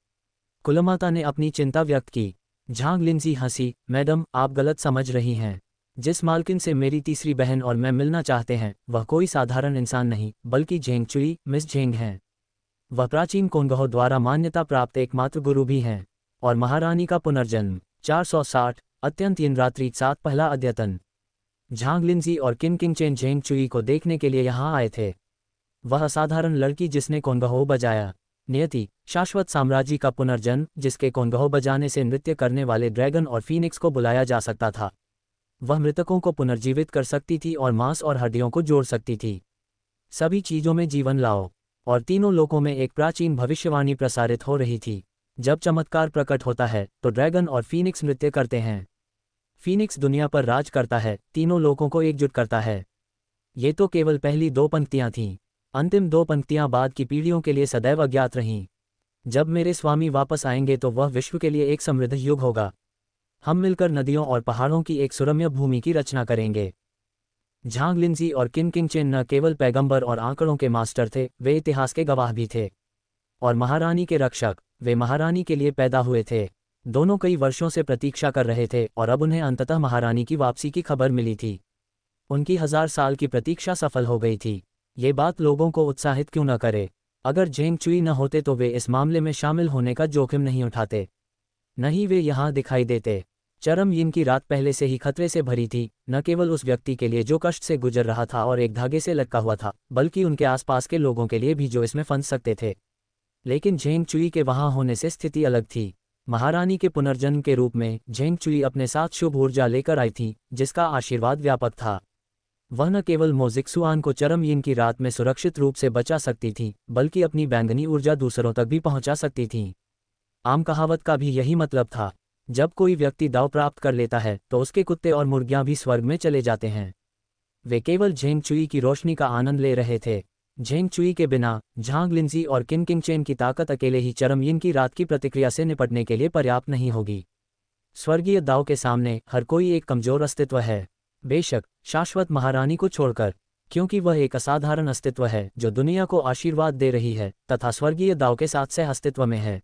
[SPEAKER 1] कुलमाता ने अपनी चिंता व्यक्त की। झांग लिंजी हंसी। मैडम, आप गलत समझ रही हैं। जिस मालकिन से मेरी तीसरी बहन और मैं मिलना चाहते हैं वह कोई साधारण इंसान नहीं बल्कि झेंग चुई, मिस झेंग हैं। वह प्राचीन कोंगहो द्वारा मान्यता प्राप्त एकमात्र गुरु भी हैं और महारानी का पुनर्जन्म। 460 अत्यंत इन रात्रि 7 पहला अद्यतन। झांग लिंजी और किन किंगचेन झेंग चुई को देखने के लिए यहाँ आए थे। वह असाधारण लड़की जिसने कोंगहो बजाया। नियति, शाश्वत साम्राज्य का पुनर्जन्म जिसके कोंगहो बजाने से नृत्य करने वाले ड्रैगन और फीनिक्स को बुलाया जा सकता था। वह मृतकों को पुनर्जीवित कर सकती थी और मांस और हड्डियों को जोड़ सकती थी। सभी चीजों में जीवन लाओ। और तीनों लोकों में एक प्राचीन भविष्यवाणी प्रसारित हो रही थी। जब चमत्कार प्रकट होता है तो ड्रैगन और फीनिक्स नृत्य करते हैं। फीनिक्स दुनिया पर राज करता है, तीनों लोकों को एकजुट करता है। ये तो केवल पहली 2 पंक्तियां थीं। अंतिम 2 पंक्तियां बाद की पीढ़ियों के लिए सदैव अज्ञात रहीं। जब मेरे स्वामी वापस आएंगे तो वह विश्व के लिए एक समृद्ध युग होगा। हम मिलकर नदियों और पहाड़ों की एक सुरम्य भूमि की रचना करेंगे। झांग लिंजी और किन किंगचेन न केवल पैगंबर और आंकड़ों के मास्टर थे, वे इतिहास के गवाह भी थे। और महारानी के रक्षक, वे महारानी के लिए पैदा हुए थे। दोनों कई वर्षों से प्रतीक्षा कर रहे थे और अब उन्हें अंततः महारानी की वापसी की खबर मिली थी। उनकी 1000 साल की प्रतीक्षा सफल हो गई थी। ये बात लोगों को उत्साहित क्यों न करे? अगर झेंग चुई न होते तो वे इस मामले में शामिल होने का जोखिम नहीं उठाते। नहीं वे यहाँ दिखाई देते। चरम यिन की रात पहले से ही खतरे से भरी थी, न केवल उस व्यक्ति के लिए जो कष्ट से गुजर रहा था और एक धागे से लटका हुआ था, बल्कि उनके आसपास के लोगों के लिए भी जो इसमें फंस सकते थे। लेकिन झेंग चुई के वहां होने से स्थिति अलग थी। महारानी के पुनर्जन्म के रूप में झेंग चुई अपने साथ शुभ ऊर्जा लेकर आई थी, जिसका आशीर्वाद व्यापक था। वह न केवल मो जिक्सुआन को चरम यीन की रात में सुरक्षित रूप से बचा सकती थी, बल्कि अपनी बैंगनी ऊर्जा दूसरों तक भी पहुंचा सकती थी। आम कहावत का भी यही मतलब था, जब कोई व्यक्ति दाव प्राप्त कर लेता है तो उसके कुत्ते और मुर्गियां भी स्वर्ग में चले जाते हैं। वे केवल झेंग चुई की रोशनी का आनंद ले रहे थे। झेंग चुई के बिना झांग लिंजी और किन किंगचेन की ताकत अकेले ही चरम यीन की रात की प्रतिक्रिया से निपटने के लिए पर्याप्त नहीं होगी। स्वर्गीय दाव के सामने हर कोई एक कमजोर अस्तित्व है, बेशक शाश्वत महारानी को छोड़कर, क्योंकि वह एक असाधारण अस्तित्व है जो दुनिया को आशीर्वाद दे रही है तथा स्वर्गीय दाव के साथ सह अस्तित्व में है।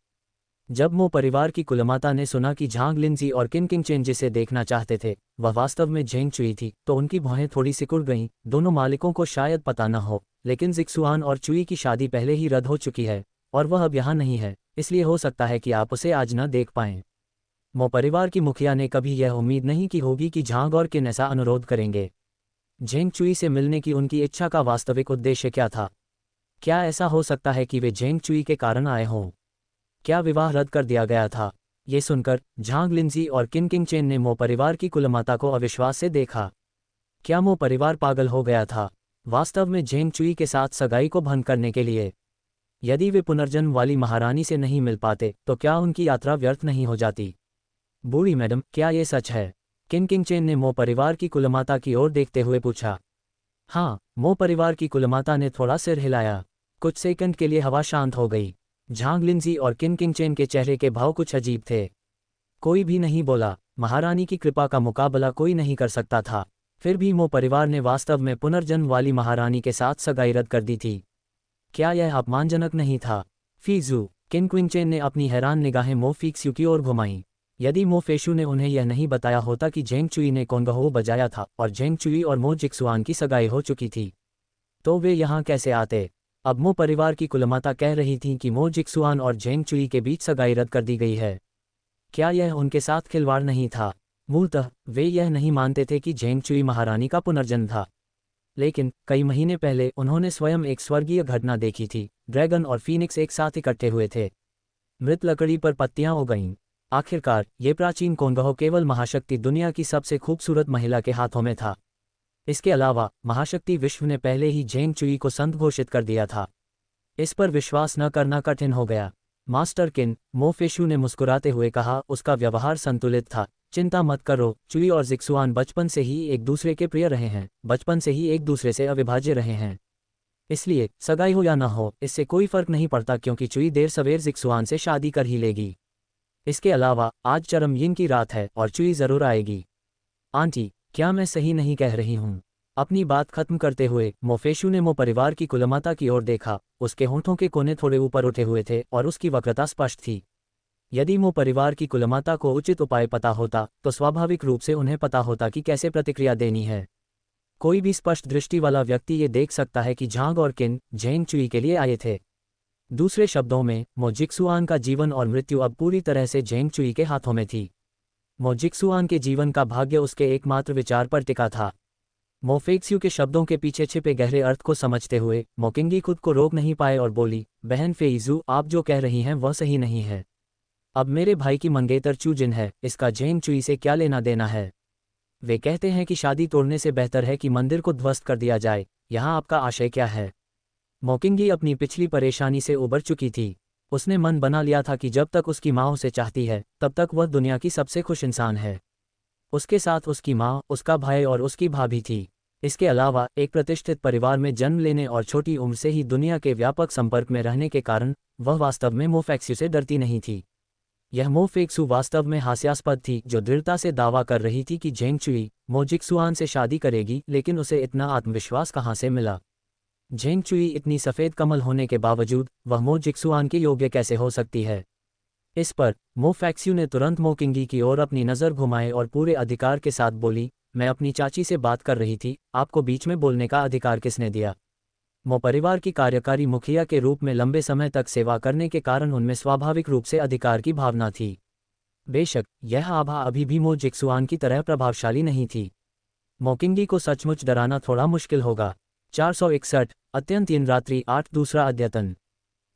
[SPEAKER 1] जब मो परिवार की कुलमाता ने सुना कि झांग लिंजी और किन किंगचेन जिसे देखना चाहते थे वह वास्तव में झेंग चुई थी, तो उनकी भौहें थोड़ी सिकुड़ गईं। दोनों मालिकों को शायद पता न हो, लेकिन जिक्सुआन और चुई की शादी पहले ही रद्द हो चुकी है और वह अब यहाँ नहीं है, इसलिए हो सकता है कि आप उसे आज न देख पाएं। मो परिवार की मुखिया ने कभी यह उम्मीद नहीं की होगी कि झांग और किन ऐसा अनुरोध करेंगे। झेंग चुई से मिलने की उनकी इच्छा का वास्तविक उद्देश्य क्या था? क्या ऐसा हो सकता है कि वे झेंग चुई के कारण आए हों? क्या विवाह रद्द कर दिया गया था? ये सुनकर झांग लिंजी और किन किंगचेन ने मो परिवार की कुलमाता को अविश्वास से देखा। क्या मो परिवार पागल हो गया था वास्तव में झेंग चुई के साथ सगाई को भंग करने के लिए? यदि वे पुनर्जन्म वाली महारानी से नहीं मिल पाते तो क्या उनकी यात्रा व्यर्थ नहीं हो जाती? बूढ़ी मैडम, क्या ये सच है? किन किंगचेन ने मो परिवार की कुलमाता की ओर देखते हुए पूछा। हाँ, मो परिवार की कुलमाता ने थोड़ा सिर हिलाया। कुछ सेकंड के लिए हवा शांत हो गई। झांग लिंजी और किन किंगचेन के चेहरे के भाव कुछ अजीब थे। कोई भी नहीं बोला। महारानी की कृपा का मुकाबला कोई नहीं कर सकता था। फिर भी मो परिवार ने वास्तव में पुनर्जन्म वाली महारानी के साथ सगाई रद्द कर दी थी। क्या यह अपमानजनक नहीं था? फीजू, किन किंगचेन ने अपनी हैरान निगाहें मो फीक्स्यू की ओर घुमाईं। यदि मो फेशु ने उन्हें यह नहीं बताया होता कि झेंग चुई ने कोंगहो बजाया था और झेंग चुई और मो जिक्सुआन की सगाई हो चुकी थी, तो वे यहाँ कैसे आते? अब मो परिवार की कुलमाता कह रही थी कि मो जिक्सुआन और झेंग चुई के बीच सगाई रद्द कर दी गई है। क्या यह उनके साथ खिलवाड़ नहीं था? मूलतः वे यह नहीं मानते थे कि झेंग चुई महारानी का पुनर्जन्म था। लेकिन कई महीने पहले उन्होंने स्वयं एक स्वर्गीय घटना देखी थी। ड्रैगन और फीनिक्स एक साथ इकट्ठे हुए थे। मृत लकड़ी पर पत्तियां उग गईं। आखिरकार ये प्राचीन कोंगहो केवल महाशक्ति दुनिया की सबसे खूबसूरत महिला के हाथों में था। इसके अलावा महाशक्ति विश्व ने पहले ही झेंग चुई को संत घोषित कर दिया था। इस पर विश्वास न करना कठिन हो गया। मास्टर किन, मो फेशु ने मुस्कुराते हुए कहा, उसका व्यवहार संतुलित था। चिंता मत करो, चुई और जिक्सुआन बचपन से ही एक दूसरे के प्रिय रहे हैं, बचपन से ही एक दूसरे से अविभाज्य रहे हैं। इसलिए सगाई हो या न हो, इससे कोई फर्क नहीं पड़ता, क्योंकि चुई देर सवेर जिक्सुआन से शादी कर ही लेगी। इसके अलावा आज चरम यीन की रात है और चुई जरूर आएगी। आंटी, क्या मैं सही नहीं कह रही हूँ? अपनी बात खत्म करते हुए मो फेशु ने मो परिवार की कुलमाता की ओर देखा। उसके होंठों के कोने थोड़े ऊपर उठे हुए थे और उसकी वक्रता स्पष्ट थी। यदि मो परिवार की कुलमाता को उचित उपाय पता होता तो स्वाभाविक रूप से उन्हें पता होता कि कैसे प्रतिक्रिया देनी है। कोई भी स्पष्ट दृष्टि वाला व्यक्ति ये देख सकता है कि झांग और किन झेंग चुई के लिए आए थे। दूसरे शब्दों में, मो जिक्सुआन का जीवन और मृत्यु अब पूरी तरह से झेंग चुई के हाथों में थी। मो जिक्सुआन के जीवन का भाग्य उसके एकमात्र विचार पर टिका था। मो फेक्स्यू के शब्दों के पीछे छिपे गहरे अर्थ को समझते हुए मो किंगी खुद को रोक नहीं पाए और बोली, बहन फेइजू, आप जो कह रही हैं वह सही नहीं है। अब मेरे भाई की मंगेतर चू जिन है, इसका झेंग चुई से क्या लेना देना है? वे कहते हैं कि शादी तोड़ने से बेहतर है कि मंदिर को ध्वस्त कर दिया जाए। यहाँ आपका आशय क्या है? मोकिंगी अपनी पिछली परेशानी से उबर चुकी थी। उसने मन बना लिया था कि जब तक उसकी माँ उसे चाहती है तब तक वह दुनिया की सबसे खुश इंसान है। उसके साथ उसकी माँ, उसका भाई और उसकी भाभी थी। इसके अलावा एक प्रतिष्ठित परिवार में जन्म लेने और छोटी उम्र से ही दुनिया के व्यापक संपर्क में रहने के कारण वह वास्तव में मो फेक्स्यू से डरती नहीं थी। यह मो फेक्स्यू वास्तव में हास्यास्पद थी, जो दृढ़ता से दावा कर रही थी कि झेंग चुई मो जिक्सुआन से शादी करेगी, लेकिन उसे इतना आत्मविश्वास कहाँ से मिला? झेंग चुई इतनी सफ़ेद कमल होने के बावजूद वह मो जिक्सुआन के योग्य कैसे हो सकती है? इस पर मो फेक्स्यू ने तुरंत मो किंगी की ओर अपनी नज़र घुमाए और पूरे अधिकार के साथ बोली, मैं अपनी चाची से बात कर रही थी, आपको बीच में बोलने का अधिकार किसने दिया? मो परिवार की कार्यकारी मुखिया के रूप में लंबे समय तक सेवा करने के कारण उनमें स्वाभाविक रूप से अधिकार की भावना थी। बेशक यह आभा अभी भी मो जिक्सुआन की तरह प्रभावशाली नहीं थी। मो किंगी को सचमुच डराना थोड़ा मुश्किल होगा। 461 अत्यंत इन रात्रि 8 दूसरा अद्यतन।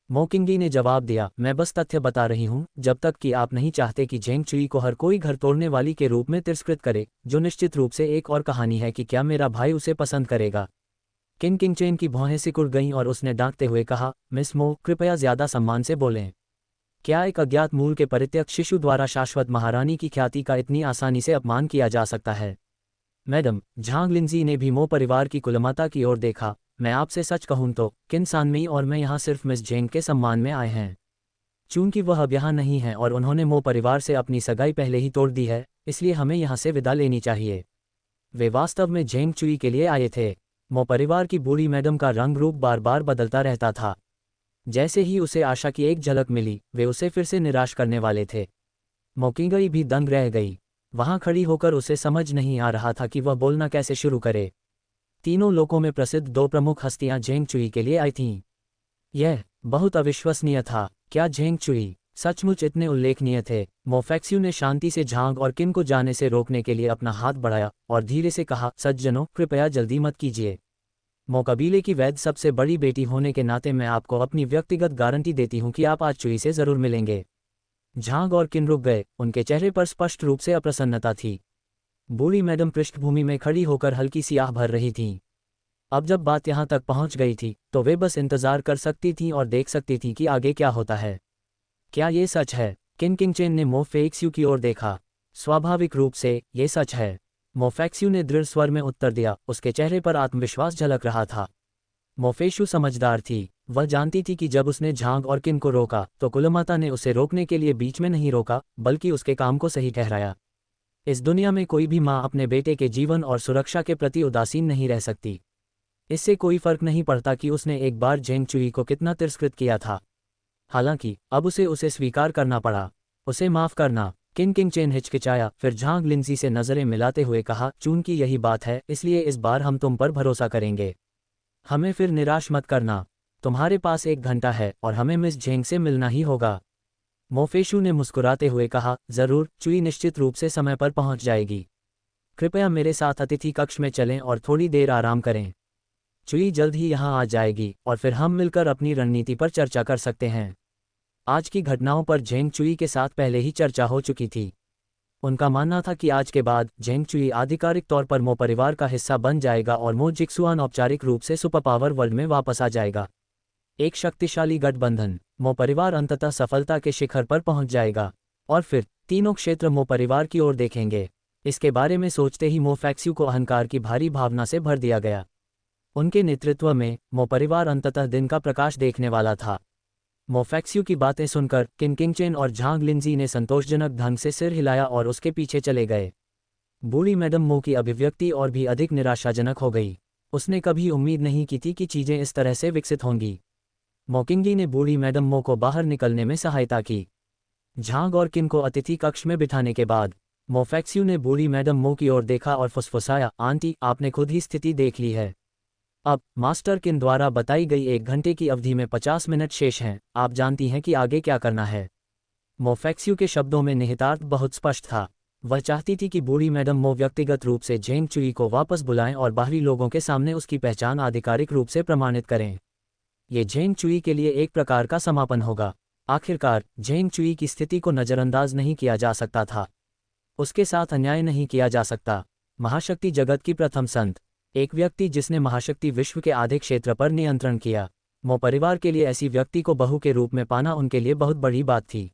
[SPEAKER 1] मोकिंगी ने जवाब दिया, मैं बस तथ्य बता रही हूँ, जब तक कि आप नहीं चाहते कि झेंग चुई को हर कोई घर तोड़ने वाली के रूप में तिरस्कृत करे, जो निश्चित रूप से एक और कहानी है कि क्या मेरा भाई उसे पसंद करेगा। किन किंगचेन की भौहें सिकुड़ गईं और उसने डांटते हुए कहा, मिस मो, कृपया ज्यादा सम्मान से बोलें। क्या एक अज्ञात मूल के परित्यक्त शिशु द्वारा शाश्वत महारानी की ख्याति का इतनी आसानी से अपमान किया जा सकता है? मैडम, झांग लिंजी ने भी मो परिवार की कुलमाता की ओर देखा, मैं आपसे सच कहूं तो किन सानमी और मैं यहाँ सिर्फ मिस झेंग के सम्मान में आए हैं। चूंकि वह अब यहाँ नहीं है और उन्होंने मो परिवार से अपनी सगाई पहले ही तोड़ दी है, इसलिए हमें यहाँ से विदा लेनी चाहिए। वे वास्तव में झेंग चुई के लिए आए थे। मो परिवार की बूढ़ी मैडम का रंग रूप बार बार बदलता रहता था। जैसे ही उसे आशा की एक झलक मिली, वे उसे फिर से निराश करने वाले थे। मोकिंगई भी दंग रह गई। वहां खड़ी होकर उसे समझ नहीं आ रहा था कि वह बोलना कैसे शुरू करे। तीनों लोकों में प्रसिद्ध दो प्रमुख हस्तियां झेंग चुई के लिए आई थीं। यह बहुत अविश्वसनीय था। क्या झेंग चुई सचमुच इतने उल्लेखनीय थे? मोफेक्स्यू ने शांति से झांग और किन को जाने से रोकने के लिए अपना हाथ बढ़ाया और धीरे से कहा, सज्जनों, कृपया जल्दी मत कीजिए। मो कबीले की वैद्य सबसे बड़ी बेटी होने के नाते मैं आपको अपनी व्यक्तिगत गारंटी देती हूं कि आप आज चुई से जरूर मिलेंगे। झांग और किन रुक गए, उनके चेहरे पर स्पष्ट रूप से अप्रसन्नता थी। बूढ़ी मैडम पृष्ठभूमि में खड़ी होकर हल्की सी आह भर रही थीं। अब जब बात यहां तक पहुंच गई थी तो वे बस इंतजार कर सकती थीं और देख सकती थीं कि आगे क्या होता है। क्या ये सच है? किन किंगचेन ने मोफेक्स्यू की ओर देखा। स्वाभाविक रूप से ये सच है, मोफेक्स्यू ने दृढ़ स्वर में उत्तर दिया। उसके चेहरे पर आत्मविश्वास झलक रहा था। मोफेक्स्यू समझदार थी। वह जानती थी कि जब उसने झांग और किन को रोका तो कुलमाता ने उसे रोकने के लिए बीच में नहीं रोका, बल्कि उसके काम को सही ठहराया। इस दुनिया में कोई भी माँ अपने बेटे के जीवन और सुरक्षा के प्रति उदासीन नहीं रह सकती। इससे कोई फर्क नहीं पड़ता कि उसने एक बार झेंग चुई को कितना तिरस्कृत किया था। हालांकि अब उसे स्वीकार करना पड़ा। उसे माफ करना। किन किंगचेन हिचकिचाया, फिर झांग लिंजी से नजरें मिलाते हुए कहा, चूंकि यही बात है, इसलिए इस बार हम तुम पर भरोसा करेंगे। हमें फिर निराश मत करना। तुम्हारे पास 1 घंटा है और हमें मिस झेंग से मिलना ही होगा। मोफेशू ने मुस्कुराते हुए कहा, जरूर, चुई निश्चित रूप से समय पर पहुंच जाएगी। कृपया मेरे साथ अतिथि कक्ष में चलें और थोड़ी देर आराम करें। चुई जल्द ही यहाँ आ जाएगी और फिर हम मिलकर अपनी रणनीति पर चर्चा कर सकते हैं। आज की घटनाओं पर झेंग चुई के साथ पहले ही चर्चा हो चुकी थी। उनका मानना था कि आज के बाद झेंग चुई आधिकारिक तौर पर मो परिवार का हिस्सा बन जाएगा और मो जिक्सुआन औपचारिक रूप से सुपर पावर वर्ल्ड में वापस आ जाएगा। एक शक्तिशाली गठबंधन। मो परिवार अंततः सफलता के शिखर पर पहुंच जाएगा और फिर तीनों क्षेत्र मो परिवार की ओर देखेंगे। इसके बारे में सोचते ही मोफेक्स्यू को अहंकार की भारी भावना से भर दिया गया। उनके नेतृत्व में मो परिवार अंततः दिन का प्रकाश देखने वाला था। मोफेक्स्यू की बातें सुनकर किन किंगचेन और झांग लिंजी ने संतोषजनक ढंग से सिर हिलाया और उसके पीछे चले गए। बूढ़ी मैडम मो की अभिव्यक्ति और भी अधिक निराशाजनक हो गई। उसने कभी उम्मीद नहीं की थी कि चीजें इस तरह से विकसित होंगी। मोकिंगी ने बूढ़ी मैडम मो को बाहर निकलने में सहायता की। झांग और किन को अतिथि कक्ष में बिठाने के बाद मोफेक्स्यू ने बूढ़ी मैडम मो की ओर देखा और फुसफुसाया, आंटी, आपने खुद ही स्थिति देख ली है। अब मास्टर किन द्वारा बताई गई 1 घंटे की अवधि में 50 मिनट शेष हैं। आप जानती हैं कि आगे क्या करना है। मोफेक्स्यू के शब्दों में निहितार्थ बहुत स्पष्ट था। वह चाहती थी कि बूढ़ी मैडम मो व्यक्तिगत रूप से झेंग चुई को वापस बुलाएं और बाहरी लोगों के सामने उसकी पहचान आधिकारिक रूप से प्रमाणित करें। ये झेंग चुई के लिए एक प्रकार का समापन होगा। आखिरकार झेंग चुई की स्थिति को नज़रअंदाज नहीं किया जा सकता था। उसके साथ अन्याय नहीं किया जा सकता। महाशक्ति जगत की प्रथम संत, एक व्यक्ति जिसने महाशक्ति विश्व के आधे क्षेत्र पर नियंत्रण किया। मो परिवार के लिए ऐसी व्यक्ति को बहू के रूप में पाना उनके लिए बहुत बड़ी बात थी।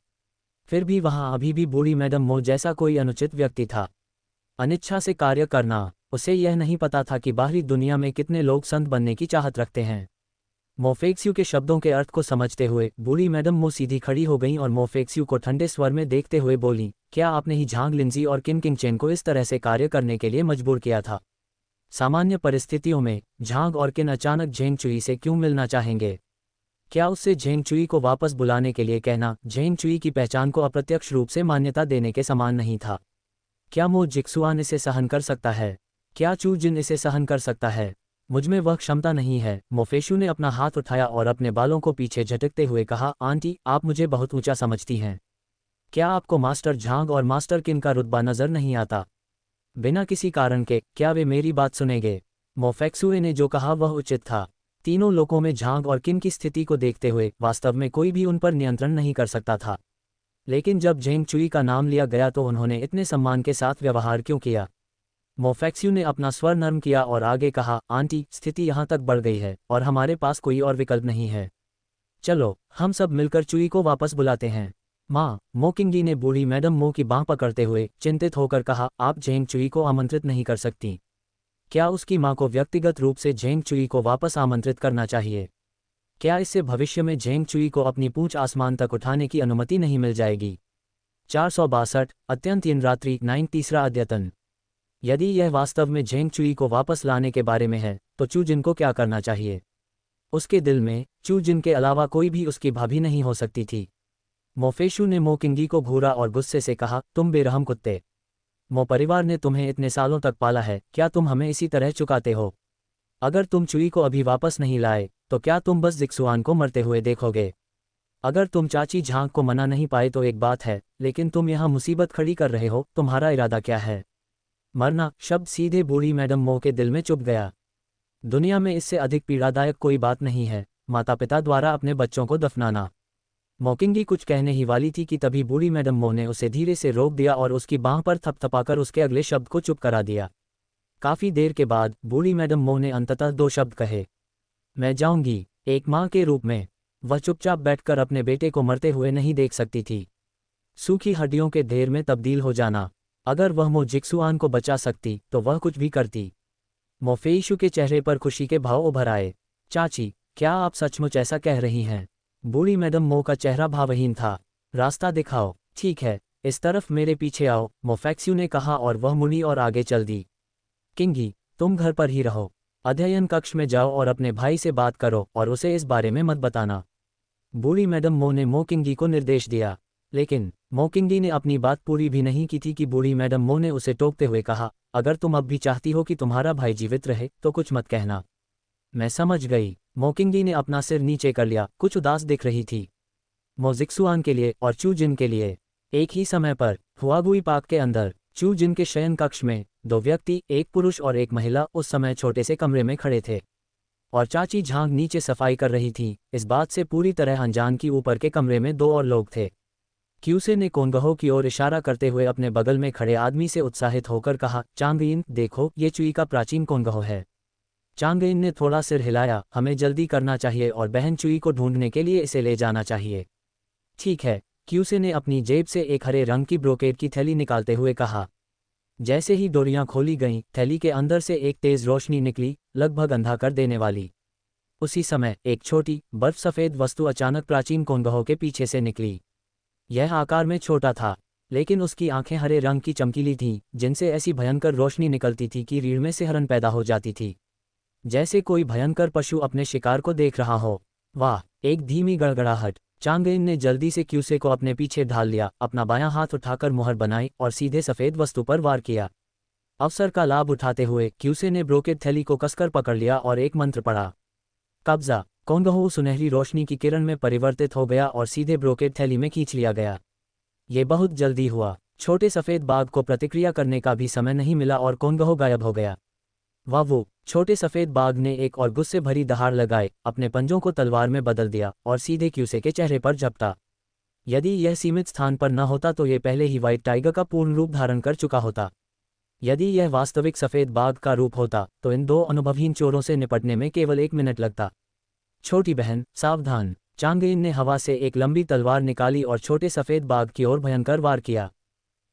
[SPEAKER 1] फिर भी वहां अभी भी बूढ़ी मैडम मो जैसा कोई अनुचित व्यक्ति था। अनिच्छा से कार्य करना। उसे यह नहीं पता था कि बाहरी दुनिया में कितने लोग संत बनने की चाहत रखते हैं। मोफेक्स्यू के शब्दों के अर्थ को समझते हुए बूढ़ी मैडम मो सीधी खड़ी हो गईं और मोफेक्स्यू को ठंडे स्वर में देखते हुए बोली, क्या आपने ही झांग लिंजी और किन किंगचेन को इस तरह से कार्य करने के लिए मजबूर किया था? सामान्य परिस्थितियों में झांग और किन अचानक झेंग चुई से क्यों मिलना चाहेंगे? क्या उससे झेंग चुई को वापस बुलाने के लिए कहना झेंग चुई की पहचान को अप्रत्यक्ष रूप से मान्यता देने के समान नहीं था? क्या मो जिक्सुआन इसे सहन कर सकता है? क्या चू जिन इसे सहन कर सकता है? मुझमें वह क्षमता नहीं है। मोफेशू ने अपना हाथ उठाया और अपने बालों को पीछे झटकते हुए कहा, आंटी, आप मुझे बहुत ऊंचा समझती हैं। क्या आपको मास्टर झांग और मास्टर किन का रुतबा नजर नहीं आता? बिना किसी कारण के क्या वे मेरी बात सुनेंगे? मोफेक्सुए ने जो कहा वह उचित था। तीनों लोगों में झांग और किन की स्थिति को देखते हुए वास्तव में कोई भी उन पर नियंत्रण नहीं कर सकता था। लेकिन जब झेंग चुई का नाम लिया गया तो उन्होंने इतने सम्मान के साथ व्यवहार क्यों किया? मो फैक्स्यू ने अपना स्वर नर्म किया और आगे कहा, आंटी, स्थिति यहाँ तक बढ़ गई है और हमारे पास कोई और विकल्प नहीं है। चलो हम सब मिलकर चुई को वापस बुलाते हैं। माँ, मो किंगी ने बूढ़ी मैडम मो की बांह पकड़ते हुए चिंतित होकर कहा, आप झेंग चुई को आमंत्रित नहीं कर सकती। क्या उसकी माँ को व्यक्तिगत रूप से झेंग चुई को वापस आमंत्रित करना चाहिए? क्या इससे भविष्य में झेंग चुई को अपनी पूंछ आसमान तक उठाने की अनुमति नहीं मिल जाएगी? 462 अत्यंत रात्रि 9 तीसरा अद्यतन। यदि यह वास्तव में झेंग चुई को वापस लाने के बारे में है तो चू जिन को क्या करना चाहिए? उसके दिल में चू जिन के अलावा कोई भी उसकी भाभी नहीं हो सकती थी। मो फेशु ने मो किंगी को घूरा और गुस्से से कहा, तुम बेरहम कुत्ते। मो परिवार ने तुम्हें इतने सालों तक पाला है, क्या तुम हमें इसी तरह चुकाते हो? अगर तुम चुई को अभी वापस नहीं लाए तो क्या तुम बस जिक्सुआन को मरते हुए देखोगे? अगर तुम चाची झांग को मना नहीं पाए तो एक बात है, लेकिन तुम यहाँ मुसीबत खड़ी कर रहे हो। तुम्हारा इरादा क्या है? मरना शब्द सीधे बूढ़ी मैडम मो के दिल में चुभ गया। दुनिया में इससे अधिक पीड़ादायक कोई बात नहीं है, माता पिता द्वारा अपने बच्चों को दफनाना। मोकिंगी कुछ कहने ही वाली थी कि तभी बूढ़ी मैडम मो ने उसे धीरे से रोक दिया और उसकी बांह पर थपथपाकर उसके अगले शब्द को चुप करा दिया। काफी देर के बाद बूढ़ी मैडम मो ने अंततः दो शब्द कहे, मैं जाऊंगी। एक माँ के रूप में वह चुपचाप बैठकर अपने बेटे को मरते हुए नहीं देख सकती थी। सूखी हड्डियों के ढेर में तब्दील हो जाना। अगर वह मो जिक्सुआन को बचा सकती तो वह कुछ भी करती। मो फेइशु के चेहरे पर खुशी के भाव उभर आए। चाची, क्या आप सचमुच ऐसा कह रही हैं? बूढ़ी मैडम मो का चेहरा भावहीन था। रास्ता दिखाओ। ठीक है, इस तरफ मेरे पीछे आओ, मो फैक्स्यू ने कहा और वह मुड़ी और आगे चल दी। किंगी, तुम घर पर ही रहो। अध्ययन कक्ष में जाओ और अपने भाई से बात करो और उसे इस बारे में मत बताना। बूढ़ी मैडम मो ने मो किंगी को निर्देश दिया। लेकिन मो किंगी ने अपनी बात पूरी भी नहीं की थी कि बूढ़ी मैडम मो ने उसे टोकते हुए कहा, अगर तुम अब भी चाहती हो कि तुम्हारा भाई जीवित रहे तो कुछ मत कहना। मैं समझ गई। मो किंगी ने अपना सिर नीचे कर लिया, कुछ उदास दिख रही थी। मो जिक्सुआन के लिए और चू जिन के लिए। एक ही समय पर हुआगुई पार्क के अंदर चू जिन के शयन कक्ष में दो व्यक्ति, एक पुरुष और एक महिला, उस समय छोटे से कमरे में खड़े थे और चाची झांग नीचे सफाई कर रही थी। इस बात से पूरी तरह अनजान कि ऊपर के कमरे में दो और लोग थे। क्यूसे ने कोनगहो की ओर इशारा करते हुए अपने बगल में खड़े आदमी से उत्साहित होकर कहा, चांगइन, देखो, ये चुई का प्राचीन कोनगहो है। चांगइन ने थोड़ा सिर हिलाया, हमें जल्दी करना चाहिए और बहन चुई को ढूंढने के लिए इसे ले जाना चाहिए। ठीक है, क्यूसे ने अपनी जेब से एक हरे रंग की ब्रोकेड की थैली निकालते हुए कहा। जैसे ही डोरियां खोली गईं, थैली के अंदर से एक तेज रोशनी निकली, लगभग अंधा कर देने वाली। उसी समय एक छोटी बर्फ सफ़ेद वस्तु अचानक प्राचीन कोनगहो के पीछे से निकली। यह आकार में छोटा था, लेकिन उसकी आंखें हरे रंग की चमकीली थीं, जिनसे ऐसी भयंकर रोशनी निकलती थी कि रीढ़ में सिहरन पैदा हो जाती थी, जैसे कोई भयंकर पशु अपने शिकार को देख रहा हो। वाह! एक धीमी गड़गड़ाहट। चांगइन ने जल्दी से क्यूसे को अपने पीछे ढाल लिया, अपना बायां हाथ उठाकर मुहर बनाई और सीधे सफ़ेद वस्तु पर वार किया। अवसर का लाभ उठाते हुए क्यूसे ने ब्रोकेड थैली को कसकर पकड़ लिया और एक मंत्र पढ़ा। कब्जा। कोनगहो सुनहरी रोशनी की किरण में परिवर्तित हो गया और सीधे ब्रोकेड थैली में खींच लिया गया। ये बहुत जल्दी हुआ। छोटे सफ़ेद बाघ को प्रतिक्रिया करने का भी समय नहीं मिला और कोनगहो गायब हो गया। वाह वो! छोटे सफ़ेद बाघ ने एक और गुस्से भरी दहाड़ लगाए, अपने पंजों को तलवार में बदल दिया और सीधे क्यूसे के चेहरे पर झपटा। यदि यह सीमित स्थान पर न होता तो ये पहले ही व्हाइट टाइगर का पूर्ण रूप धारण कर चुका होता। यदि यह वास्तविक सफ़ेद बाघ का रूप होता तो इन दो अनुभवहीन चोरों से निपटने में केवल 1 मिनट लगता। छोटी बहन, सावधान। चांगइन ने हवा से एक लंबी तलवार निकाली और छोटे सफ़ेद बाघ की ओर भयंकर वार किया।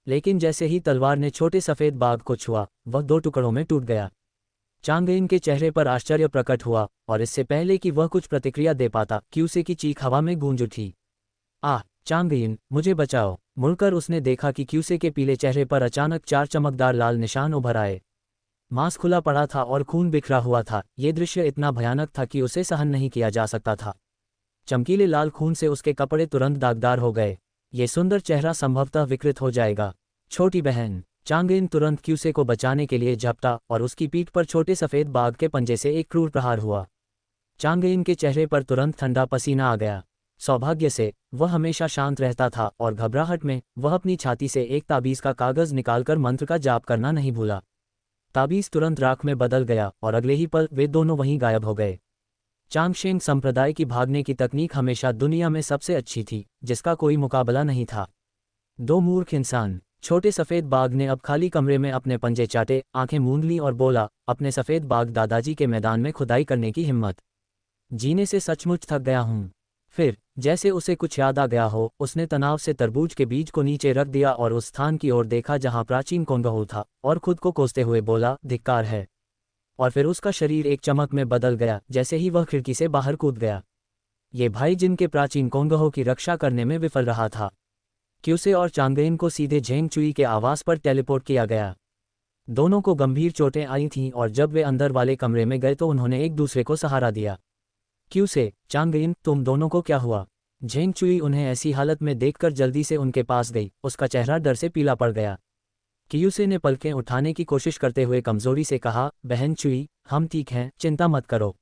[SPEAKER 1] लेकिन जैसे ही तलवार ने छोटे सफ़ेद बाघ को छुआ, वह 2 टुकड़ों में टूट गया। चांगइन के चेहरे पर आश्चर्य प्रकट हुआ और इससे पहले कि वह कुछ प्रतिक्रिया दे पाता, क्यूसे की चीख हवा में गूंज उठी। आह! चांगइन, मुझे बचाओ! मुड़कर उसने देखा कि क्यूसे के पीले चेहरे पर अचानक 4 चमकदार लाल निशान उभर आए। मांस खुला पड़ा था और खून बिखरा हुआ था। ये दृश्य इतना भयानक था कि उसे सहन नहीं किया जा सकता था। चमकीले लाल खून से उसके कपड़े तुरंत दागदार हो गए। ये सुंदर चेहरा संभवतः विकृत हो जाएगा। छोटी बहन। चांगइन तुरंत क्यूसे को बचाने के लिए झपटा और उसकी पीठ पर छोटे सफ़ेद बाघ के पंजे से एक क्रूर प्रहार हुआ। चांगइन के चेहरे पर तुरंत ठंडा पसीना आ गया। सौभाग्य से वह हमेशा शांत रहता था और घबराहट में वह अपनी छाती से एक ताबीज़ का कागज़ निकालकर मंत्र का जाप करना नहीं भूला। ताबीज़ तुरंत राख में बदल गया और अगले ही पल वे दोनों वहीं गायब हो गए। चांगशेंग संप्रदाय की भागने की तकनीक हमेशा दुनिया में सबसे अच्छी थी, जिसका कोई मुकाबला नहीं था। दो मूर्ख इंसान। छोटे सफ़ेद बाघ ने अब खाली कमरे में अपने पंजे चाटे, आंखें मूंद लीं और बोला, अपने सफ़ेद बाघ दादाजी के मैदान में खुदाई करने की हिम्मत। जीने से सचमुच थक गया हूँ। फिर जैसे उसे कुछ याद आ गया हो, उसने तनाव से तरबूज के बीज को नीचे रख दिया और उस स्थान की ओर देखा जहाँ प्राचीन कोंगहू था, और खुद को कोसते हुए बोला, धिक्कार है। और फिर उसका शरीर एक चमक में बदल गया जैसे ही वह खिड़की से बाहर कूद गया। ये भाई जिनके प्राचीन कोंगहू की रक्षा करने में विफल रहा था। क्यूसे और चांगेन को सीधे झेंग चुई के आवास पर टेलीपोर्ट किया गया। दोनों को गंभीर चोटें आई थीं और जब वे अंदर वाले कमरे में गए तो उन्होंने एक दूसरे को सहारा दिया। क्यूसे, चांगेन, तुम दोनों को क्या हुआ? झेंग चुई उन्हें ऐसी हालत में देखकर जल्दी से उनके पास गई, उसका चेहरा डर से पीला पड़ गया। क्यूसे ने पलकें उठाने की कोशिश करते हुए कमजोरी से कहा, बहन चुई, हम ठीक हैं, चिंता मत करो।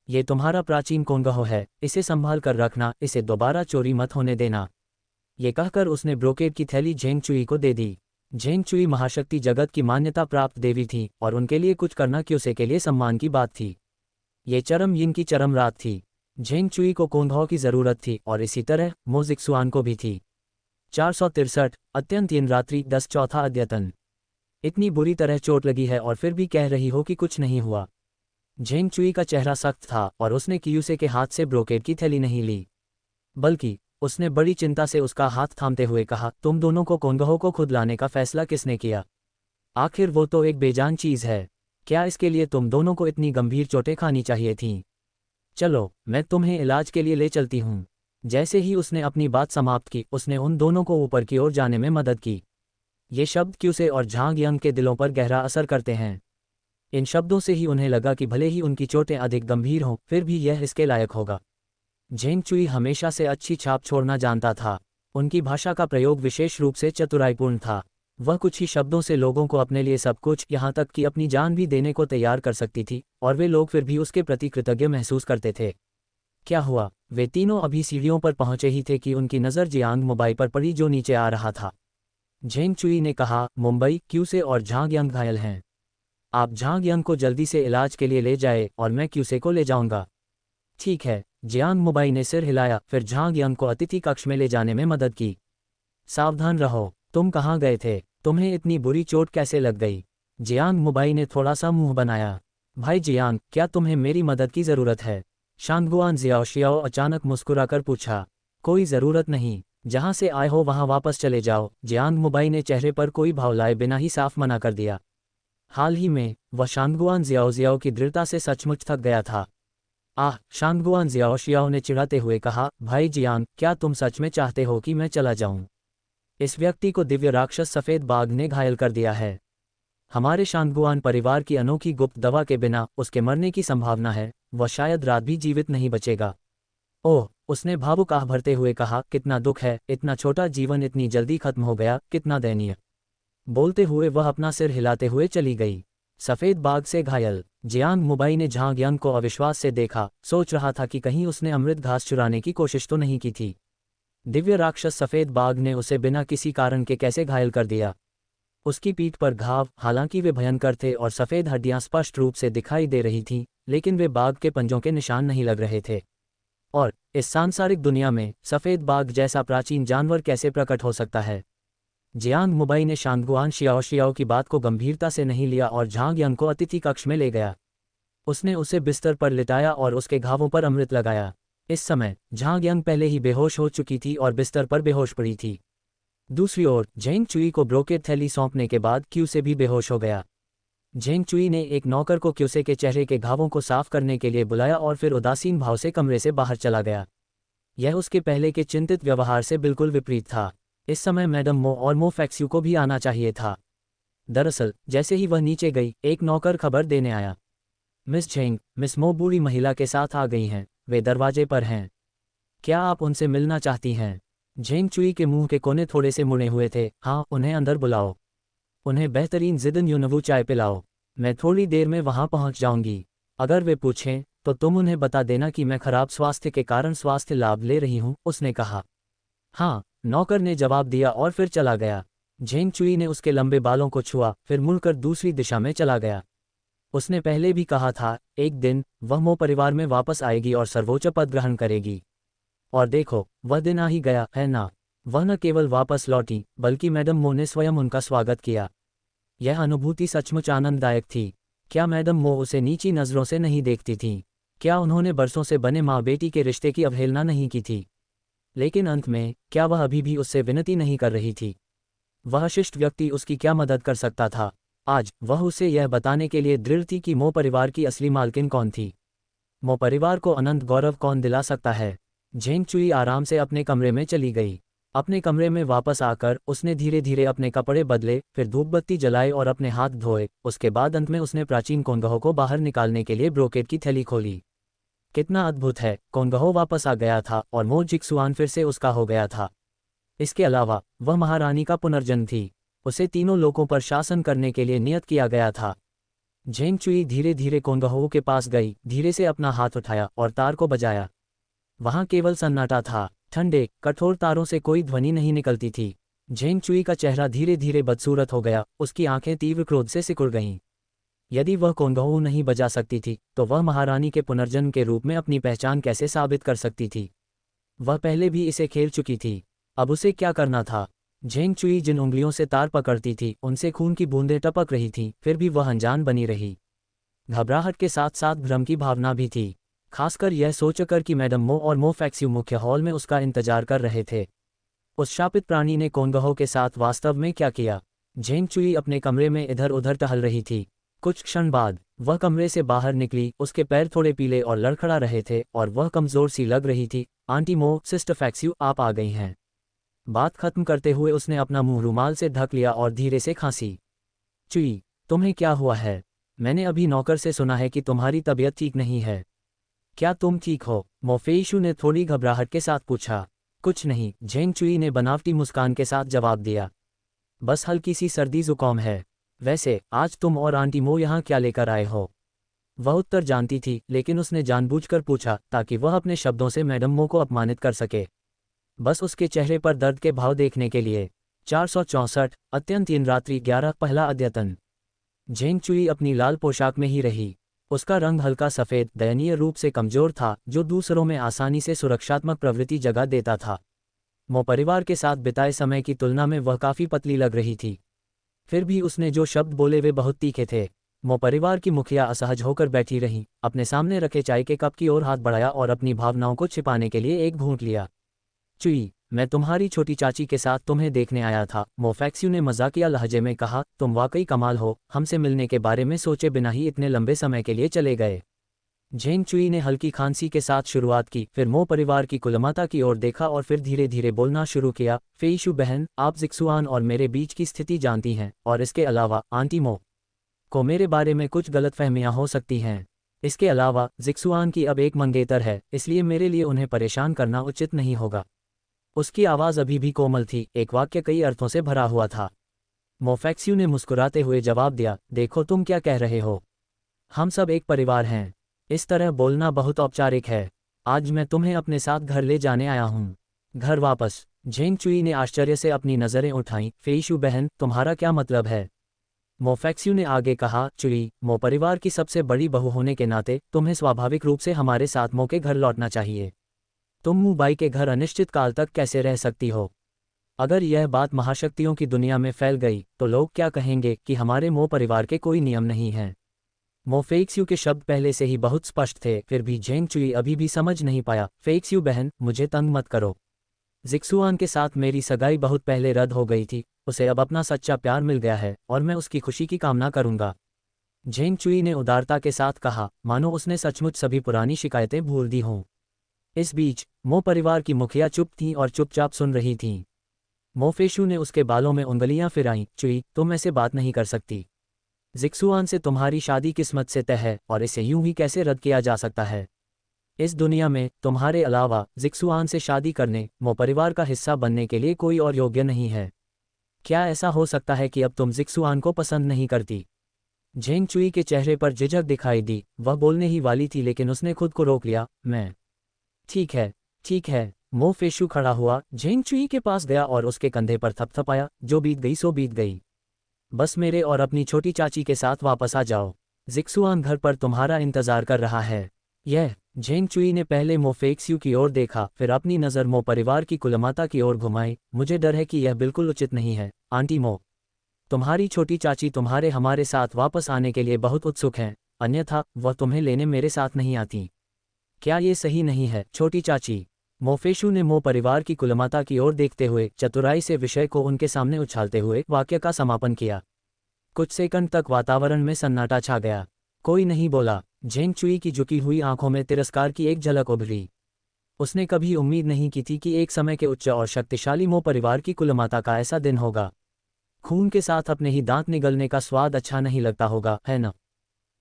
[SPEAKER 1] ये तुम्हारा प्राचीन कोंगहू है, इसे संभाल कर रखना, इसे दोबारा चोरी मत होने देना। ये कहकर उसने ब्रोकेड की थैली झेंग चुई को दे दी। झेंग चुई महाशक्ति जगत की मान्यता प्राप्त देवी थी और उनके लिए कुछ करना क्यूसे के लिए सम्मान की बात थी। ये चरम यिन की चरम रात थी। झेंग चुई को कोंगहू की जरूरत थी और इसी तरह मो जिक्सुआन को भी थी। 463 अत्यंत यिन रात्रि 10 चौथा अद्यतन। इतनी बुरी तरह चोट लगी है और फिर भी कह रही हो कि कुछ नहीं हुआ। झेंग चुई का चेहरा सख्त था और उसने क्यूसे के हाथ से ब्रोकेड की थैली नहीं ली, बल्कि उसने बड़ी चिंता से उसका हाथ थामते हुए कहा, तुम दोनों को कोंगहू को खुद लाने का फैसला किसने किया? आखिर वो तो एक बेजान चीज़ है। क्या इसके लिए तुम दोनों को इतनी गंभीर चोटें खानी चाहिए थीं? चलो, मैं तुम्हें इलाज के लिए ले चलती हूँ। जैसे ही उसने अपनी बात समाप्त की, उसने उन दोनों को ऊपर की ओर जाने में मदद की। ये शब्द क्यूसे और झांग यंग के दिलों पर गहरा असर करते हैं। इन शब्दों से ही उन्हें लगा कि भले ही उनकी चोटें अधिक गंभीर हों, फिर भी यह इसके लायक होगा। झेंग चुई हमेशा से अच्छी छाप छोड़ना जानता था। उनकी भाषा का प्रयोग विशेष रूप से चतुराईपूर्ण था। वह कुछ ही शब्दों से लोगों को अपने लिए सब कुछ, यहाँ तक कि अपनी जान भी देने को तैयार कर सकती थी, और वे लोग फिर भी उसके प्रति कृतज्ञ महसूस करते थे। क्या हुआ? वे तीनों अभी सीढ़ियों पर पहुंचे ही थे कि उनकी नज़र जियांग मुंबई पर पड़ी जो नीचे आ रहा था। झेंग चुई ने कहा, मुंबई, क्यूसे और झांग यंग घायल हैं। आप झांग यंग को जल्दी से इलाज के लिए ले जाए और मैं क्यूसे को ले जाऊंगा। ठीक है। जियांग मुंबई ने सिर हिलाया, फिर झांग यंग को अतिथि कक्ष में ले जाने में मदद की। सावधान रहो। तुम कहाँ गए थे? तुम्हें इतनी बुरी चोट कैसे लग गई? जियांग मुंबई ने थोड़ा सा मुंह बनाया। भाई जियांग, क्या तुम्हें मेरी मदद की ज़रूरत है? शांगगुआन जियाओ अचानक मुस्कुराकर पूछा। कोई ज़रूरत नहीं, जहाँ से आए हो वहाँ वापस चले जाओ, जियांग मुंबई ने चेहरे पर कोई भाव लाए बिना ही साफ मना कर दिया। हाल ही में वह शांगगुआन जियाओ की दृढ़ता से सचमुच थक गया था। शांगगुआन जियाओ ने चिढ़ाते हुए कहा, भाई जियांग, क्या तुम सच में चाहते हो कि मैं चला जाऊं? इस व्यक्ति को दिव्य राक्षस सफ़ेद बाघ ने घायल कर दिया है। हमारे शांगगुआन परिवार की अनोखी गुप्त दवा के बिना उसके मरने की संभावना है, वह शायद रात भी जीवित नहीं बचेगा। ओह, उसने भावुक आह भरते हुए कहा, कितना दुख है, इतना छोटा जीवन इतनी जल्दी खत्म हो गया, कितना दयनीय। बोलते हुए वह अपना सिर हिलाते हुए चली गई। सफ़ेद बाघ से घायल। जियांग मुंबई ने झांग यंग को अविश्वास से देखा, सोच रहा था कि कहीं उसने अमृत घास चुराने की कोशिश तो नहीं की थी। दिव्य राक्षस सफ़ेद बाघ ने उसे बिना किसी कारण के कैसे घायल कर दिया? उसकी पीठ पर घाव, हालांकि वे भयंकर थे और सफ़ेद हड्डियां स्पष्ट रूप से दिखाई दे रही थीं, लेकिन वे बाघ के पंजों के निशान नहीं लग रहे थे। और इस सांसारिक दुनिया में सफ़ेद बाघ जैसा प्राचीन जानवर कैसे प्रकट हो सकता है? जियांग मुंबई ने शांगगुआन शियाओ की बात को गंभीरता से नहीं लिया और झांग यंग को अतिथि कक्ष में ले गया। उसने उसे बिस्तर पर लिटाया और उसके घावों पर अमृत लगाया। इस समय झांग यंग पहले ही बेहोश हो चुकी थी और बिस्तर पर बेहोश पड़ी थी। दूसरी ओर झेंग चुई को ब्रोकेड थैली सौंपने के बाद क्यूसे भी बेहोश हो गया। झेंग चुई ने एक नौकर को क्यूसे के चेहरे के घावों को साफ करने के लिए बुलाया और फिर उदासीन भाव से कमरे से बाहर चला गया। यह उसके पहले के चिंतित व्यवहार से बिल्कुल विपरीत था। इस समय मैडम मो और मो फैक्स्यू को भी आना चाहिए था। दरअसल जैसे ही वह नीचे गई, एक नौकर खबर देने आया, मिस झेंग, मिस मो बूढ़ी महिला के साथ आ गई हैं, वे दरवाजे पर हैं। क्या आप उनसे मिलना चाहती हैं? झेंग चुई के मुंह के कोने थोड़े से मुड़े हुए थे। हाँ, उन्हें अंदर बुलाओ। उन्हें बेहतरीन जिदन यूनवू चाय पिलाओ। मैं थोड़ी देर में वहाँ पहुँच जाऊँगी। अगर वे पूछें तो तुम उन्हें बता देना कि मैं खराब स्वास्थ्य के कारण स्वास्थ्य लाभ ले रही हूँ, उसने कहा। हाँ, नौकर ने जवाब दिया और फिर चला गया। झेंग चुई ने उसके लंबे बालों को छुआ, फिर मुड़कर दूसरी दिशा में चला गया। उसने पहले भी कहा था, एक दिन वह मो परिवार में वापस आएगी और सर्वोच्च पद ग्रहण करेगी। और देखो, वह दिन आ ही गया है ना। वह न केवल वापस लौटी, बल्कि मैडम मो ने स्वयं उनका स्वागत किया। यह अनुभूति सचमुच आनंददायक थी। क्या मैडम मो उसे नीची नज़रों से नहीं देखती थीं? क्या उन्होंने बरसों से बने माँ बेटी के रिश्ते की अवहेलना नहीं की थी? लेकिन अंत में, क्या वह अभी भी उससे विनती नहीं कर रही थी? वह शिष्ट व्यक्ति उसकी क्या मदद कर सकता था? आज वह उसे यह बताने के लिए दृढ़ थी कि मो परिवार की असली मालकिन कौन थी। मो परिवार को अनंत गौरव कौन दिला सकता है? झेंग चुई आराम से अपने कमरे में चली गई। अपने कमरे में वापस आकर उसने धीरे धीरे अपने कपड़े बदले, फिर धूपबत्ती जलाए और अपने हाथ धोए। उसके बाद अंत में उसने प्राचीन कोंगहो को बाहर निकालने के लिए ब्रोकेट की थैली खोली। कितना अद्भुत है, कोंगहो वापस आ गया था और मो जिक्सुआन फिर से उसका हो गया था। इसके अलावा वह महारानी का पुनर्जन्म थी। उसे तीनों लोकों पर शासन करने के लिए नियत किया गया था। झेंग चुई धीरे धीरे कोंगहो के पास गई, धीरे से अपना हाथ उठाया और तार को बजाया। वहां केवल सन्नाटा था। ठंडे, कठोर तारों से कोई ध्वनि नहीं निकलती थी। झेंग चुई का चेहरा धीरे धीरे बदसूरत हो गया, उसकी आंखें तीव्र क्रोध से सिकुड़ गईं। यदि वह कोंगहो नहीं बजा सकती थी, तो वह महारानी के पुनर्जन्म के रूप में अपनी पहचान कैसे साबित कर सकती थी? वह पहले भी इसे खेल चुकी थी। अब उसे क्या करना था? झेंग चुई जिन उंगलियों से तार पकड़ती थी, उनसे खून की बूंदें टपक रही थीं, फिर भी वह अनजान बनी रही। घबराहट के साथ साथ भ्रम की भावना भी थी, खासकर यह सोचकर कि मैडम मो और मो फैक्स्यू मुख्य हॉल में उसका इंतजार कर रहे थे। उस शापित प्राणी ने कोंगहो के साथ वास्तव में क्या किया? झेंग चुई अपने कमरे में इधर उधर टहल रही थी। कुछ क्षण बाद वह कमरे से बाहर निकली। उसके पैर थोड़े पीले और लड़खड़ा रहे थे और वह कमजोर सी लग रही थी। आंटी मो, सिस्टर फैक्स्यू, आप आ गई हैं। बात खत्म करते हुए उसने अपना मुंह रुमाल से ढक लिया और धीरे से खांसी। चुई, तुम्हें क्या हुआ है? मैंने अभी नौकर से सुना है कि तुम्हारी तबीयत ठीक नहीं है। क्या तुम ठीक हो? मोफेइशु ने थोड़ी घबराहट के साथ पूछा। कुछ नहीं, झेंग चुई ने बनावटी मुस्कान के साथ जवाब दिया। बस हल्की सी सर्दी जुकाम है। वैसे आज तुम और आंटी मो यहाँ क्या लेकर आए हो? वह उत्तर जानती थी, लेकिन उसने जानबूझकर पूछा ताकि वह अपने शब्दों से मैडम मो को अपमानित कर सके। बस उसके चेहरे पर दर्द के भाव देखने के लिए। 464 अत्यंत इन रात्रि 11 पहला अद्यतन। झेंग चुई अपनी लाल पोशाक में ही रही। उसका रंग हल्का सफ़ेद, दयनीय रूप से कमजोर था, जो दूसरों में आसानी से सुरक्षात्मक प्रवृत्ति जगा देता था। मो परिवार के साथ बिताए समय की तुलना में वह काफ़ी पतली लग रही थी। फिर भी उसने जो शब्द बोले वे बहुत तीखे थे। मो परिवार की मुखिया असहज होकर बैठी रहीं, अपने सामने रखे चाय के कप की ओर हाथ बढ़ाया और अपनी भावनाओं को छिपाने के लिए एक घूंट लिया। चुई, मैं तुम्हारी छोटी चाची के साथ तुम्हें देखने आया था, मो फैक्स्यू ने मजाकिया लहजे में कहा। तुम वाकई कमाल हो, हमसे मिलने के बारे में सोचे बिना ही इतने लंबे समय के लिए चले गए। झेंग चुई ने हल्की खांसी के साथ शुरुआत की, फिर मो परिवार की कुलमाता की ओर देखा और फिर धीरे धीरे बोलना शुरू किया। फेइशु बहन, आप जिक्सुआन और मेरे बीच की स्थिति जानती हैं, और इसके अलावा आंटी मो को मेरे बारे में कुछ गलतफहमियां हो सकती हैं। इसके अलावा जिक्सुआन की अब एक मंगेतर है, इसलिए मेरे लिए उन्हें परेशान करना उचित नहीं होगा। उसकी आवाज़ अभी भी कोमल थी, एक वाक्य कई अर्थों से भरा हुआ था। मो फैक्स्यू ने मुस्कुराते हुए जवाब दिया, देखो तुम क्या कह रहे हो। हम सब एक परिवार हैं। इस तरह बोलना बहुत औपचारिक है। आज मैं तुम्हें अपने साथ घर ले जाने आया हूँ। घर वापस? झेंग चुई ने आश्चर्य से अपनी नज़रें उठाईं। फेइशु बहन, तुम्हारा क्या मतलब है? मो फैक्स्यू ने आगे कहा, चुई, मो परिवार की सबसे बड़ी बहू होने के नाते तुम्हें स्वाभाविक रूप से हमारे साथ मो के घर लौटना चाहिए। तुम मुंबई के घर अनिश्चित काल तक कैसे रह सकती हो? अगर यह बात महाशक्तियों की दुनिया में फैल गई तो लोग क्या कहेंगे कि हमारे मो परिवार के कोई नियम नहीं हैं। मो फेइक्स्यू के शब्द पहले से ही बहुत स्पष्ट थे, फिर भी झेंग चुई अभी भी समझ नहीं पाया। फेइक्स्यू बहन, मुझे तंग मत करो। जिक्सुआन के साथ मेरी सगाई बहुत पहले रद्द हो गई थी, उसे अब अपना सच्चा प्यार मिल गया है और मैं उसकी खुशी की कामना करूंगा। झेंग चुई ने उदारता के साथ कहा, मानो उसने सचमुच सभी पुरानी शिकायतें भूल दी हों। इस बीच मो परिवार की मुखिया चुप थीं और चुपचाप सुन रही थीं। मो फेशु ने उसके बालों में उंगलियां फिराईं। चुई, तुम ऐसे बात नहीं कर सकती। जिक्सुआन से तुम्हारी शादी किस्मत से तय है और इसे यूं ही कैसे रद्द किया जा सकता है? इस दुनिया में तुम्हारे अलावा जिक्सुआन से शादी करने, मो परिवार का हिस्सा बनने के लिए कोई और योग्य नहीं है। क्या ऐसा हो सकता है कि अब तुम जिक्सुआन को पसंद नहीं करती? झेंग चुई के चेहरे पर झिझक दिखाई दी। वह बोलने ही वाली थी, लेकिन उसने खुद को रोक लिया। मैं ठीक है, ठीक है। मो फेशु खड़ा हुआ, झेंग चुई के पास गया और उसके कंधे पर थपथपाया। जो बीत गई सो बीत गई। बस मेरे और अपनी छोटी चाची के साथ वापस आ जाओ। जिक्सुआन घर पर तुम्हारा इंतजार कर रहा है। यह झेंग चुई ने पहले मो फेक्स्यू की ओर देखा, फिर अपनी नज़र मो परिवार की कुलमाता की ओर घुमाई। मुझे डर है कि यह बिल्कुल उचित नहीं है, आंटी मो। तुम्हारी छोटी चाची तुम्हारे हमारे साथ वापस आने के लिए बहुत उत्सुक हैं, अन्यथा वह तुम्हें लेने मेरे साथ नहीं आती। क्या ये सही नहीं है, छोटी चाची? मोफेशु ने मो परिवार की कुलमाता की ओर देखते हुए चतुराई से विषय को उनके सामने उछालते हुए वाक्य का समापन किया। कुछ सेकंड तक वातावरण में सन्नाटा छा गया। कोई नहीं बोला। झेंग चुई की झुकी हुई आंखों में तिरस्कार की एक झलक उभरी। उसने कभी उम्मीद नहीं की थी कि एक समय के उच्च और शक्तिशाली मो परिवार की कुलमाता का ऐसा दिन होगा। खून के साथ अपने ही दांत निगलने का स्वाद अच्छा नहीं लगता होगा, है न?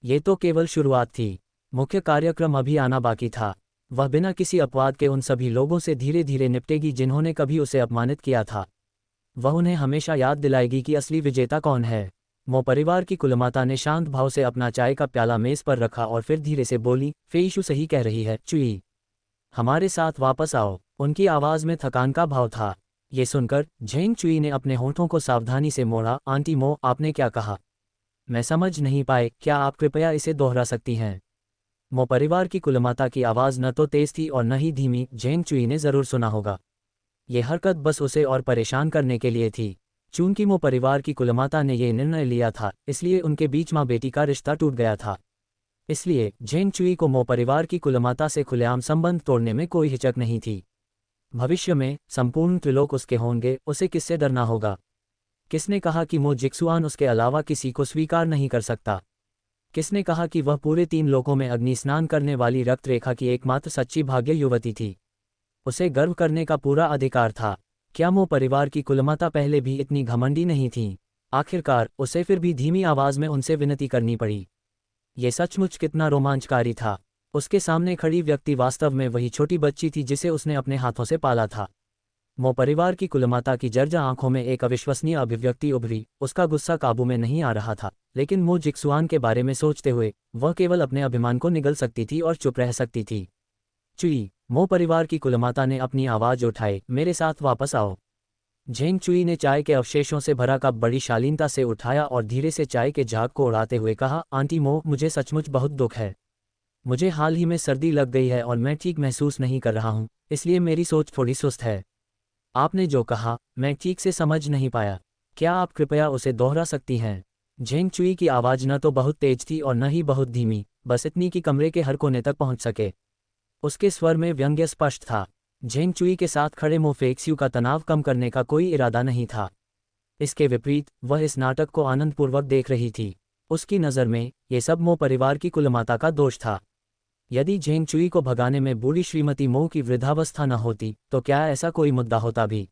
[SPEAKER 1] ये तो केवल शुरुआत थी। मुख्य कार्यक्रम अभी आना बाकी था। वह बिना किसी अपवाद के उन सभी लोगों से धीरे धीरे निपटेगी जिन्होंने कभी उसे अपमानित किया था। वह उन्हें हमेशा याद दिलाएगी कि असली विजेता कौन है। मो परिवार की कुलमाता ने शांत भाव से अपना चाय का प्याला मेज पर रखा और फिर धीरे से बोली, फेईशु सही कह रही है, चुई। हमारे साथ वापस आओ। उनकी आवाज़ में थकान का भाव था। ये सुनकर झेंग चुई ने अपने होठों को सावधानी से मोड़ा। आंटी मो, आपने क्या कहा? मैं समझ नहीं पाए, क्या आप कृपया इसे दोहरा सकती हैं? मो परिवार की कुलमाता की आवाज़ न तो तेज थी और न ही धीमी। झेंग चुई ने ज़रूर सुना होगा। ये हरकत बस उसे और परेशान करने के लिए थी। चूंकि मो परिवार की कुलमाता ने यह निर्णय लिया था, इसलिए उनके बीच माँ बेटी का रिश्ता टूट गया था। इसलिए झेंग चुई को मो परिवार की कुलमाता से खुलेआम संबंध तोड़ने में कोई हिचक नहीं थी। भविष्य में संपूर्ण त्रिलोक उसके होंगे, उसे किससे डरना होगा? किसने कहा कि मो जिक्सुआन उसके अलावा किसी को स्वीकार नहीं कर सकता? किसने कहा कि वह पूरे 3 लोकों में अग्नि स्नान करने वाली रक्त रेखा की एकमात्र सच्ची भाग्य युवती थी? उसे गर्व करने का पूरा अधिकार था। क्या मो परिवार की कुलमाता पहले भी इतनी घमंडी नहीं थी? आखिरकार उसे फिर भी धीमी आवाज़ में उनसे विनती करनी पड़ी। ये सचमुच कितना रोमांचकारी था। उसके सामने खड़ी व्यक्ति वास्तव में वही छोटी बच्ची थी जिसे उसने अपने हाथों से पाला था। मो परिवार की कुलमाता की जर्जा आंखों में एक अविश्वसनीय अभिव्यक्ति उभरी। उसका गुस्सा काबू में नहीं आ रहा था, लेकिन मो जिक्सुआन के बारे में सोचते हुए वह केवल अपने अभिमान को निगल सकती थी और चुप रह सकती थी। चुई, मो परिवार की कुलमाता ने अपनी आवाज़ उठाई, मेरे साथ वापस आओ। झेंग चुई ने चाय के अवशेषों से भरा कप बड़ी शालीनता से उठाया और धीरे से चाय के झाग को उड़ाते हुए कहा, आंटी मो, मुझे सचमुच बहुत दुख है। मुझे हाल ही में सर्दी लग गई है और मैं ठीक महसूस नहीं कर रहा हूँ, इसलिए मेरी सोच थोड़ी सुस्त है। आपने जो कहा मैं ठीक से समझ नहीं पाया। क्या आप कृपया उसे दोहरा सकती हैं? झेंग चुई की आवाज़ न तो बहुत तेज थी और न ही बहुत धीमी, बस इतनी कि कमरे के हर कोने तक पहुंच सके। उसके स्वर में व्यंग्य स्पष्ट था। झेंग चुई के साथ खड़े मो फेक्स्यू का तनाव कम करने का कोई इरादा नहीं था। इसके विपरीत वह इस नाटक को आनंदपूर्वक देख रही थी। उसकी नज़र में ये सब मो परिवार की कुलमाता का दोष था। यदि झेंग चुई को भगाने में बूढ़ी श्रीमती मो की वृद्धावस्था न होती तो क्या ऐसा कोई मुद्दा होता भी?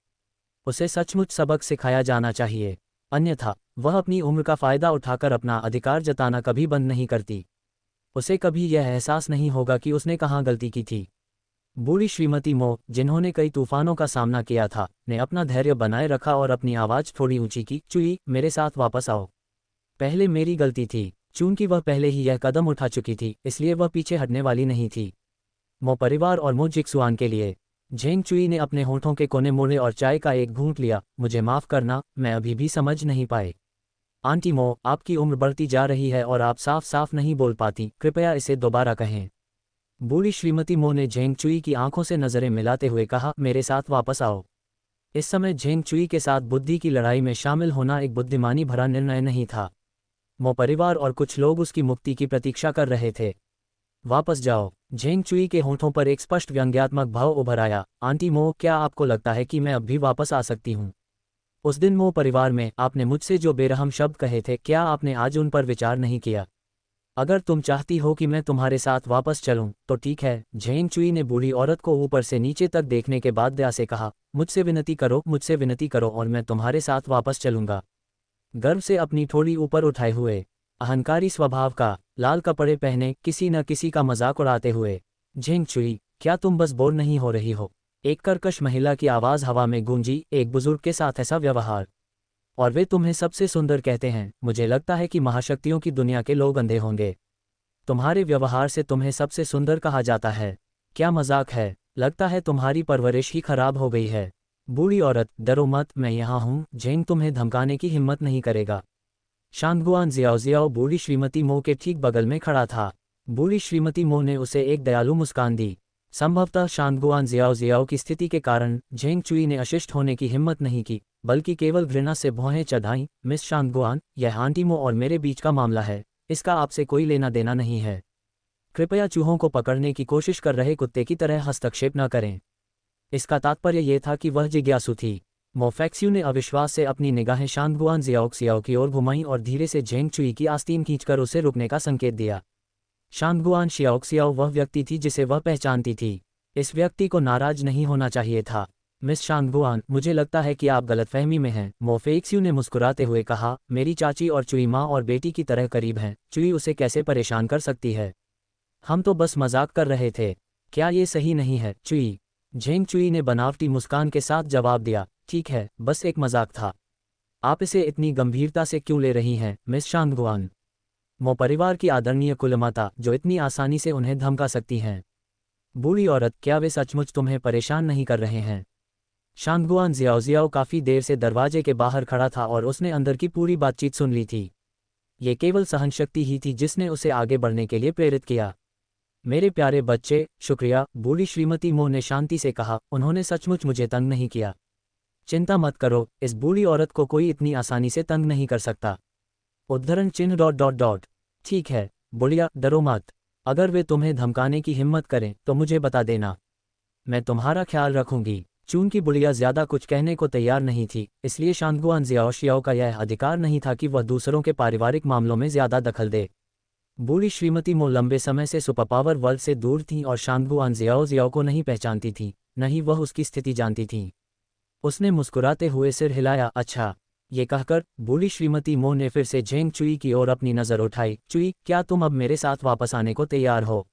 [SPEAKER 1] उसे सचमुच सबक सिखाया जाना चाहिए, अन्यथा वह अपनी उम्र का फ़ायदा उठाकर अपना अधिकार जताना कभी बंद नहीं करती। उसे कभी यह एहसास नहीं होगा कि उसने कहाँ गलती की थी। बूढ़ी श्रीमती मो, जिन्होंने कई तूफानों का सामना किया था, ने अपना धैर्य बनाए रखा और अपनी आवाज़ थोड़ी ऊंची की, चुई, मेरे साथ वापस आओ। पहले मेरी गलती थी। चूंकि वह पहले ही यह कदम उठा चुकी थी, इसलिए वह पीछे हटने वाली नहीं थी। मो परिवार और मो जिक्सुआन के लिए। झेंग चुई ने अपने होठों के कोने मोड़े और चाय का एक घूंट लिया। मुझे माफ़ करना, मैं अभी भी समझ नहीं पाए। आंटी मो, आपकी उम्र बढ़ती जा रही है और आप साफ साफ नहीं बोल पाती, कृपया इसे दोबारा कहें। बूढ़ी श्रीमती मो ने झेंग चुई की आंखों से नज़रें मिलाते हुए कहा, मेरे साथ वापस आओ। इस समय झेंग चुई के साथ बुद्धि की लड़ाई में शामिल होना एक बुद्धिमानी भरा निर्णय नहीं था। मो परिवार और कुछ लोग उसकी मुक्ति की प्रतीक्षा कर रहे थे। वापस जाओ। झेंग चुई के होठों पर एक स्पष्ट व्यंग्यात्मक भाव उभर आया। आंटी मो, क्या आपको लगता है कि मैं अब भी वापस आ सकती हूँ? उस दिन मो परिवार में आपने मुझसे जो बेरहम शब्द कहे थे, क्या आपने आज उन पर विचार नहीं किया? अगर तुम चाहती हो कि मैं तुम्हारे साथ वापस चलूं, तो ठीक है। झेंग चुई ने बूढ़ी औरत को ऊपर से नीचे तक देखने के बाद दया से कहा, मुझसे विनती करो और मैं तुम्हारे साथ वापस चलूंगा। गर्व से अपनी थोड़ी ऊपर उठाए हुए, अहंकारी स्वभाव का, लाल कपड़े पहने किसी न किसी का मजाक उड़ाते हुए, झेंग चुई, क्या तुम बस बोर नहीं हो रही हो? एक कर्कश महिला की आवाज़ हवा में गूंजी, एक बुजुर्ग के साथ ऐसा व्यवहार, और वे तुम्हें सबसे सुंदर कहते हैं। मुझे लगता है कि महाशक्तियों की दुनिया के लोग अंधे होंगे। तुम्हारे व्यवहार से तुम्हें सबसे सुंदर कहा जाता है। क्या मजाक है? लगता है तुम्हारी परवरिश ही खराब हो गई है। बूढ़ी औरत, डरो मत, मैं यहाँ हूँ। झेंग तुम्हें धमकाने की हिम्मत नहीं करेगा। शांगगुआन जियाओ जियाओ बूढ़ी श्रीमती मो के ठीक बगल में खड़ा था। बूढ़ी श्रीमती मो ने उसे एक दयालु मुस्कान दी। संभवतः शांगगुआन जियाओ जियाओ की स्थिति के कारण झेंग चुई ने अशिष्ट होने की हिम्मत नहीं की, बल्कि केवल घृणा से भौहें चढ़ाईं। मिस शांगगुआन, यह आंटी मो और मेरे बीच का मामला है, इसका आपसे कोई लेना देना नहीं है। कृपया चूहों को पकड़ने की कोशिश कर रहे कुत्ते की तरह हस्तक्षेप न करें। इसका तात्पर्य यह था कि वह जिज्ञासु थी। मोफेक्स्यू ने अविश्वास से अपनी निगाहें शांगगुआन जियाओ की ओर घुमाईं और धीरे से झेंग चुई की आस्तीन खींचकर उसे रुकने का संकेत दिया। शांगगुआन जियाओ वह व्यक्ति थी जिसे वह पहचानती थी। इस व्यक्ति को नाराज नहीं होना चाहिए था। मिस शांगगुआन, मुझे लगता है कि आप गलतफहमी में हैं, मोफेक्स्यू ने मुस्कुराते हुए कहा। मेरी चाची और चुई माँ और बेटी की तरह करीब हैं, चुई उसे कैसे परेशान कर सकती है? हम तो बस मजाक कर रहे थे। क्या ये सही नहीं है, चुई? झेंग चुई ने बनावटी मुस्कान के साथ जवाब दिया। ठीक है, बस एक मजाक था। आप इसे इतनी गंभीरता से क्यों ले रही हैं, मिस शांगगुआन? मो परिवार की आदरणीय कुलमाता, जो इतनी आसानी से उन्हें धमका सकती हैं। बूढ़ी औरत, क्या वे सचमुच तुम्हें परेशान नहीं कर रहे हैं? शांगगुआन जियाओ काफ़ी देर से दरवाजे के बाहर खड़ा था और उसने अंदर की पूरी बातचीत सुन ली थी। ये केवल सहनशक्ति ही थी जिसने उसे आगे बढ़ने के लिए प्रेरित किया। मेरे प्यारे बच्चे, शुक्रिया, बूढ़ी श्रीमती मो ने शांति से कहा। उन्होंने सचमुच मुझे तंग नहीं किया। चिंता मत करो, इस बूढ़ी औरत को कोई इतनी आसानी से तंग नहीं कर सकता। उद्धरण चिन्ह। ठीक है, बुढ़िया, डरो मत। अगर वे तुम्हें धमकाने की हिम्मत करें तो मुझे बता देना, मैं तुम्हारा ख्याल रखूंगी। चूंकि बुढ़िया ज्यादा कुछ कहने को तैयार नहीं थी, इसलिए शांगगुआन जियाओ का यह अधिकार नहीं था कि वह दूसरों के पारिवारिक मामलों में ज्यादा दखल दे। बूढ़ी श्रीमती मो लंबे समय से सुपरपावर वर्ल्ड से दूर थीं और शांगगुआन जियाओ को नहीं पहचानती थीं, न ही वह उसकी स्थिति जानती थीं। उसने मुस्कुराते हुए सिर हिलाया। अच्छा, ये कहकर बूढ़ी श्रीमती मो ने फिर से झेंग चुई की ओर अपनी नज़र उठाई। चुई, क्या तुम अब मेरे साथ वापस आने को तैयार हो?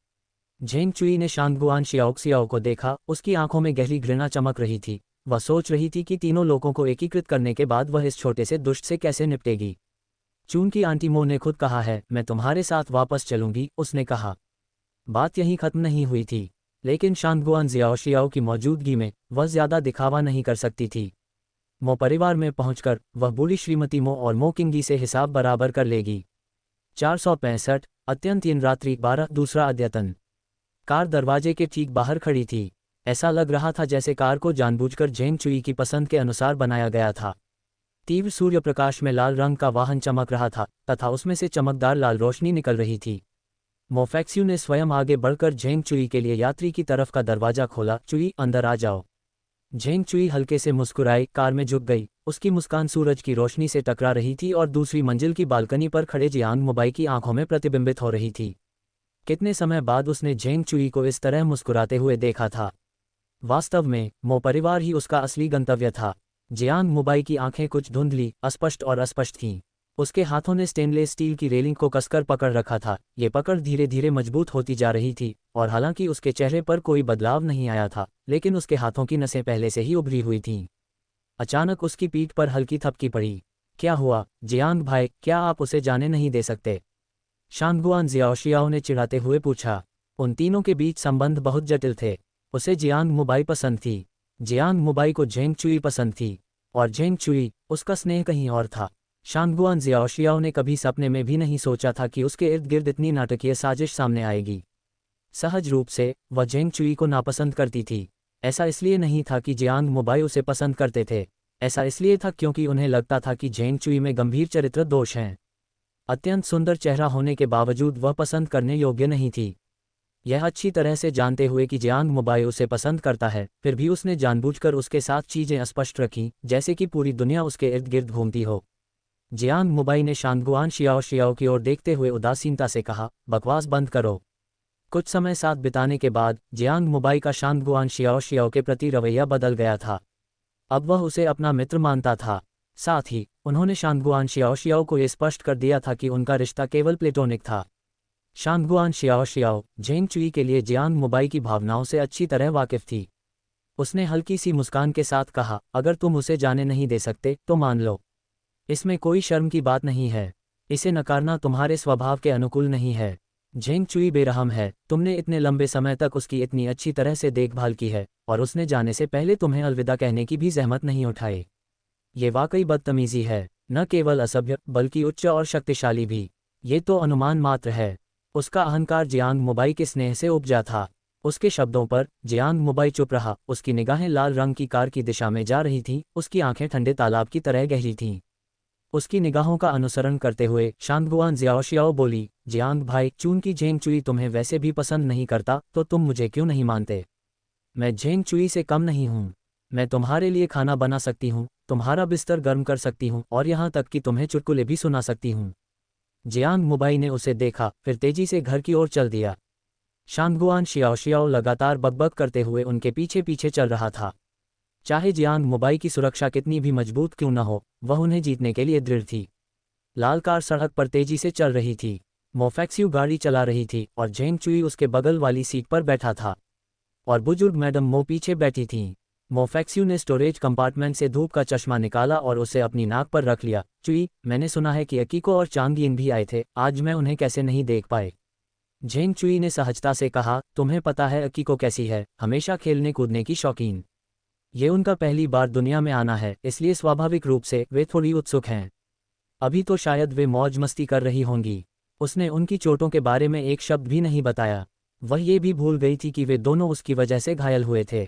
[SPEAKER 1] झेंग चुई ने शांगगुआन जियाओ को देखा। उसकी आंखों में गहरी घृणा चमक रही थी। वह सोच रही थी कि तीनों लोगों को एकीकृत करने के बाद वह इस छोटे से दुष्ट से कैसे निपटेगी। चूंकि आंटी मो ने खुद कहा है, मैं तुम्हारे साथ वापस चलूंगी, उसने कहा। बात यहीं खत्म नहीं हुई थी, लेकिन शांगगुआन जियाओ की मौजूदगी में वह ज्यादा दिखावा नहीं कर सकती थी। मो परिवार में पहुंचकर वह बूढ़ी श्रीमती मो और मो किंगी से हिसाब बराबर कर लेगी। 465 अत्यंत इन रात्रि 12 दूसरा अद्यतन। कार दरवाजे के ठीक बाहर खड़ी थी। ऐसा लग रहा था जैसे कार को जानबूझकर झेंग चुई की पसंद के अनुसार बनाया गया था। तीव्र सूर्य प्रकाश में लाल रंग का वाहन चमक रहा था तथा उसमें से चमकदार लाल रोशनी निकल रही थी। मोफेक्स्यू ने स्वयं आगे बढ़कर झेंग चुई के लिए यात्री की तरफ का दरवाजा खोला। चुई, अंदर आ जाओ। झेंग चुई हल्के से मुस्कुराई, कार में झुक गई। उसकी मुस्कान सूरज की रोशनी से टकरा रही थी और दूसरी मंजिल की बालकनी पर खड़े जियांग मुबाई की आंखों में प्रतिबिंबित हो रही थी। कितने समय बाद उसने झेंग चुई को इस तरह मुस्कुराते हुए देखा था। वास्तव में मो परिवार ही उसका असली गंतव्य था। जियांग मुबाई की आंखें कुछ धुंधली, अस्पष्ट और अस्पष्ट थीं। उसके हाथों ने स्टेनलेस स्टील की रेलिंग को कसकर पकड़ रखा था। ये पकड़ धीरे धीरे मजबूत होती जा रही थी और हालांकि उसके चेहरे पर कोई बदलाव नहीं आया था, लेकिन उसके हाथों की नसें पहले से ही उभरी हुई थीं। अचानक उसकी पीठ पर हल्की थपकी पड़ी। क्या हुआ, जियांग भाई, क्या आप उसे जाने नहीं दे सकते? शांगगुआन जियाओ ने चिढ़ाते हुए पूछा। उन तीनों के बीच संबंध बहुत जटिल थे। उसे जियांग मुबाई पसंद थी, जियांग मुबाई को झेंग चुई पसंद थी, और झेंग चुई, उसका स्नेह कहीं और था। शांगगुआन जियाओ ने कभी सपने में भी नहीं सोचा था कि उसके इर्द गिर्द इतनी नाटकीय साजिश सामने आएगी। सहज रूप से वह झेंग चुई को नापसंद करती थी। ऐसा इसलिए नहीं था कि जियांग मुबाई उसे पसंद करते थे, ऐसा इसलिए था क्योंकि उन्हें लगता था कि झेंग चुई में गंभीर चरित्र दोष हैं। अत्यंत सुंदर चेहरा होने के बावजूद वह पसंद करने योग्य नहीं थी। यह अच्छी तरह से जानते हुए कि जियांग मुबाई उसे पसंद करता है, फिर भी उसने जानबूझकर उसके साथ चीजें स्पष्ट रखीं, जैसे कि पूरी दुनिया उसके इर्द गिर्द घूमती हो। जियांग मुबाई ने शांगगुआन जियाओ की ओर देखते हुए उदासीनता से कहा, बकवास बंद करो। कुछ समय साथ बिताने के बाद जियांग मुबाई का शांगगुआन जियाओ के प्रति रवैया बदल गया था। अब वह उसे अपना मित्र मानता था। साथ ही उन्होंने शांगगुआन जियाओ को यह स्पष्ट कर दिया था कि उनका रिश्ता केवल प्लेटोनिक था। शांगगुआन जियाओ झेंग चुई के लिए जियांग मुबाई की भावनाओं से अच्छी तरह वाकिफ थी। उसने हल्की सी मुस्कान के साथ कहा, अगर तुम उसे जाने नहीं दे सकते तो मान लो। इसमें कोई शर्म की बात नहीं है। इसे नकारना तुम्हारे स्वभाव के अनुकूल नहीं है। झेंग चुई बेरहम है। तुमने इतने लंबे समय तक उसकी इतनी अच्छी तरह से देखभाल की है और उसने जाने से पहले तुम्हें अलविदा कहने की भी जहमत नहीं उठाई। ये वाकई बदतमीजी है। न केवल असभ्य बल्कि उच्च और शक्तिशाली भी। ये तो अनुमान मात्र है। उसका अहंकार जियांग मोबाई के स्नेह से उपजा था। उसके शब्दों पर जियांग मोबाई चुप रहा। उसकी निगाहें लाल रंग की कार की दिशा में जा रही थीं, उसकी आंखें ठंडे तालाब की तरह गहरी थीं। उसकी निगाहों का अनुसरण करते हुए शांगगुआन जियाओशियाओ बोली, जियांग भाई, चून की झेंग चुई तुम्हें वैसे भी पसंद नहीं करता तो तुम मुझे क्यों नहीं मानते? मैं झेंग चुई से कम नहीं हूँ। मैं तुम्हारे लिए खाना बना सकती हूँ, तुम्हारा बिस्तर गर्म कर सकती हूँ और यहाँ तक कि तुम्हें चुटकुले भी सुना सकती हूँ। जियांग मोबाई ने उसे देखा, फिर तेजी से घर की ओर चल दिया। शांगगुआन शियाओशियाओ लगातार बकबक करते हुए उनके पीछे पीछे चल रहा था। चाहे जियांग मोबाई की सुरक्षा कितनी भी मजबूत क्यों न हो, वह उन्हें जीतने के लिए दृढ़ थी। लाल कार सड़क पर तेजी से चल रही थी। मोफेक्सियू गाड़ी चला रही थी और झेंग चुई उसके बगल वाली सीट पर बैठा था और बुजुर्ग मैडम मो पीछे बैठी थीं। मोफेक्सियू ने स्टोरेज कंपार्टमेंट से धूप का चश्मा निकाला और उसे अपनी नाक पर रख लिया। चुई, मैंने सुना है कि अकीको और चांगयिंग भी आए थे, आज मैं उन्हें कैसे नहीं देख पाए? झेंग चुई ने सहजता से कहा, तुम्हें पता है अकीको कैसी है, हमेशा खेलने कूदने की शौकीन। ये उनका पहली बार दुनिया में आना है, इसलिए स्वाभाविक रूप से वे थोड़ी उत्सुक हैं। अभी तो शायद वे मौज मस्ती कर रही होंगी। उसने उनकी चोटों के बारे में एक शब्द भी नहीं बताया। वह ये भी भूल गई थी कि वे दोनों उसकी वजह से घायल हुए थे।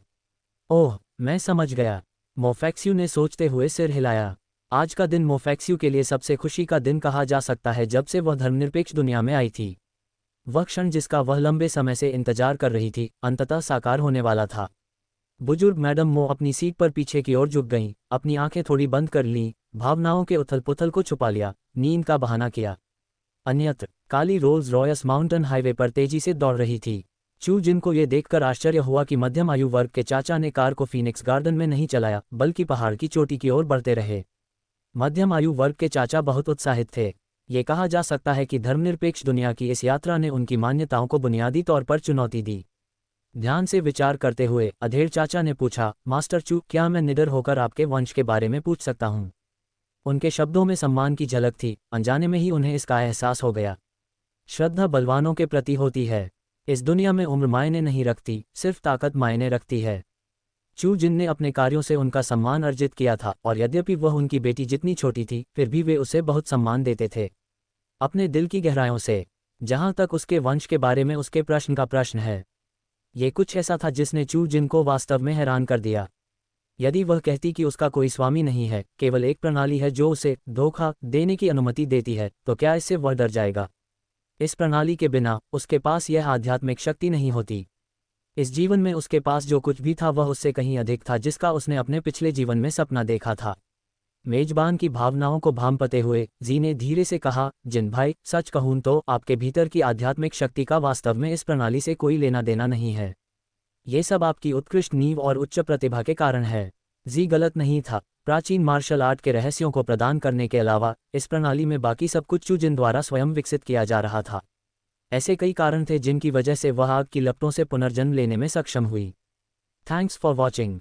[SPEAKER 1] ओह, मैं समझ गया। मोफेक्सियू ने सोचते हुए सिर हिलाया। आज का दिन मोफेक्सियू के लिए सबसे खुशी का दिन कहा जा सकता है जब से वह धर्मनिरपेक्ष दुनिया में आई थी। वह क्षण जिसका वह लंबे समय से इंतजार कर रही थी, अंततः साकार होने वाला था। बुजुर्ग मैडम मो अपनी सीट पर पीछे की ओर झुक गईं, अपनी आंखें थोड़ी बंद कर लीं, भावनाओं के उथल पुथल को छुपा लिया, नींद का बहाना किया। अन्यत्र काली रोल्स रॉयस माउंटेन हाईवे पर तेजी से दौड़ रही थी। चू जिनको ये देखकर आश्चर्य हुआ कि मध्यम आयु वर्ग के चाचा ने कार को फीनिक्स गार्डन में नहीं चलाया, बल्कि पहाड़ की चोटी की ओर बढ़ते रहे। मध्यम आयु वर्ग के चाचा बहुत उत्साहित थे। ये कहा जा सकता है कि धर्मनिरपेक्ष दुनिया की इस यात्रा ने उनकी मान्यताओं को बुनियादी तौर पर चुनौती दी। ध्यान से विचार करते हुए अधेड़ चाचा ने पूछा, मास्टर चू, क्या मैं निडर होकर आपके वंश के बारे में पूछ सकता हूँ? उनके शब्दों में सम्मान की झलक थी, अनजाने में ही उन्हें इसका एहसास हो गया। श्रद्धा बलवानों के प्रति होती है। इस दुनिया में उम्र मायने नहीं रखती, सिर्फ ताकत मायने रखती है। चू जिन ने अपने कार्यों से उनका सम्मान अर्जित किया था, और यद्यपि वह उनकी बेटी जितनी छोटी थी, फिर भी वे उसे बहुत सम्मान देते थे। अपने दिल की गहराइयों से। जहाँ तक उसके वंश के बारे में उसके प्रश्न का प्रश्न है, ये कुछ ऐसा था जिसने चू जिन को वास्तव में हैरान कर दिया। यदि वह कहती कि उसका कोई स्वामी नहीं है, केवल एक प्रणाली है जो उसे धोखा देने की अनुमति देती है, तो क्या इससे वह डर जाएगा? इस प्रणाली के बिना उसके पास यह आध्यात्मिक शक्ति नहीं होती। इस जीवन में उसके पास जो कुछ भी था वह उससे कहीं अधिक था, जिसका उसने अपने पिछले जीवन में सपना देखा था। मेजबान की भावनाओं को भांपते हुए जी ने धीरे से कहा, जिन भाई, सच कहूं तो आपके भीतर की आध्यात्मिक शक्ति का वास्तव में इस प्रणाली से कोई लेना देना नहीं है। ये सब आपकी उत्कृष्ट नींव और उच्च प्रतिभा के कारण है। जी गलत नहीं था। प्राचीन मार्शल आर्ट के रहस्यों को प्रदान करने के अलावा इस प्रणाली में बाकी सब कुछ चू जिन द्वारा स्वयं विकसित किया जा रहा था। ऐसे कई कारण थे जिनकी वजह से वह आग की लपटों से पुनर्जन्म लेने में सक्षम हुई। Thanks for watching.